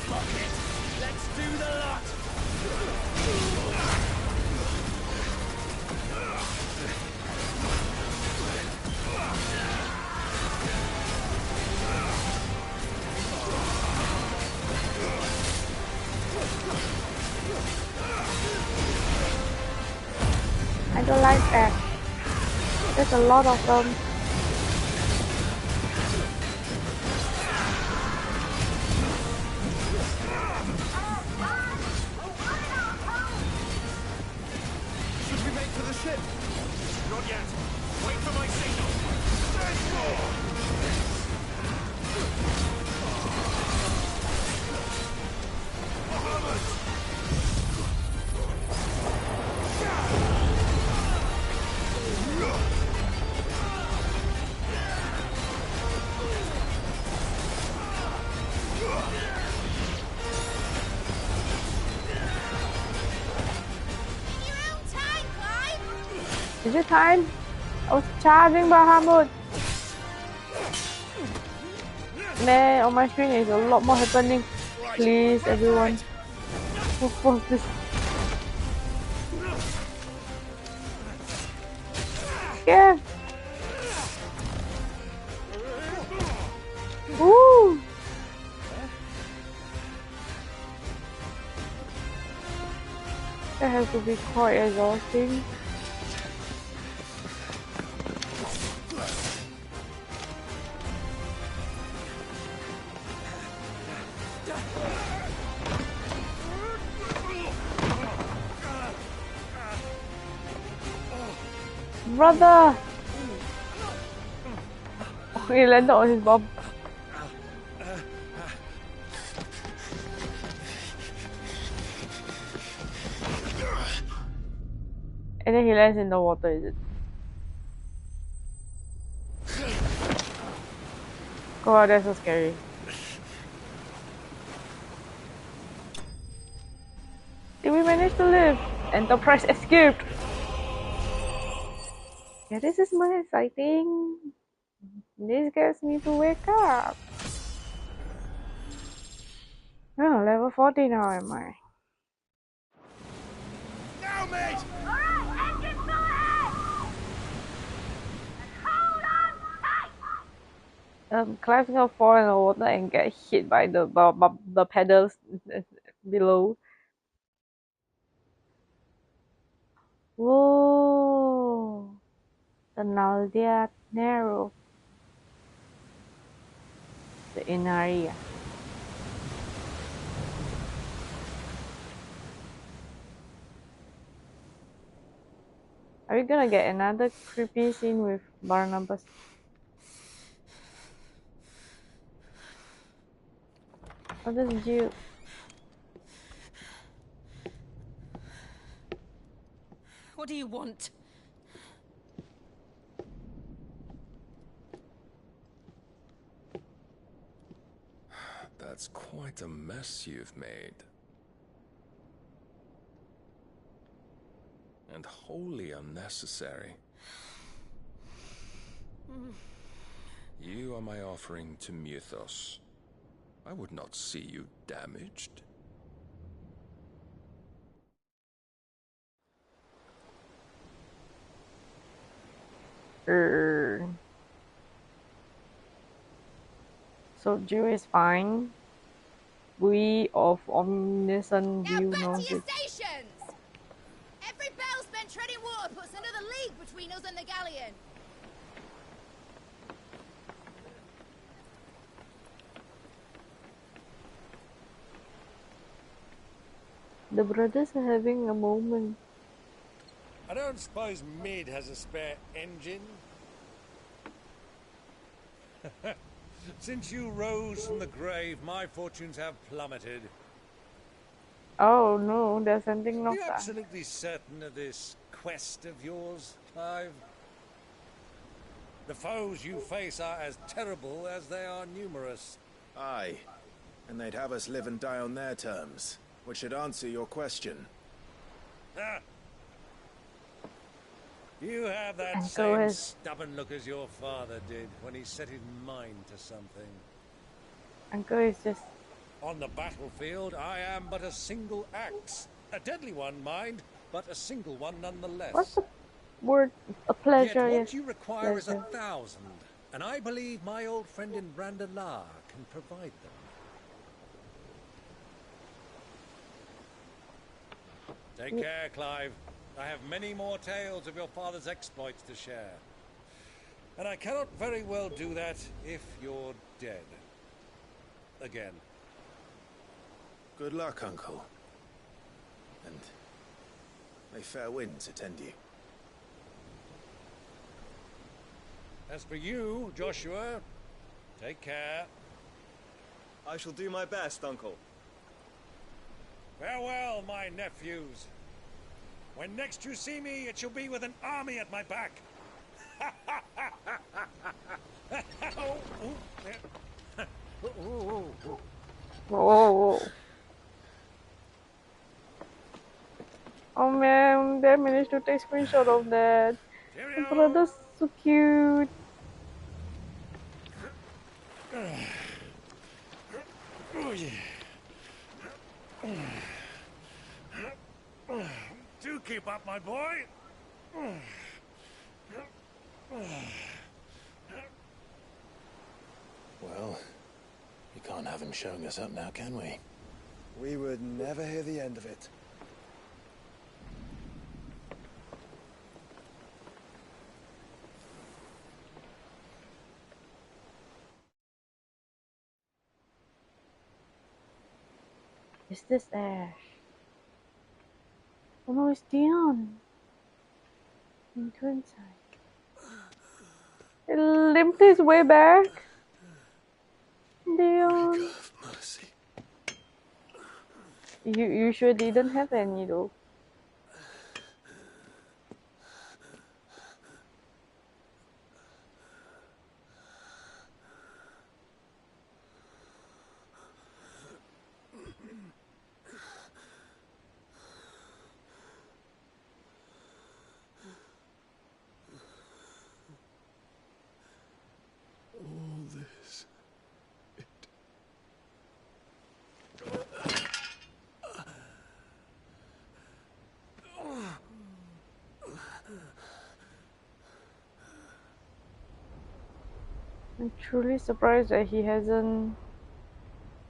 Fuck it. Let's do the lot. I don't like that. There's a lot of them. Should we make for the ship? Not yet. Wait for my signal. Stand Is it time? I was charging Bahamut. Man, on my screen is a lot more happening. Please, everyone. What's this? Yeah. Woo! That has to be quite exhausting. Brother! Oh, he landed on his bomb. And then he lands in the water, is it? God, that's so scary. Did we manage to live? Enterprise escaped! Yeah, this is more exciting. This gets me to wake up. Oh, level 40 now, am I? Now, mate! Alright, engine full ahead! Hold on tight! Clive's gonna fall in the water and get hit by the pedals below. Whoa! The Naldia Narrow. The Inaria. Are we gonna get another creepy scene with Barnabas? What does you? What do you want? That's quite a mess you've made. and wholly unnecessary. You are my offering to Mythos. I would not see you damaged. So Jill is fine. We of omniscient view knows it. Stations! Every bell spent treading water puts another league between us and the galleon. The brothers are having a moment. I don't suppose Mid has a spare engine? Since you rose from the grave, my fortunes have plummeted. Oh no, there's something Are not you that. absolutely certain of this quest of yours, Clive? The foes you face are as terrible as they are numerous. Aye, and they'd have us live and die on their terms, which should answer your question. Ah. You have that And same stubborn look as your father did when he set his mind to something. Uncle is just... On the battlefield, I am but a single axe. A deadly one, mind, but a single one nonetheless. What's the word? A pleasure. Yet what Yes. you require pleasure. is 1,000, and I believe my old friend in Brandalar can provide them. Take care, Clive. I have many more tales of your father's exploits to share. And I cannot very well do that if you're dead. Again. Good luck, Uncle. And may fair winds attend you. As for you, Joshua, take care. I shall do my best, Uncle. Farewell, my nephews. When next you see me, it shall be with an army at my back. Whoa. Oh man, they managed to take screenshot of that. The brother's so cute. Do keep up, my boy. Well, we can't have him showing us up now, can we? We would never hear the end of it. Is this Ash? Oh no, it's Dion. In Twinsight. He limped his way back. Dion. Mercy. You sure didn't have any though? All this. I'm truly surprised that he hasn't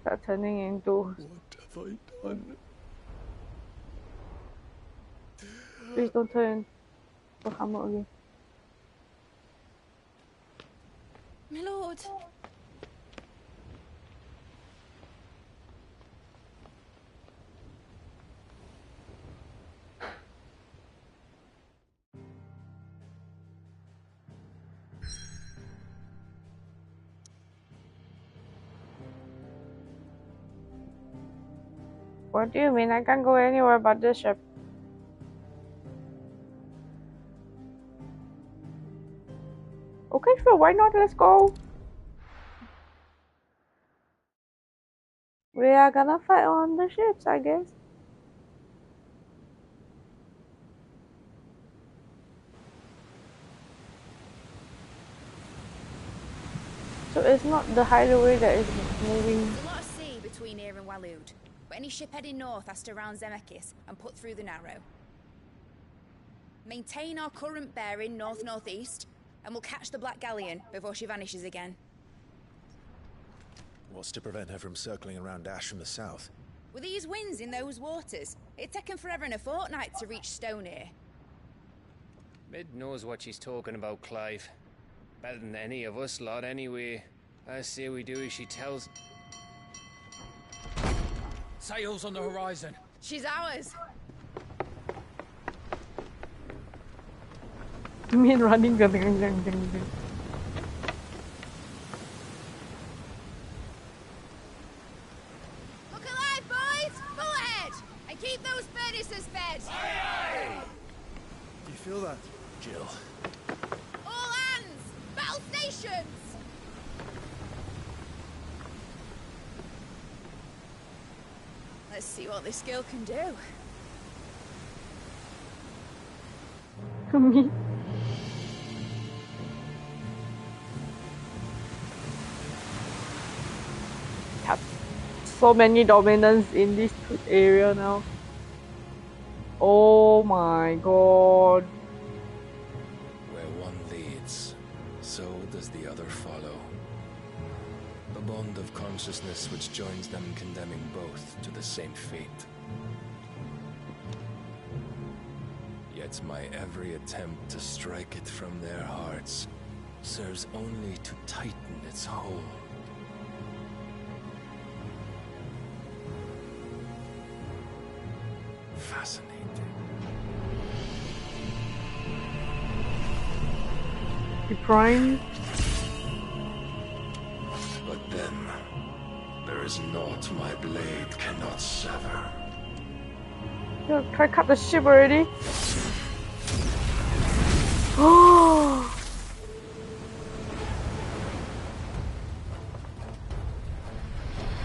started turning into... What have I done? Please don't turn to Hammer again. My lord. What do you mean? I can't go anywhere but this ship. Okay, sure, why not? Let's go. We are gonna fight on the ships, I guess. So it's not the hideaway that is moving. There's a lot of sea between here and Waloed, but any ship heading north has to round Zemeckis and put through the Narrow. Maintain our current bearing north-northeast, and we'll catch the Black Galleon before she vanishes again. What's to prevent her from circling around Ash from the south? With these winds in those waters, it'd take him forever and a fortnight to reach Stonehere. Mid knows what she's talking about, Clive. Better than any of us lot, anyway. I say we do as she tells. Sails on the horizon. She's ours. You mean running? Look alive, boys! Full ahead! And keep those furnaces fed! Do you feel that, Jill? All hands! Battle stations! Let's see what this girl can do. Me. Have so many dominants in this area now. Oh my god. Where one leads, so does the other follow. A bond of consciousness which joins them, condemning both to the same fate. Yet my every attempt to strike it from their hearts serves only to tighten its hold. Fascinating. You prime? But then, there is naught my blade cannot sever. Yo, try cut the ship already. Oh!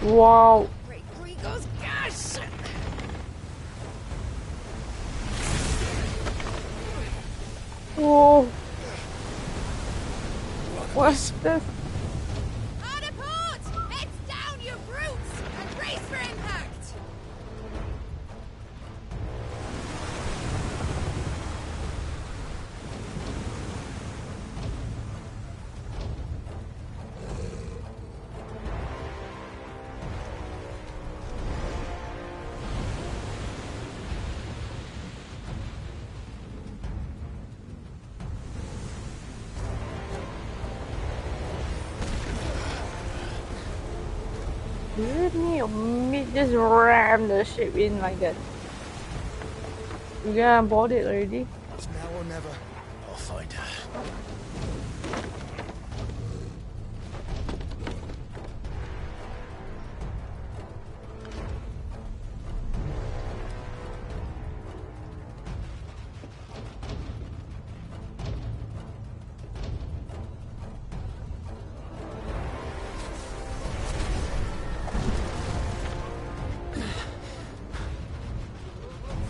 Wow. Great Gregor's gosh! Whoa. What's this? Hard a port! Heads down, you brutes! And brace for impact! Really? Me just ram the ship in like that. You gonna board it already? It's now or never. I'll find her.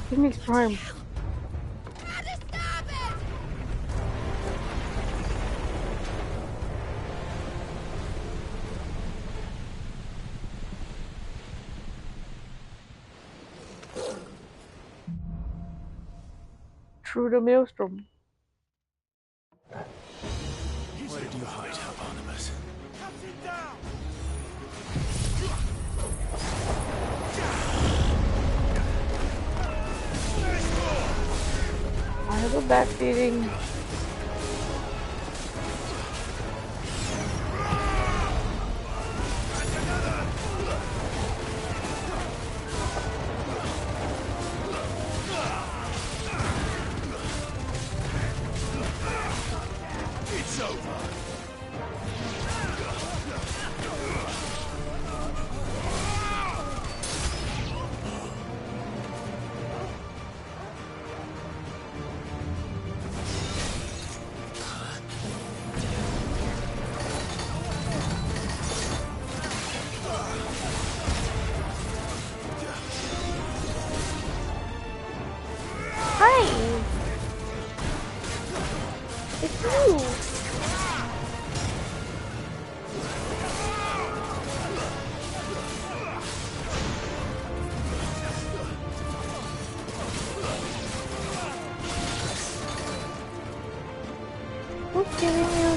Phoenix Prime. Through the maelstrom. Where did you hide, Hieronymus? I have a bad feeling. It's over.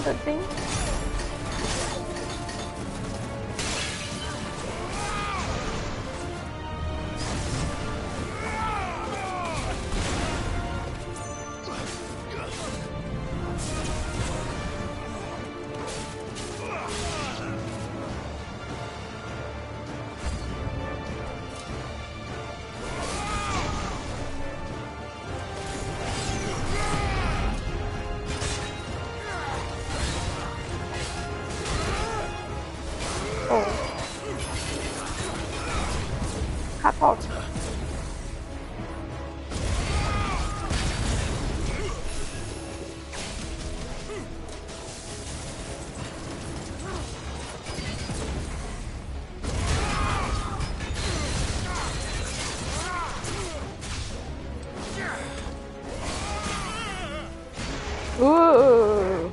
enchanted thing? Ooh.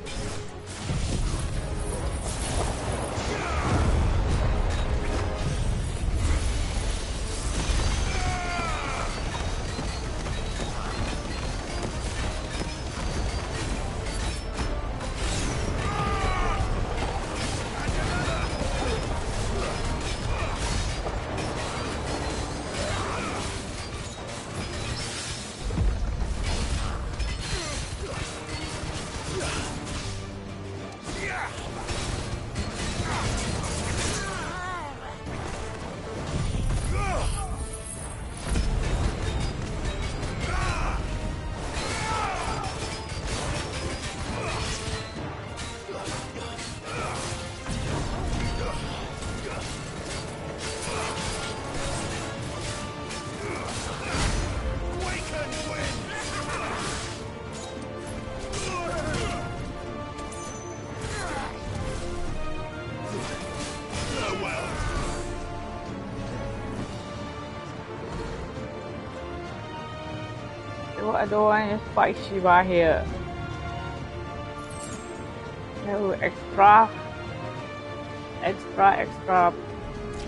I don't want to fight Shiva here. No, extra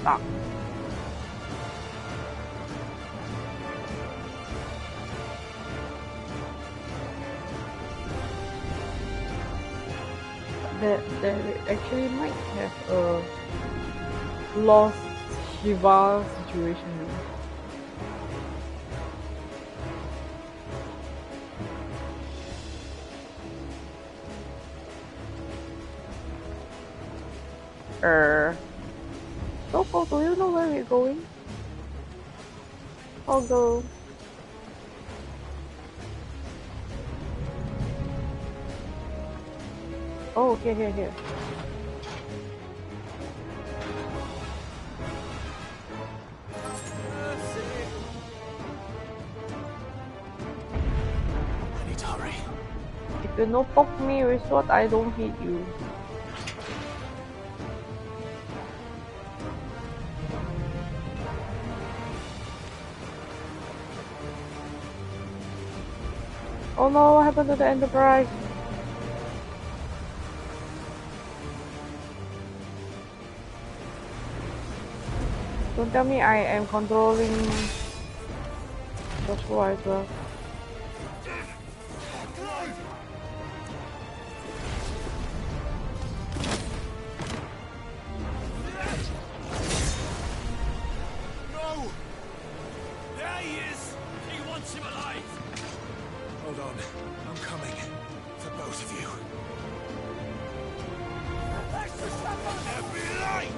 stuff. They actually might have a lost Shiva situation. Coco, do you know where we're going? I'll go. Oh, here. I need to hurry. If you no poke me with sword, I don't hit you. Oh no, what happened to the Enterprise? Don't tell me I am controlling Joshua as well. No! There he is! He wants him alive! Hold on. I'm coming. For both of you. Every light!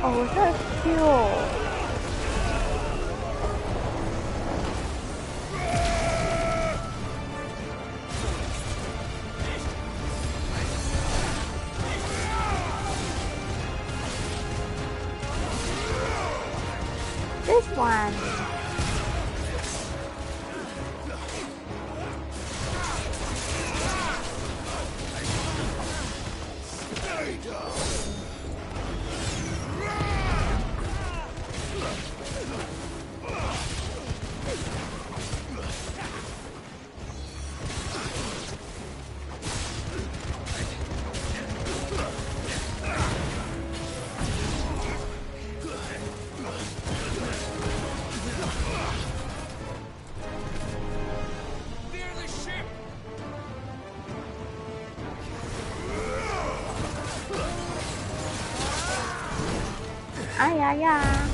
Oh, that's cute. This one. Ai ai ai.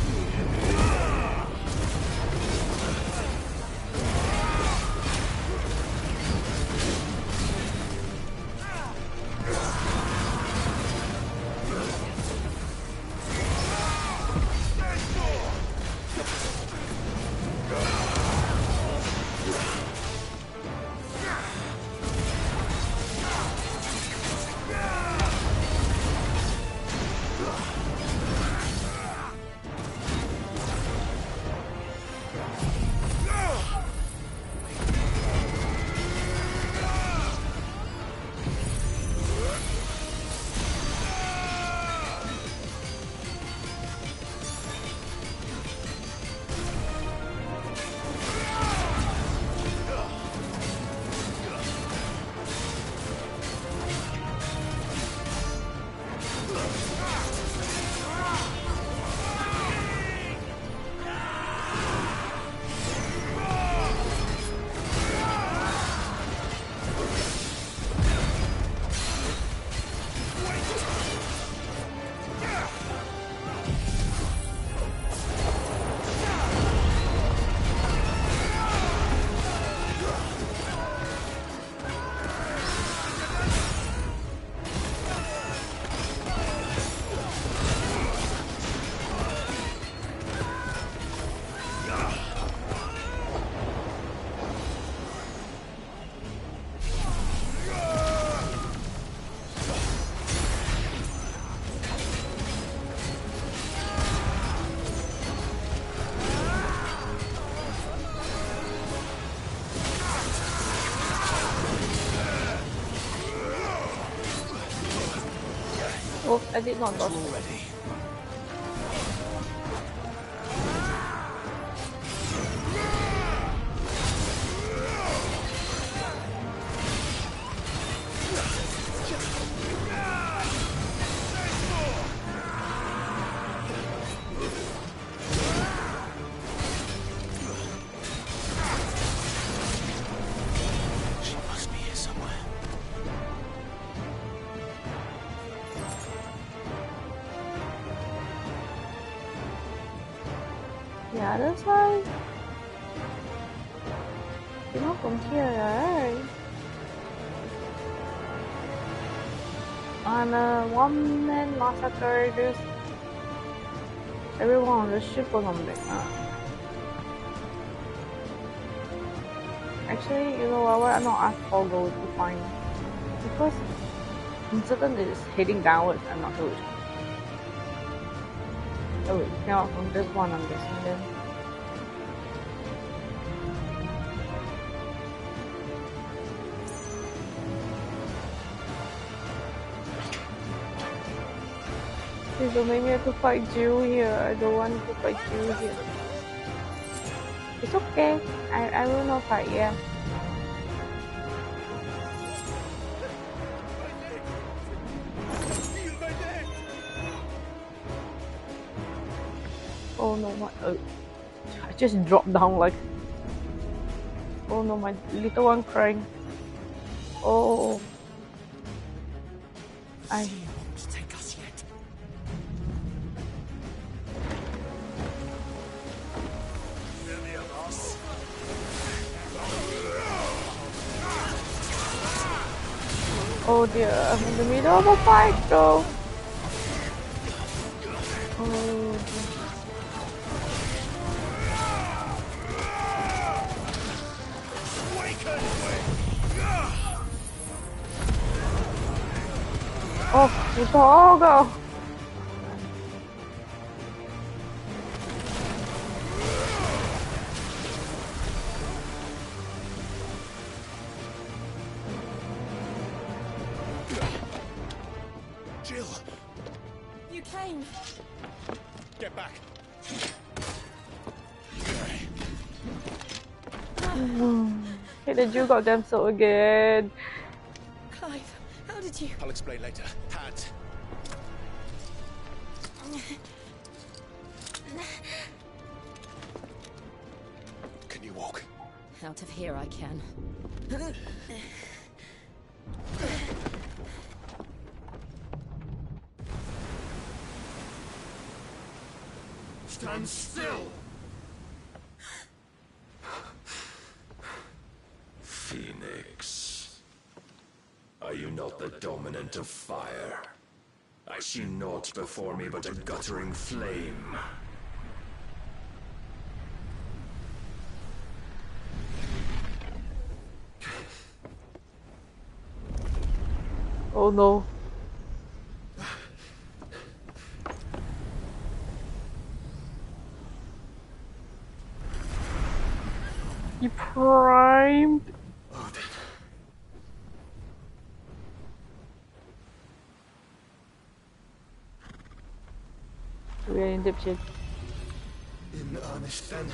Oh, I did not dodge already. She must be here somewhere. The other side? You're not from here, right? On a one-man massacre, just everyone on the ship or something. Actually, you know what? Why not ask for gold to find? Because incident is heading downwards. I'm not sure. Oh, wait, not from this one, I'm guessing then. Please don't make me have to fight Jill here. I don't want to fight Jill here. It's okay. I will not fight, yeah. Oh no, my I just dropped down like. Oh no, my little one crying. Oh, I. Take us yet. Any of us? Oh dear, I'm in the middle of a fight though. Oh dear. Oh, you all go. Jill! You came. Get back! Hey, the Jew got them so again. Clive, how did you? I'll explain later. Hands. Can you walk? Out of here I can. Stand still! Phoenix. Are you not the dominant of fire? I see naught before me but a guttering flame. Oh no. You primed. We are in deep shit. In earnest then.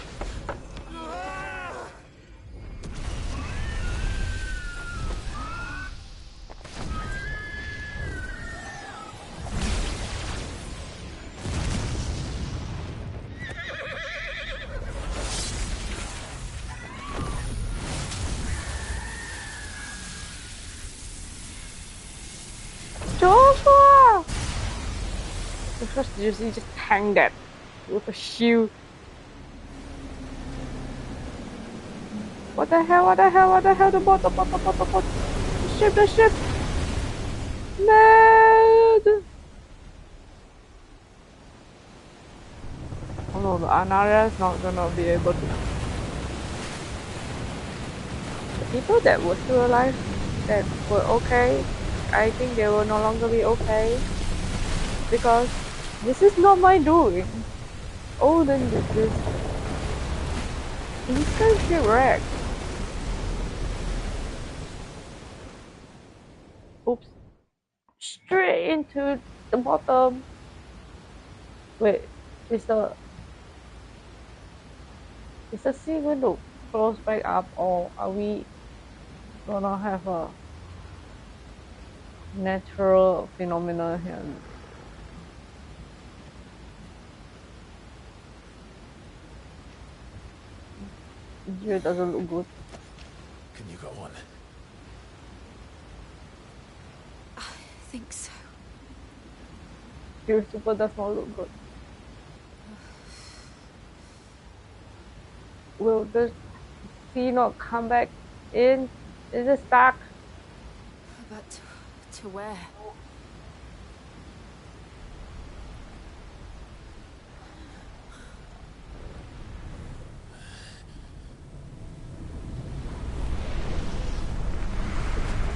Joshua! The first you just hang that with a shield. What the hell, what the hell, what the hell, the bot. The ship. Ned! Oh no, the Anaria is not gonna be able to. The people that were still alive, that were okay, I think they will no longer be okay. Because this is not my doing. Odin did this. He's gonna shipwreck. Oops. Straight into the bottom. Wait, is the sea going to close back up, or are we gonna have a natural phenomena here? It doesn't look good. Can you go on? I think so. Your super does not look good. Will the sea not come back in? Is it stuck? But to where?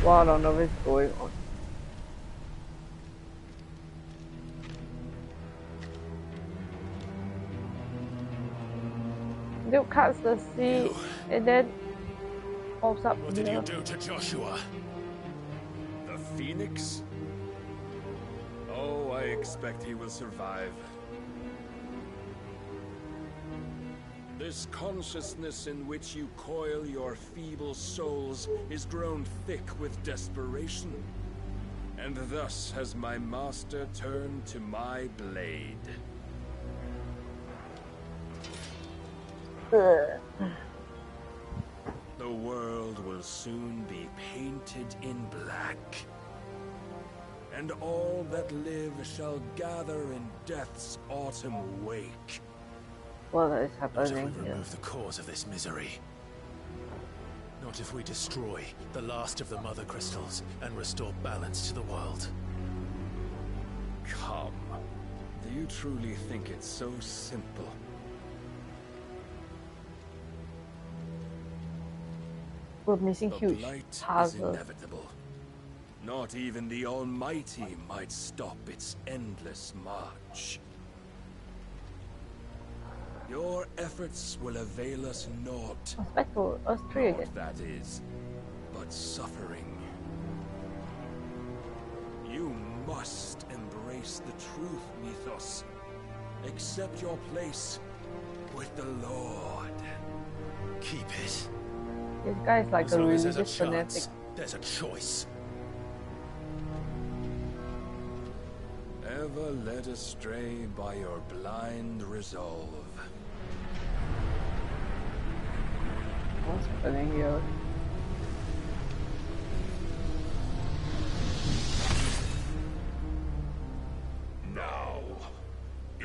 Well, I don't know what's going on. Duke cuts the sea and then pops up. What did you do to Joshua? The Phoenix? Oh, I expect he will survive. This consciousness in which you coil your feeble souls is grown thick with desperation. And thus has my master turned to my blade. The world will soon be painted in black. And all that live shall gather in death's autumn wake. What is Not happening if we here? remove the cause of this misery. Not if we destroy the last of the Mother Crystals and restore balance to the world. Come. Do you truly think it's so simple? We're missing The huge blight is puzzle. inevitable. Not even the Almighty might stop its endless march. Your efforts will avail us naught. Back to us three again. Naught, that is, but suffering. You must embrace the truth, Mythos. Accept your place with the Lord. Keep it. This guy is like As a long as there's religious a fanatic. chance, there's a choice. Ever led astray by your blind resolve. What's happening here? Now,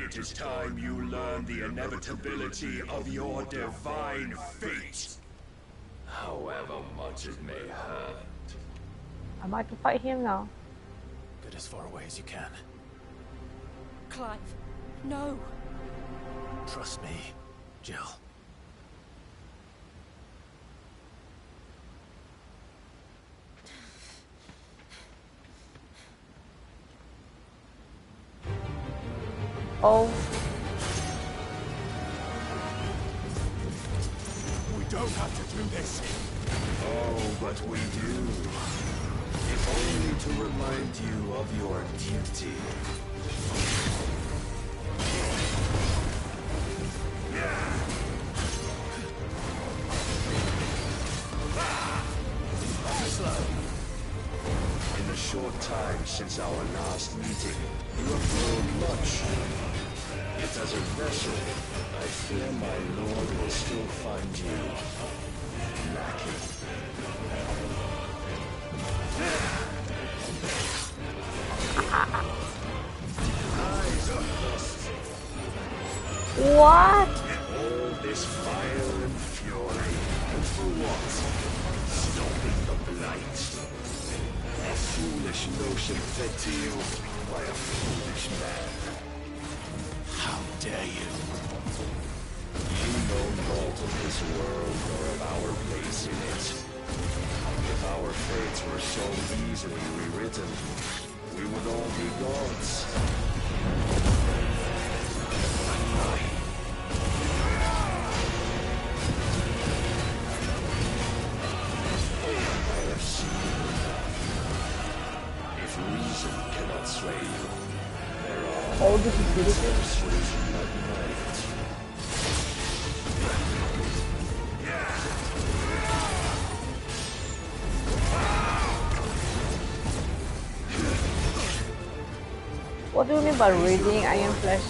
It is time you learn the inevitability of your divine fate. However much it may hurt. I'm about to fight him now. Get as far away as you can. Clive, no. Trust me, Jill. Oh. We don't have to do this. Oh, but we do. If only to remind you of your duty. Slow. In the short time since our last meeting, you have grown much. Yet as a vessel, I fear my lord will still find you lacking. Eyes are lost. What? All this fire and fury, and for what? Stopping the blight. A foolish notion fed to you by a foolish man. How dare you? You know naught of this world nor of our place in it. If our fates were so easily rewritten, we would all be gods. I have seen enough. If reason cannot sway you, there are oh, this is beautiful. forces at night. What do you mean by reading Iron Flesh?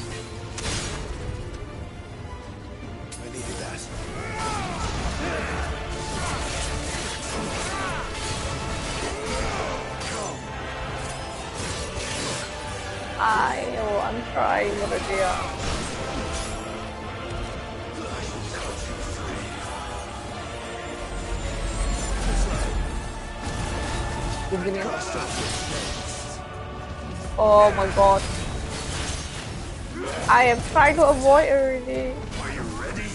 I needed that. I'm trying, what a dear. Give me oh my god. I am trying to avoid already. Are you ready?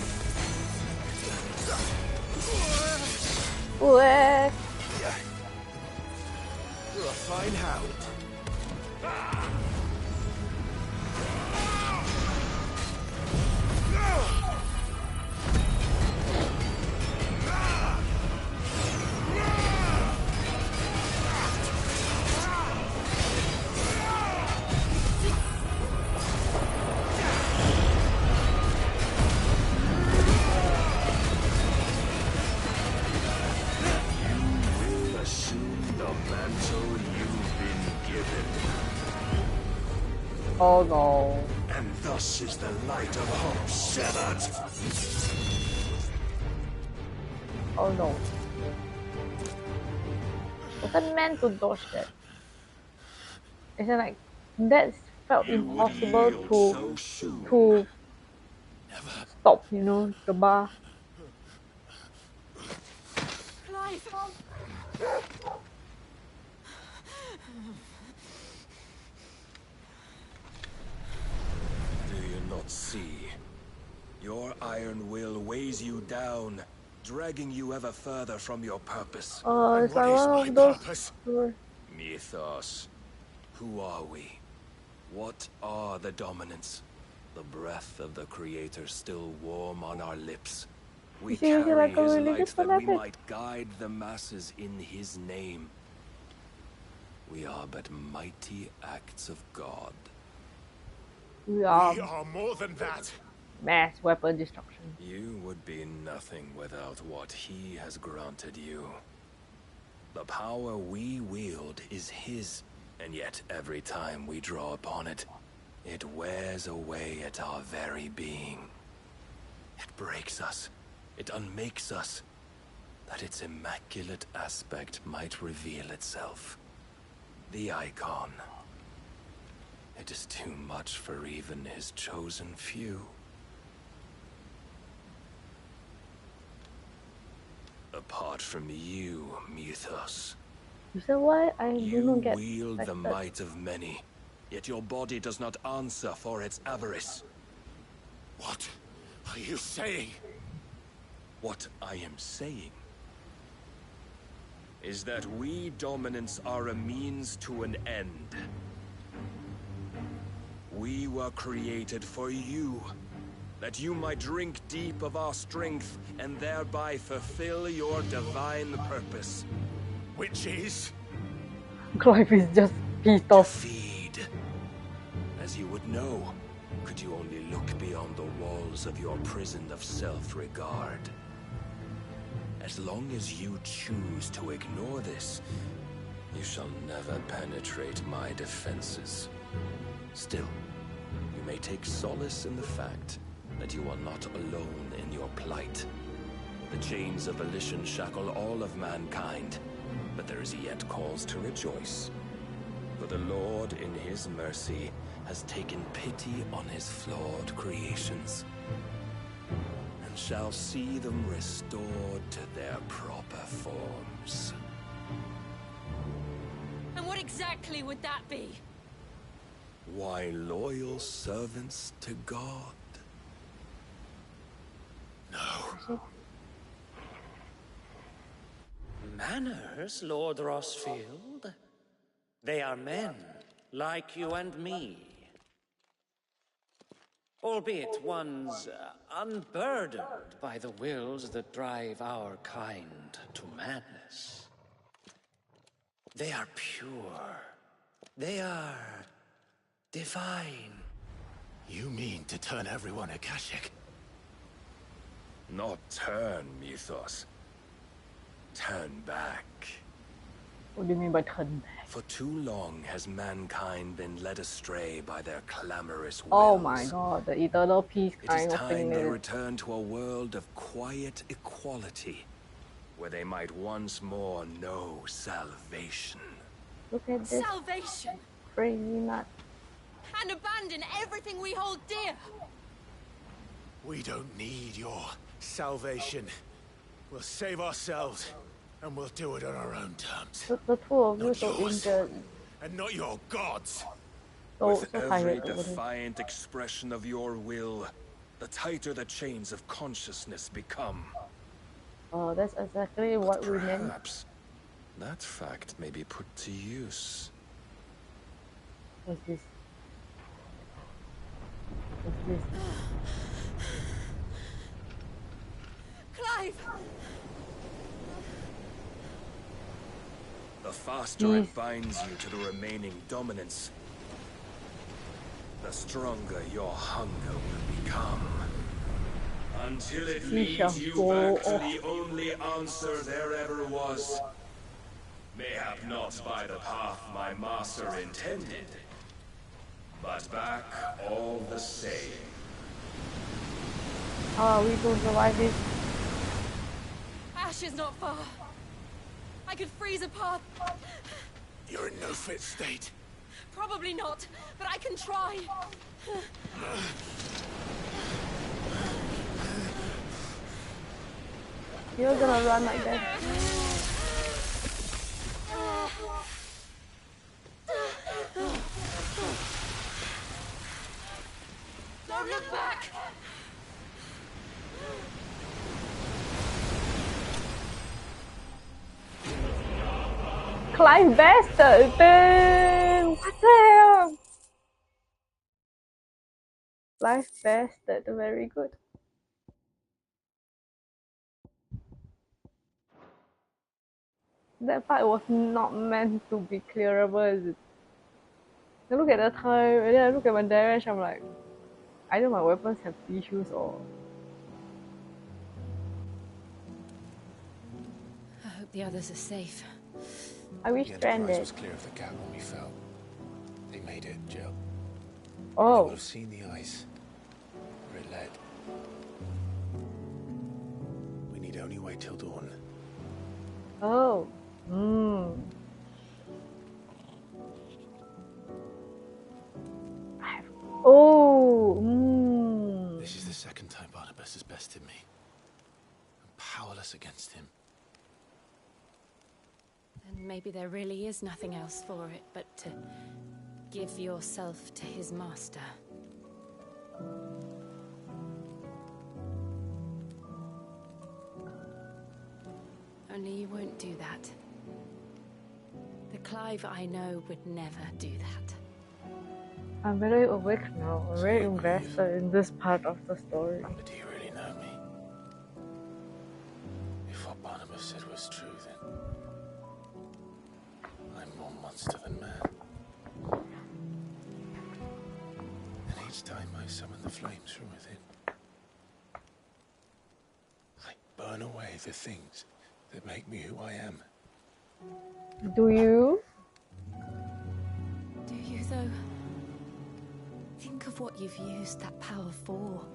What? You're a fine hound. Oh no. And thus is the light of hope severed. Oh no. Wasn't meant to dodge that. It's like that felt impossible to stop, you know, the bar. Clive! Do you not see? Your iron will weighs you down, dragging you ever further from your purpose. It's like one of those. Mythos. Who are we? What are the dominants? The breath of the Creator still warm on our lips. We carry like a his religious light that we fanatic? might guide the masses in his name. We are but mighty acts of God. We are more than that. mass weapon destruction. You would be nothing without what he has granted you. The power we wield is his, and yet every time we draw upon it, it wears away at our very being. It breaks us, it unmakes us, that its immaculate aspect might reveal itself. The icon. It is too much for even his chosen few. Apart from you, Mythos, You said what? I do not get wield the affected. might of many, yet your body does not answer for its avarice. What are you saying? What I am saying is that we dominants are a means to an end. We were created for you, that you might drink deep of our strength and thereby fulfill your divine purpose. Which is? Clive is just pissed off. Feed. As you would know, could you only look beyond the walls of your prison of self-regard. As long as you choose to ignore this, you shall never penetrate my defenses. Still, you may take solace in the fact that you are not alone in your plight. The chains of volition shackle all of mankind, but there is yet cause to rejoice. For the Lord, in his mercy, has taken pity on his flawed creations, and shall see them restored to their proper forms. And what exactly would that be? Why, loyal servants to God. No. Manners, Lord Rossfield? They are men, like you and me. Albeit ones unburdened by the wills that drive our kind to madness. They are pure. They are divine. You mean to turn everyone Akashic? Not turn, Mythos. Turn back. What do you mean by turn back? For too long has mankind been led astray by their clamorous wills. Oh my god, the eternal peace It is kind of time thing. they return to a world of quiet equality, where they might once more know salvation. Look at this Salvation! crazy nut. And abandon everything we hold dear! We don't need your salvation. We'll save ourselves, and we'll do it on our own terms. The two of you Not so yours, injured. and not your gods. With So every tired over this. defiant expression of your will, the tighter the chains of consciousness become. Oh, that's exactly what we meant. Perhaps that fact may be put to use. What's this? What's this? Clive! The faster it binds you to the remaining dominance, the stronger your hunger will become. Until it leads you back to the only answer there ever was. Mayhap not by the path my master intended, but back all the same. How are we going to survive this? Ash is not far. I could freeze a path. You're in no fit state. Probably not, but I can try. You're gonna run like that. Don't look back! Clive bastard! What the hell? Clive bastard, very good. That part was not meant to be clearable, is it? I look at the time, and then I look at my damage, I'm like, either my weapons have issues or... I hope the others are safe. Are we The Enterprise stranded? was clear of the gap when we fell. They made it, Jill. Oh. They would have seen the ice where it led. We need only wait till dawn. Oh. Oh. This is the second time Barnabas has bested me. I'm powerless against him. Then maybe there really is nothing else for it but to give yourself to his master. Only you won't do that. The Clive I know would never do that. I'm very awake now. I'm very invested in this part of the story. But do you really know me? If what Barnabas said was true, then I'm more monster than man. And each time I summon the flames from within, I burn away the things that make me who I am. Do you? Do you, though? Think of what you've used that power for.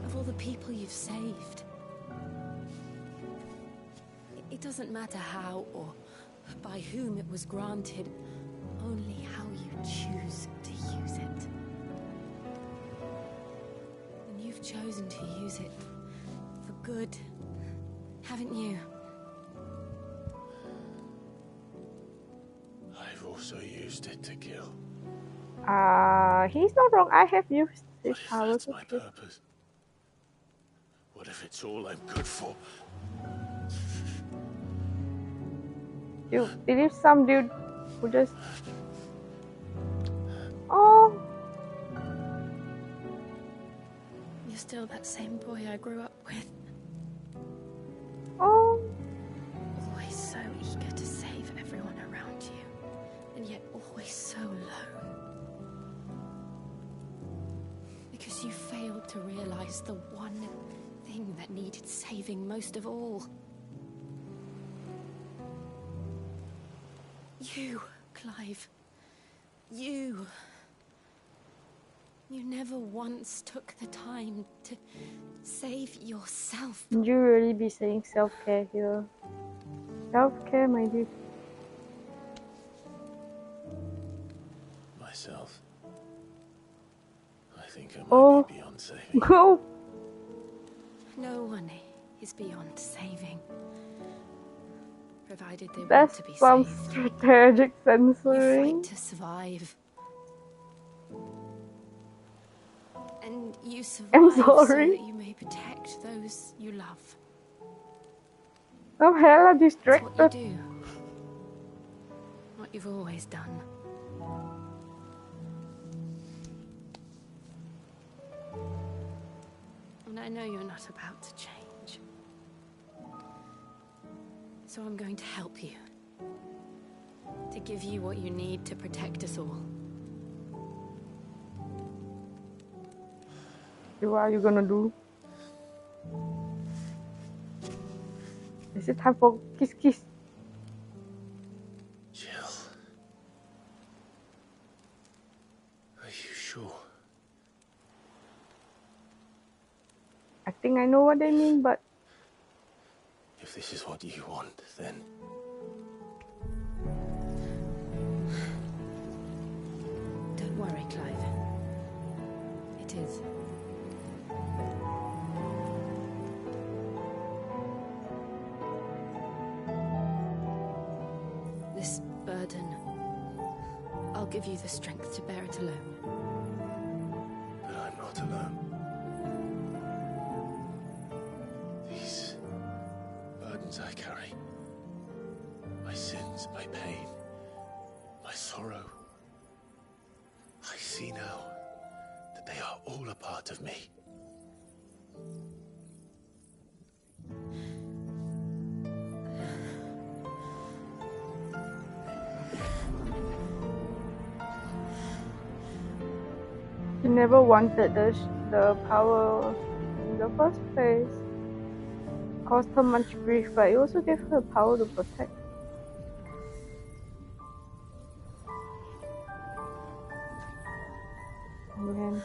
Of all the people you've saved. It doesn't matter how or by whom it was granted, only how you choose to use it. And you've chosen to use it for good, haven't you? I've also used it to kill. He's not wrong. I have used this power. That's my purpose. What if it's all I'm good for? You believe some dude who just... Oh. You're still that same boy I grew up with. Oh. Always so eager to save everyone around you, and yet always so alone. Because you failed to realize the one thing that needed saving most of all. You, Clive. You. You never once took the time to save yourself. Would you really be saying self-care here? Self-care, my dude. Myself. I think I might Oh. be beyond saving. Go. No one is beyond saving. Provided they That's want to be some saved. strategic You censoring. fight to survive. And you survive so sorry. that you may protect those you love. I'm hella That's distracted. what you do. What you've always done. And I know you're not about to change. So I'm going to help you. To give you what you need to protect us all. What are you gonna do? Is it time for kiss kiss? Jill. Are you sure? I think I know what they mean, but If this is what you want, then Don't worry, Clive. It is. This burden, I'll give you the strength to bear it alone. but I'm not alone. These burdens I carry, my sins, my pain, my sorrow, I see now that they are all a part of me. he never wanted the power in the first place. Caused her much grief, but it also gave her the power to protect. Man.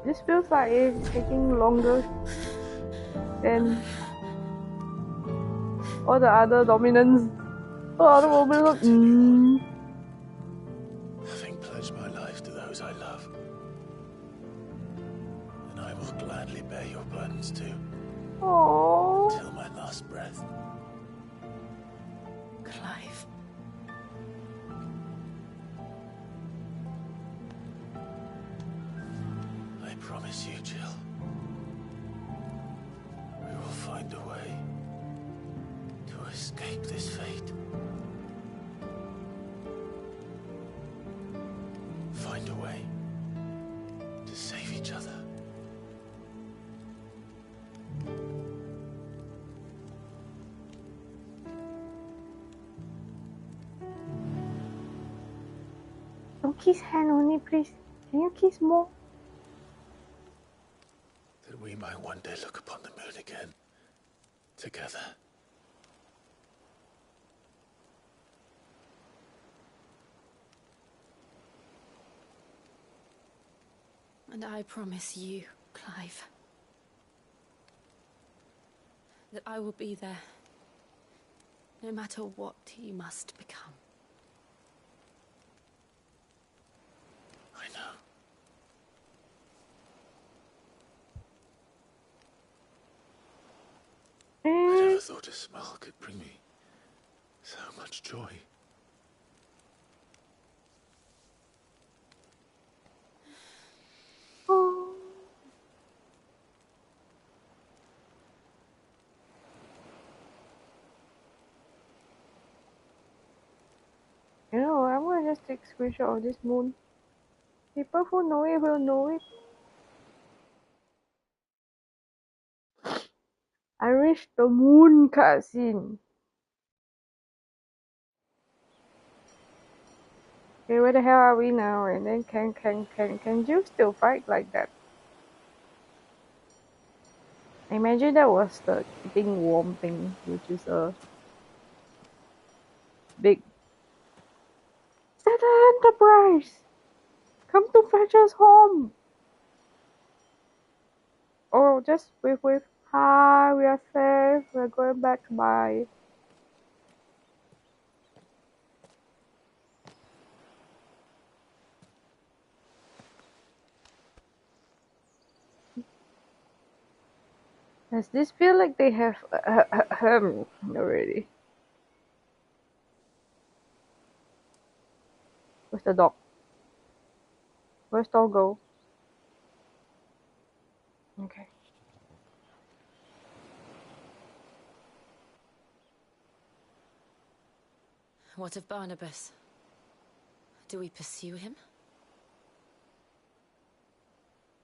This feels like it's taking longer than All the other dominants. All the dominants. Having pledged my life to those I love. And I will gladly bear your burdens too. Aww. Until my last breath. Clive. I promise you, Jill. We will find a way to escape this fate. Find a way to save each other. Don't kiss hand only, please. Can you kiss more? That we might one day look upon the moon again, together. And I promise you, Clive, that I will be there, no matter what you must become. I know. I never thought a smile could bring me so much joy. You know, I'm gonna just take a screenshot of this moon. People who know it will know it. I reached the moon cutscene. Okay, where the hell are we now? And then can you still fight like that? I imagine that was the keeping warm thing, which is a big Enterprise! Come to fetch us home! Oh, just wave. Hi, we are safe. We're going back. Bye. Does this feel like they have already? Where's the dog? Where's Togo? Okay. What of Barnabas? Do we pursue him?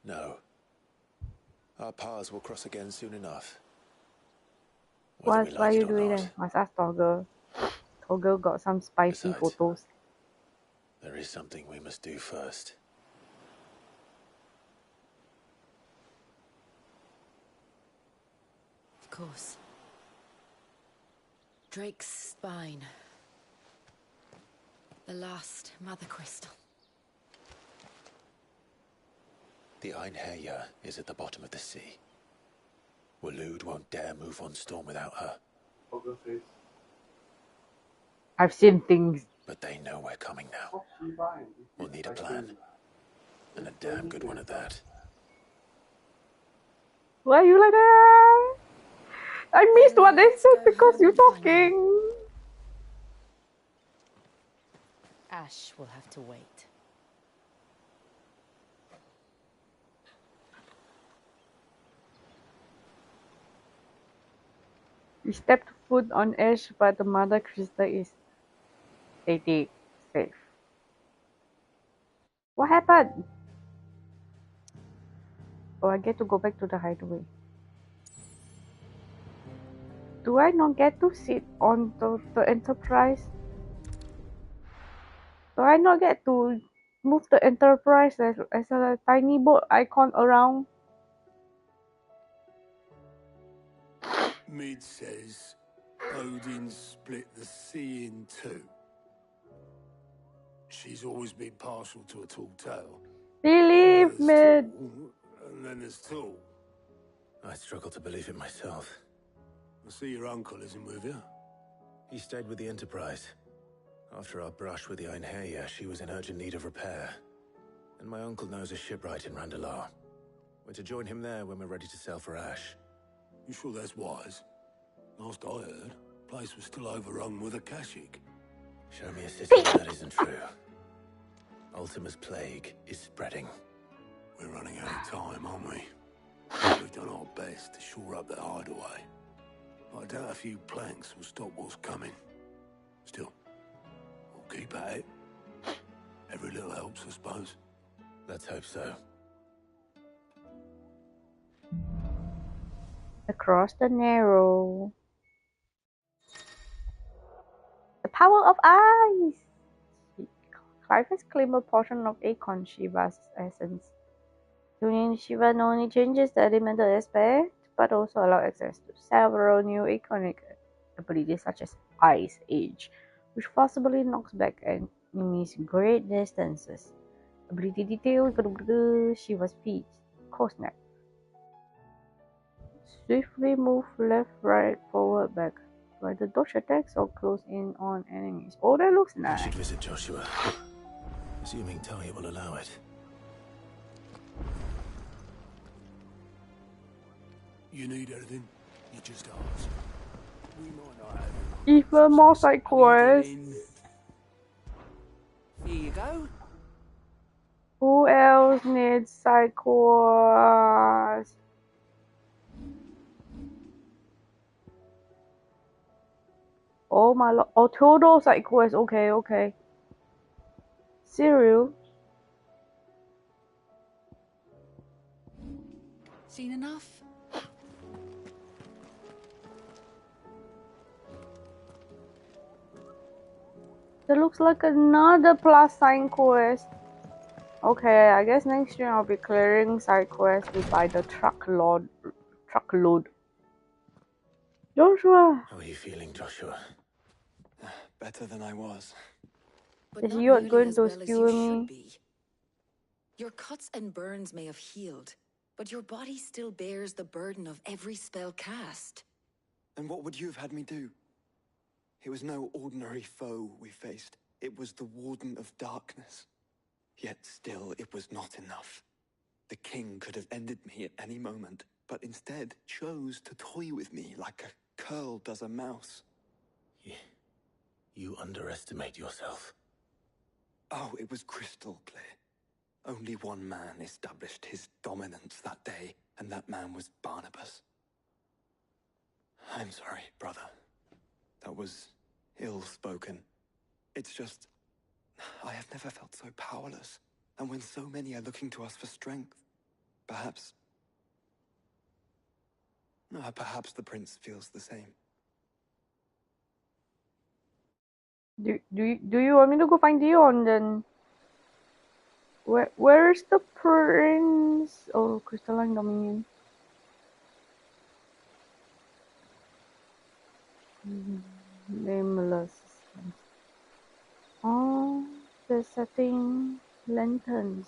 No. Our paths will cross again soon enough. Why are you doing that? Must ask Toggle. Toggle got some spicy photos. There is something we must do first. Of course. Drake's spine. The last Mother Crystal. The Einherjar is at the bottom of the sea. Waloed won't dare move on storm without her. I've seen things. But they know we're coming now. We'll need a plan. And a damn good one at that. Why are you like that? I missed what they said because you're talking. Ash will have to wait. We stepped foot on Ash, but the Mother Crystal is safe. What happened? Oh, I get to go back to the hideaway. Do I not get to sit on the Enterprise? Do I not get to move the Enterprise as a tiny boat icon around? Mead says Odin split the sea in two. She's always been partial to a tall tale. Believe me. And then there's tall. I struggle to believe it myself. I see your uncle isn't with you. He stayed with the Enterprise. After our brush with the Einherja, she was in urgent need of repair. And my uncle knows a shipwright in Randalar. We're to join him there when we're ready to sail for Ash. You sure that's wise? Last I heard, the place was still overrun with Akashic. Show me a city where that isn't true. Ultima's plague is spreading. We're running out of time, aren't we? We've done our best to shore up that hideaway. I doubt a few planks will stop what's coming. Still, we'll keep at it. Every little helps, I suppose. Let's hope so. Across the Narrow. The power of ice! Clive has claimed a portion of Akon Shiva's essence. Tuning Shiva not only changes the elemental aspect, but also allows access to several new iconic abilities such as Ice Age, which forcibly knocks back enemies great distances. Ability detail, Shiva's feet, Cold Snap. Swiftly move left, right, forward, back. Either dodge attacks or close in on enemies. Oh, that looks I nice. should visit Joshua, assuming Talia will allow it. You need anything, you just ask. We might not have Even more side quests. Here you go. Who else needs side quests? Oh my lord. Oh, total side quests. Okay, okay. Cyril. Seen enough? That looks like another plus sign quest. Okay, I guess next year I'll be clearing side quests by the truckload. Joshua! How are you feeling, Joshua? Better than I was. But Is not you nearly going as to well as skewer you should me? be. Your cuts and burns may have healed, but your body still bears the burden of every spell cast. And what would you have had me do? It was no ordinary foe we faced. It was the Warden of Darkness. Yet still, it was not enough. The king could have ended me at any moment, but instead chose to toy with me like a curl does a mouse. You underestimate yourself. Oh, it was crystal clear. Only one man established his dominance that day, and that man was Barnabas. I'm sorry, brother. That was ill-spoken. It's just, I have never felt so powerless. And when so many are looking to us for strength, perhaps the prince feels the same. Do you want me to go find Dion then? Where's the prince? Oh, Crystalline Dominion. Nameless. Oh, they're setting lanterns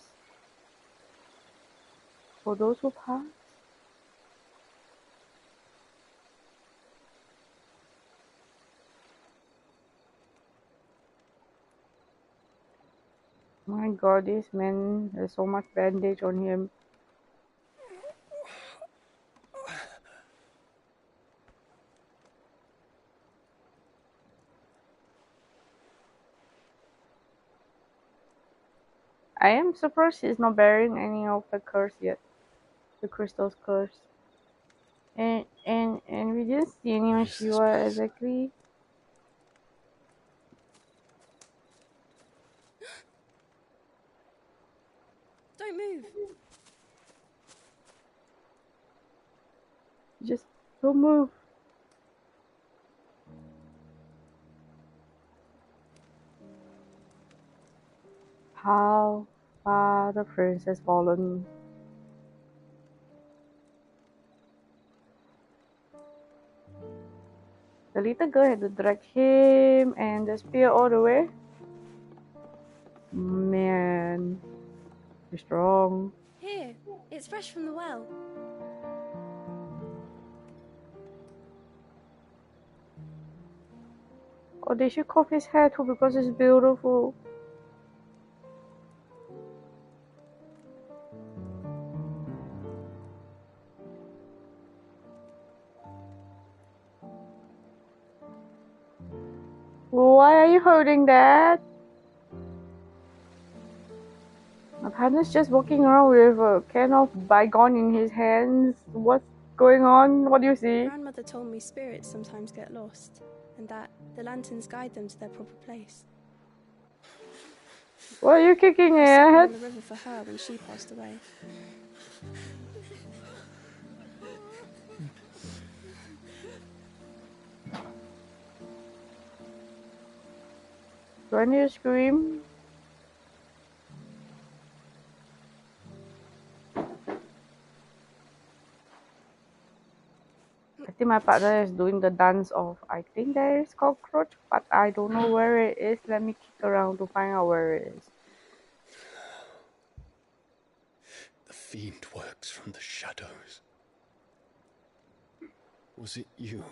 for those who pass. My god, this man has so much bandage on him. I am surprised he's not bearing any of the curse yet. The crystal's curse. And we didn't see any on Shiva exactly. Don't move. Just don't move. How far the prince has fallen. The little girl had to drag him and the spear all the way. Man, you're strong. Here, it's fresh from the well. Or they should cut his hair too because it's beautiful. Why are you holding that? My partner's just walking around with a can of bygone in his hands. What's going on? What do you see? Grandmother told me spirits sometimes get lost, and that the lanterns guide them to their proper place. Why are you kicking I set them it? in the river for her when she passed away. Do I need to scream? I think my partner is doing the dance of, I think there is cockroach, but I don't know where it is. Let me kick around to find out where it is. The fiend works from the shadows. Was it you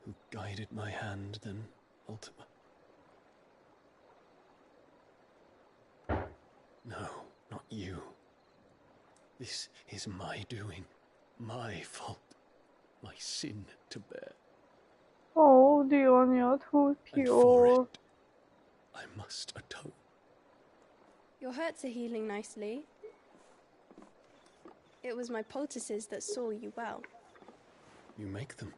who guided my hand then, Ultima? No, not you. This is my doing, my fault, my sin to bear. Oh, Dion, you're too And for pure. it, I must atone. Your hurts are healing nicely. It was my poultices that saw you well. You make them.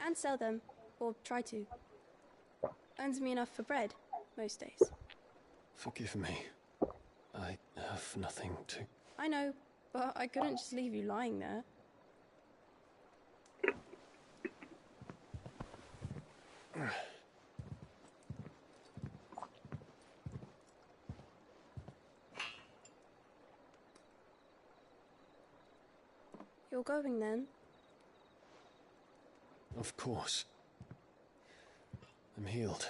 And sell them, or try to. Earns me enough for bread, most days. Forgive me. I have nothing to... I know, but I couldn't just leave you lying there. You're going then? Of course. I'm healed.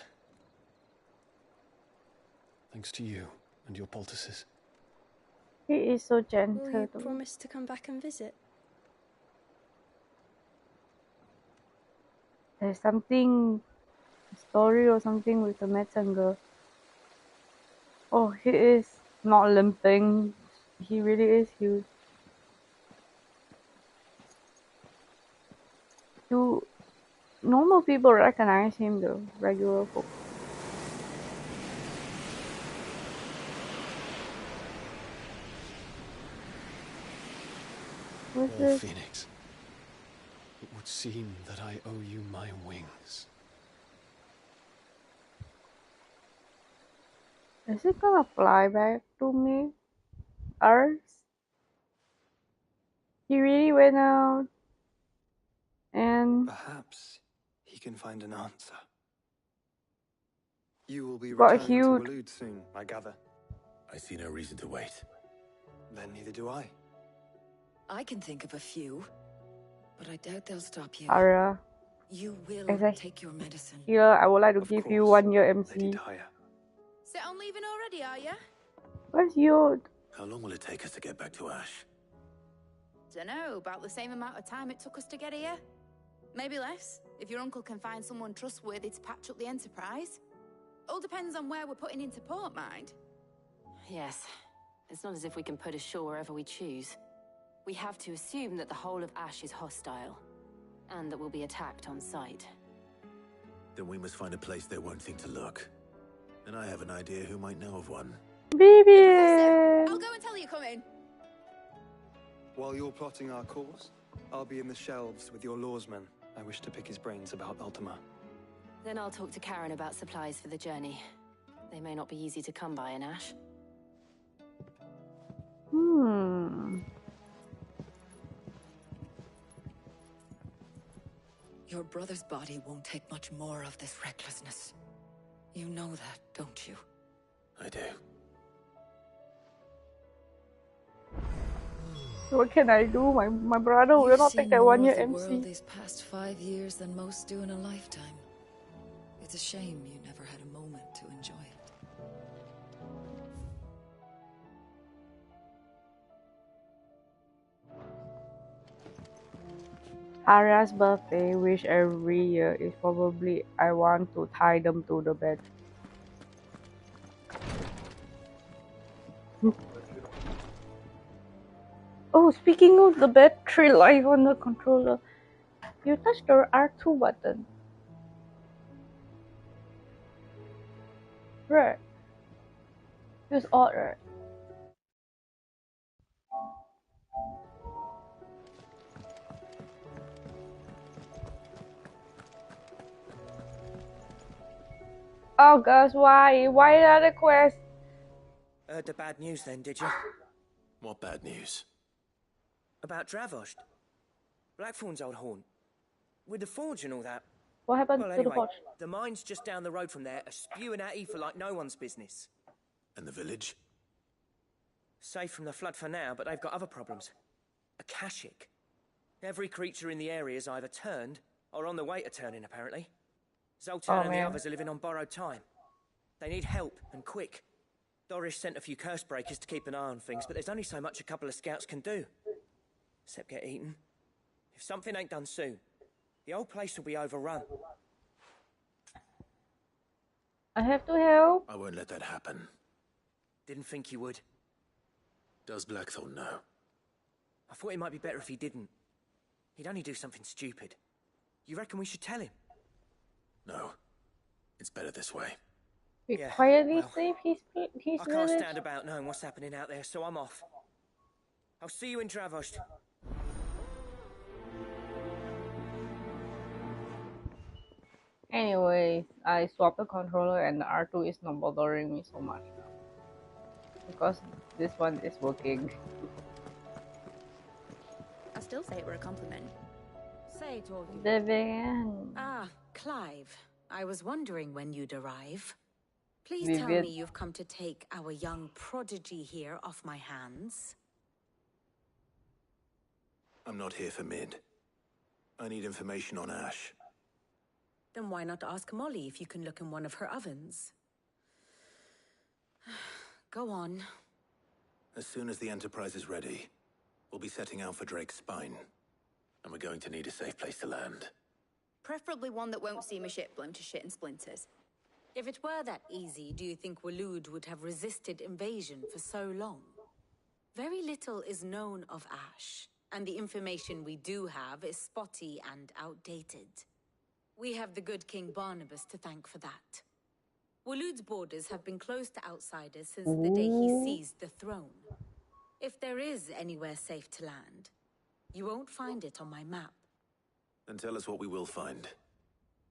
Thanks to you and your poultices. He is so Will gentle. you promise to come back and visit? There's something, story or something with the medicine girl. Oh, he is not limping. He really is huge. Do normal people recognize him though? Regular folk. What's Oh, this? Phoenix. It would seem that I owe you my wings. Is it gonna fly back to me? Earth? He really went out and Perhaps he can find an answer. You will be got returning to huge. Waloed soon, I gather. I see no reason to wait. Then neither do I. I can think of a few, but I doubt they'll stop you. Ara, You will as a take your medicine. healer, I would like to give you 1 year Lady MC. Daya. Set on leaving already, are ya? Where's you? How long will it take us to get back to Ash? Dunno, about the same amount of time it took us to get here. Maybe less, if your uncle can find someone trustworthy to patch up the Enterprise. All depends on where we're putting into port, mind. Yes. It's not as if we can put ashore wherever we choose. We have to assume that the whole of Ash is hostile, and that we'll be attacked on sight. Then we must find a place they won't think to look. And I have an idea who might know of one. Baby! I'll go and tell you coming. While you're plotting our course, I'll be in the shelves with your lawsman. I wish to pick his brains about Ultima. Then I'll talk to Karen about supplies for the journey. They may not be easy to come by in Ash. Your brother's body won't take much more of this recklessness. You know that, don't you? I do. What can I do? My brother will You've not take seen that more 1 year of the world MC. these past 5 years than most do in a lifetime. It's a shame you never had a moment to enjoy it. Arya's birthday wish every year is probably I want to tie them to the bed. Oh, speaking of the battery life on the controller, you touch the R2 button. Right. It's odd, right? Oh gosh, why? Why another quest? Heard the bad news then, did you? What bad news? About Dravost. Blackthorn's old haunt. With the forge and all that. What happened Well, to anyway, the forge? the mines just down the road from there are spewing out ether like no one's business. And the village? Safe from the flood for now, but they've got other problems. Akashic. Every creature in the area is either turned or on the way to turning, apparently. Zoltan and the others are living on borrowed time. They need help, and quick. Doris sent a few curse breakers to keep an eye on things, but there's only so much a couple of scouts can do. Except get eaten. If something ain't done soon, the old place will be overrun. I have to help. I won't let that happen. Didn't think you would. Does Blackthorn know? I thought it might be better if he didn't. He'd only do something stupid. You reckon we should tell him? No. It's better this way. We Yeah, quietly well, save his I can't village. stand about knowing what's happening out there, so I'm off. I'll see you in Dravost. Anyway, I swapped the controller and the R2 is not bothering me so much now. Because this one is working. I still say it were a compliment. Say it all you. Vivian. Ah, Clive. I was wondering when you'd arrive. Please Vivian. tell me you've come to take our young prodigy here off my hands. I'm not here for Mid. I need information on Ash. Then why not ask Molly if you can look in one of her ovens? Go on. As soon as the Enterprise is ready, we'll be setting out for Drake's Spine. And we're going to need a safe place to land. Preferably one that won't see my ship blown to shit and splinters. If it were that easy, do you think Waloed would have resisted invasion for so long? Very little is known of Ash, and the information we do have is spotty and outdated. We have the good King Barnabas to thank for that. Waloed's borders have been closed to outsiders since the day he seized the throne. If there is anywhere safe to land, you won't find it on my map. Then tell us what we will find.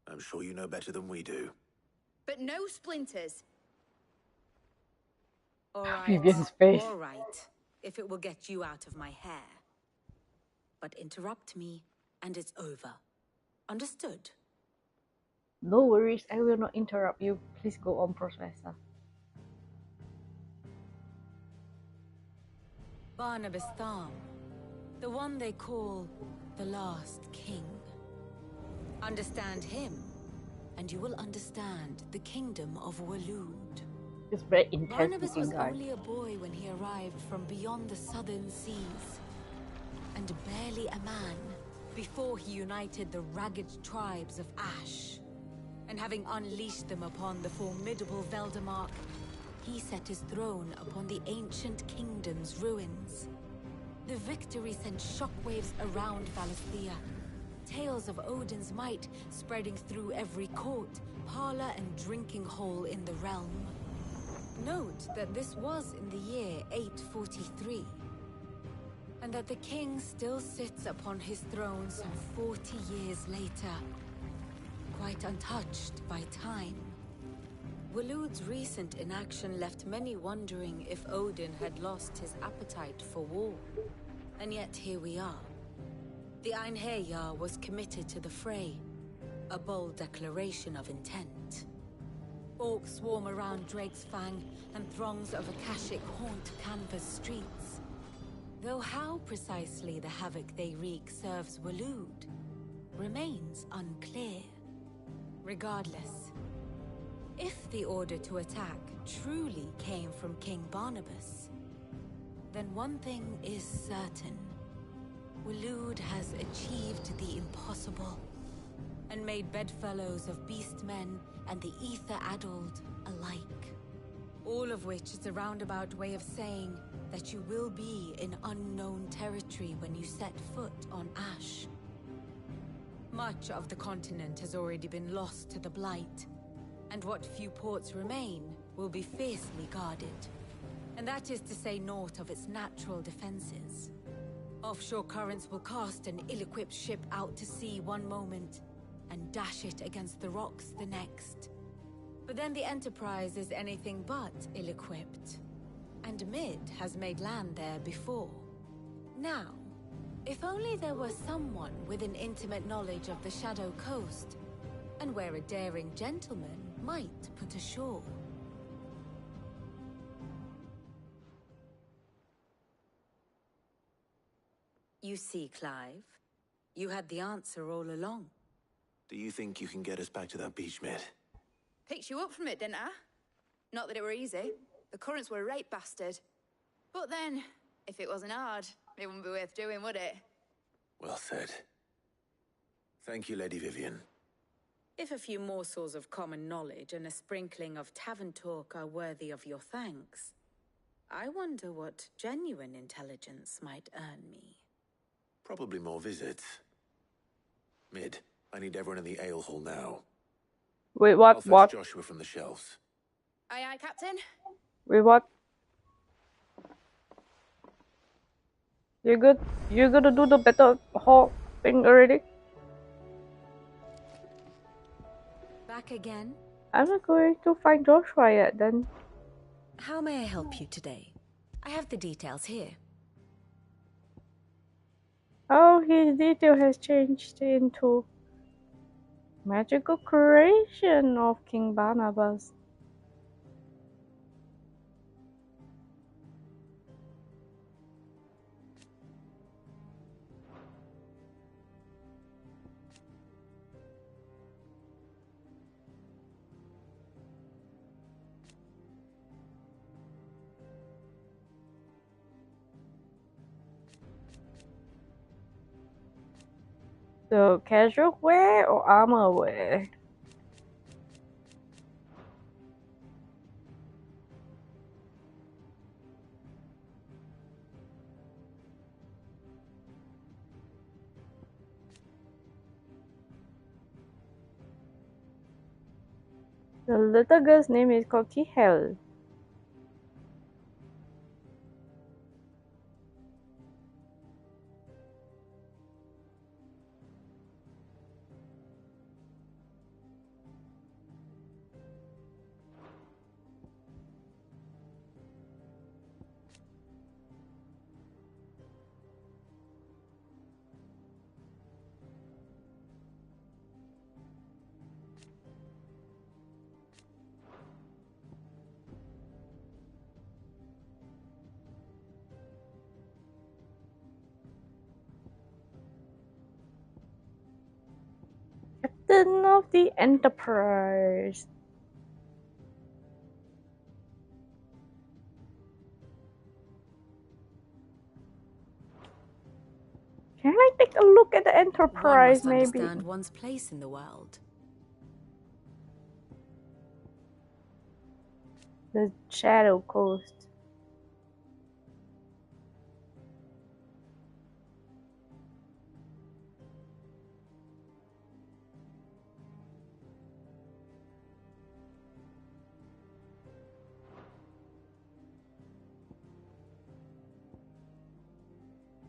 I'm sure you know better than we do. But no splinters. All right. Vivian's face. All right. If it will get you out of my hair. But interrupt me, and it's over. Understood? No worries, I will not interrupt you. Please go on, Professor. Barnabas Tham. The one they call the last king. Understand him, and you will understand the kingdom of Waloed. It's very intense Barnabas was looking guy. only a boy when he arrived from beyond the southern seas, and barely a man before he united the ragged tribes of Ash. And having unleashed them upon the formidable Veldamark, he set his throne upon the ancient kingdom's ruins. The victory sent shockwaves around Valisthea, tales of Odin's might spreading through every court, parlor, and drinking hole in the realm. Note that this was in the year 843, and that the king still sits upon his throne some 40 years later, quite untouched by time. Waloed's recent inaction left many wondering if Odin had lost his appetite for war. And yet here we are. The Einherjar was committed to the fray, a bold declaration of intent. Orcs swarm around Drake's Fang, and throngs of Akashic haunt canvas streets. Though how precisely the havoc they wreak serves Waloed remains unclear. Regardless, if the order to attack truly came from King Barnabas, then one thing is certain. Waloed has achieved the impossible and made bedfellows of beastmen and the ether-addled alike. All of which is a roundabout way of saying that you will be in unknown territory when you set foot on Ash. Much of the continent has already been lost to the Blight, and what few ports remain will be fiercely guarded. And that is to say naught of its natural defenses. Offshore currents will cast an ill-equipped ship out to sea one moment, and dash it against the rocks the next. But then the Enterprise is anything but ill-equipped. And Mid has made land there before. Now, if only there were someone with an intimate knowledge of the Shadow Coast, and where a daring gentleman might put ashore. You see, Clive, you had the answer all along. Do you think you can get us back to that beach, Mid? Picked you up from it, didn't I? Not that it were easy. The currents were a right bastard. But then, if it wasn't hard, it wouldn't be worth doing, would it? Well said. Thank you, Lady Vivian. If a few morsels of common knowledge and a sprinkling of tavern talk are worthy of your thanks, I wonder what genuine intelligence might earn me. Probably more visits. Mid, I need everyone in the ale hall now. Wait, I'll what? fetch What? Joshua from the shelves. Aye, aye, Captain. Wait, what? You good? You gonna do the better hall thing already? Back again? I'm not going to find Joshua yet then. How may I help you today? I have the details here. Oh, his detail has changed into magical creation of King Barnabas. So, casual wear or armor wear? The little girl's name is called Kihel. Captain of the Enterprise. Can I take a look at the Enterprise, One must maybe? understand one's place in the world. The Shadow Coast.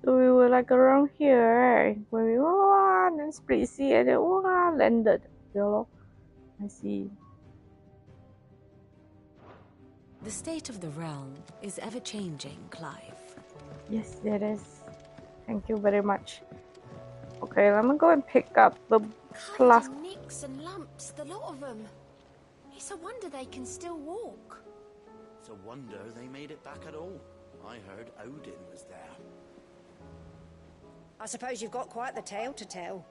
So we were like around here, where we and then split sea and then landed. Yellow. I see. The state of the realm is ever-changing, Clive. Yes, it is. Thank you very much. Okay, let me go and pick up the flask. Nicks and lumps, the lot of them. It's a wonder they can still walk. It's a wonder they made it back at all. I heard Odin was there. I suppose you've got quite the tale to tell.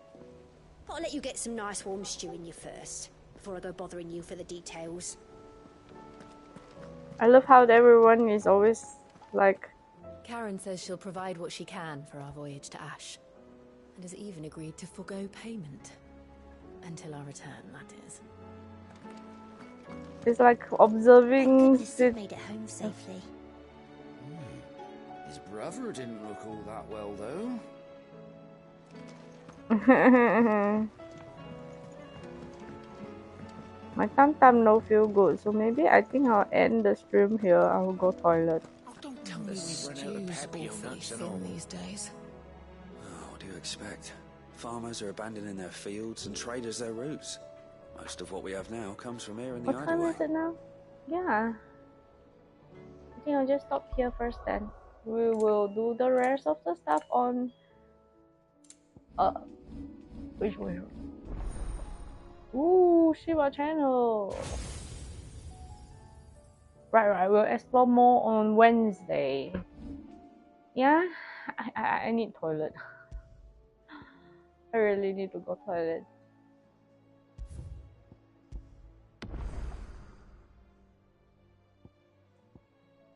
But I'll let you get some nice warm stew in you first, before I go bothering you for the details. I love how everyone is always like Karen says she'll provide what she can for our voyage to Ash, and has even agreed to forgo payment. Until our return, that is. It's like observing. Made it home safely. His brother didn't look all that well, though. My tam no feel good, so maybe I think I'll end the stream here. I will go toilet. Don't tell me we've run out of peppy nuts and all these days. Oh, what do you expect? Farmers are abandoning their fields and traders their routes. Most of what we have now comes from here in the What time is it now? Yeah. I think I'll just stop here first then. We will do the rest of the stuff on which way? Ooh, Shiba channel. Right, we'll explore more on Wednesday. Yeah, I need toilet. I really need to go toilet.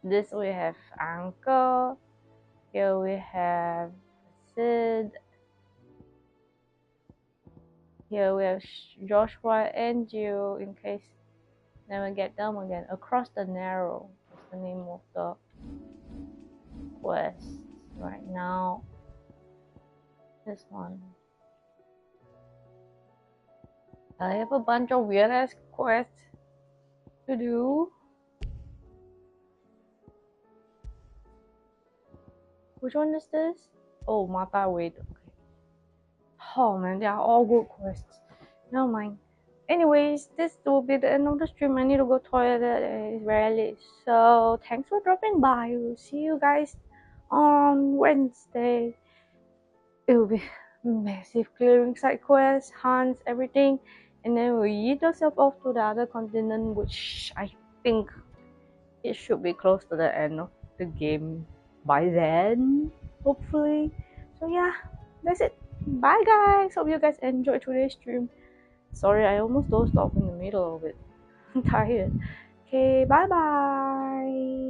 This we have Anchor. Here we have Sid. Here we have Joshua and Jill, in case never get them again. Across the Narrow is the name of the quest right now. This one. I have a bunch of weird ass quests to do. Which one is this? Oh, Mata Wait. Okay. Oh man, they are all good quests. Never mind. Anyways, this will be the end of the stream. I need to go toilet. It's very late. So thanks for dropping by. We'll see you guys on Wednesday. It will be massive clearing side quests, hunts, everything. And then we'll eat ourselves off to the other continent, which I think it should be close to the end of the game by then, hopefully. So yeah, that's it. Bye guys, hope you guys enjoyed today's stream. Sorry, I almost dozed off in the middle of it. I'm tired. Okay, bye bye.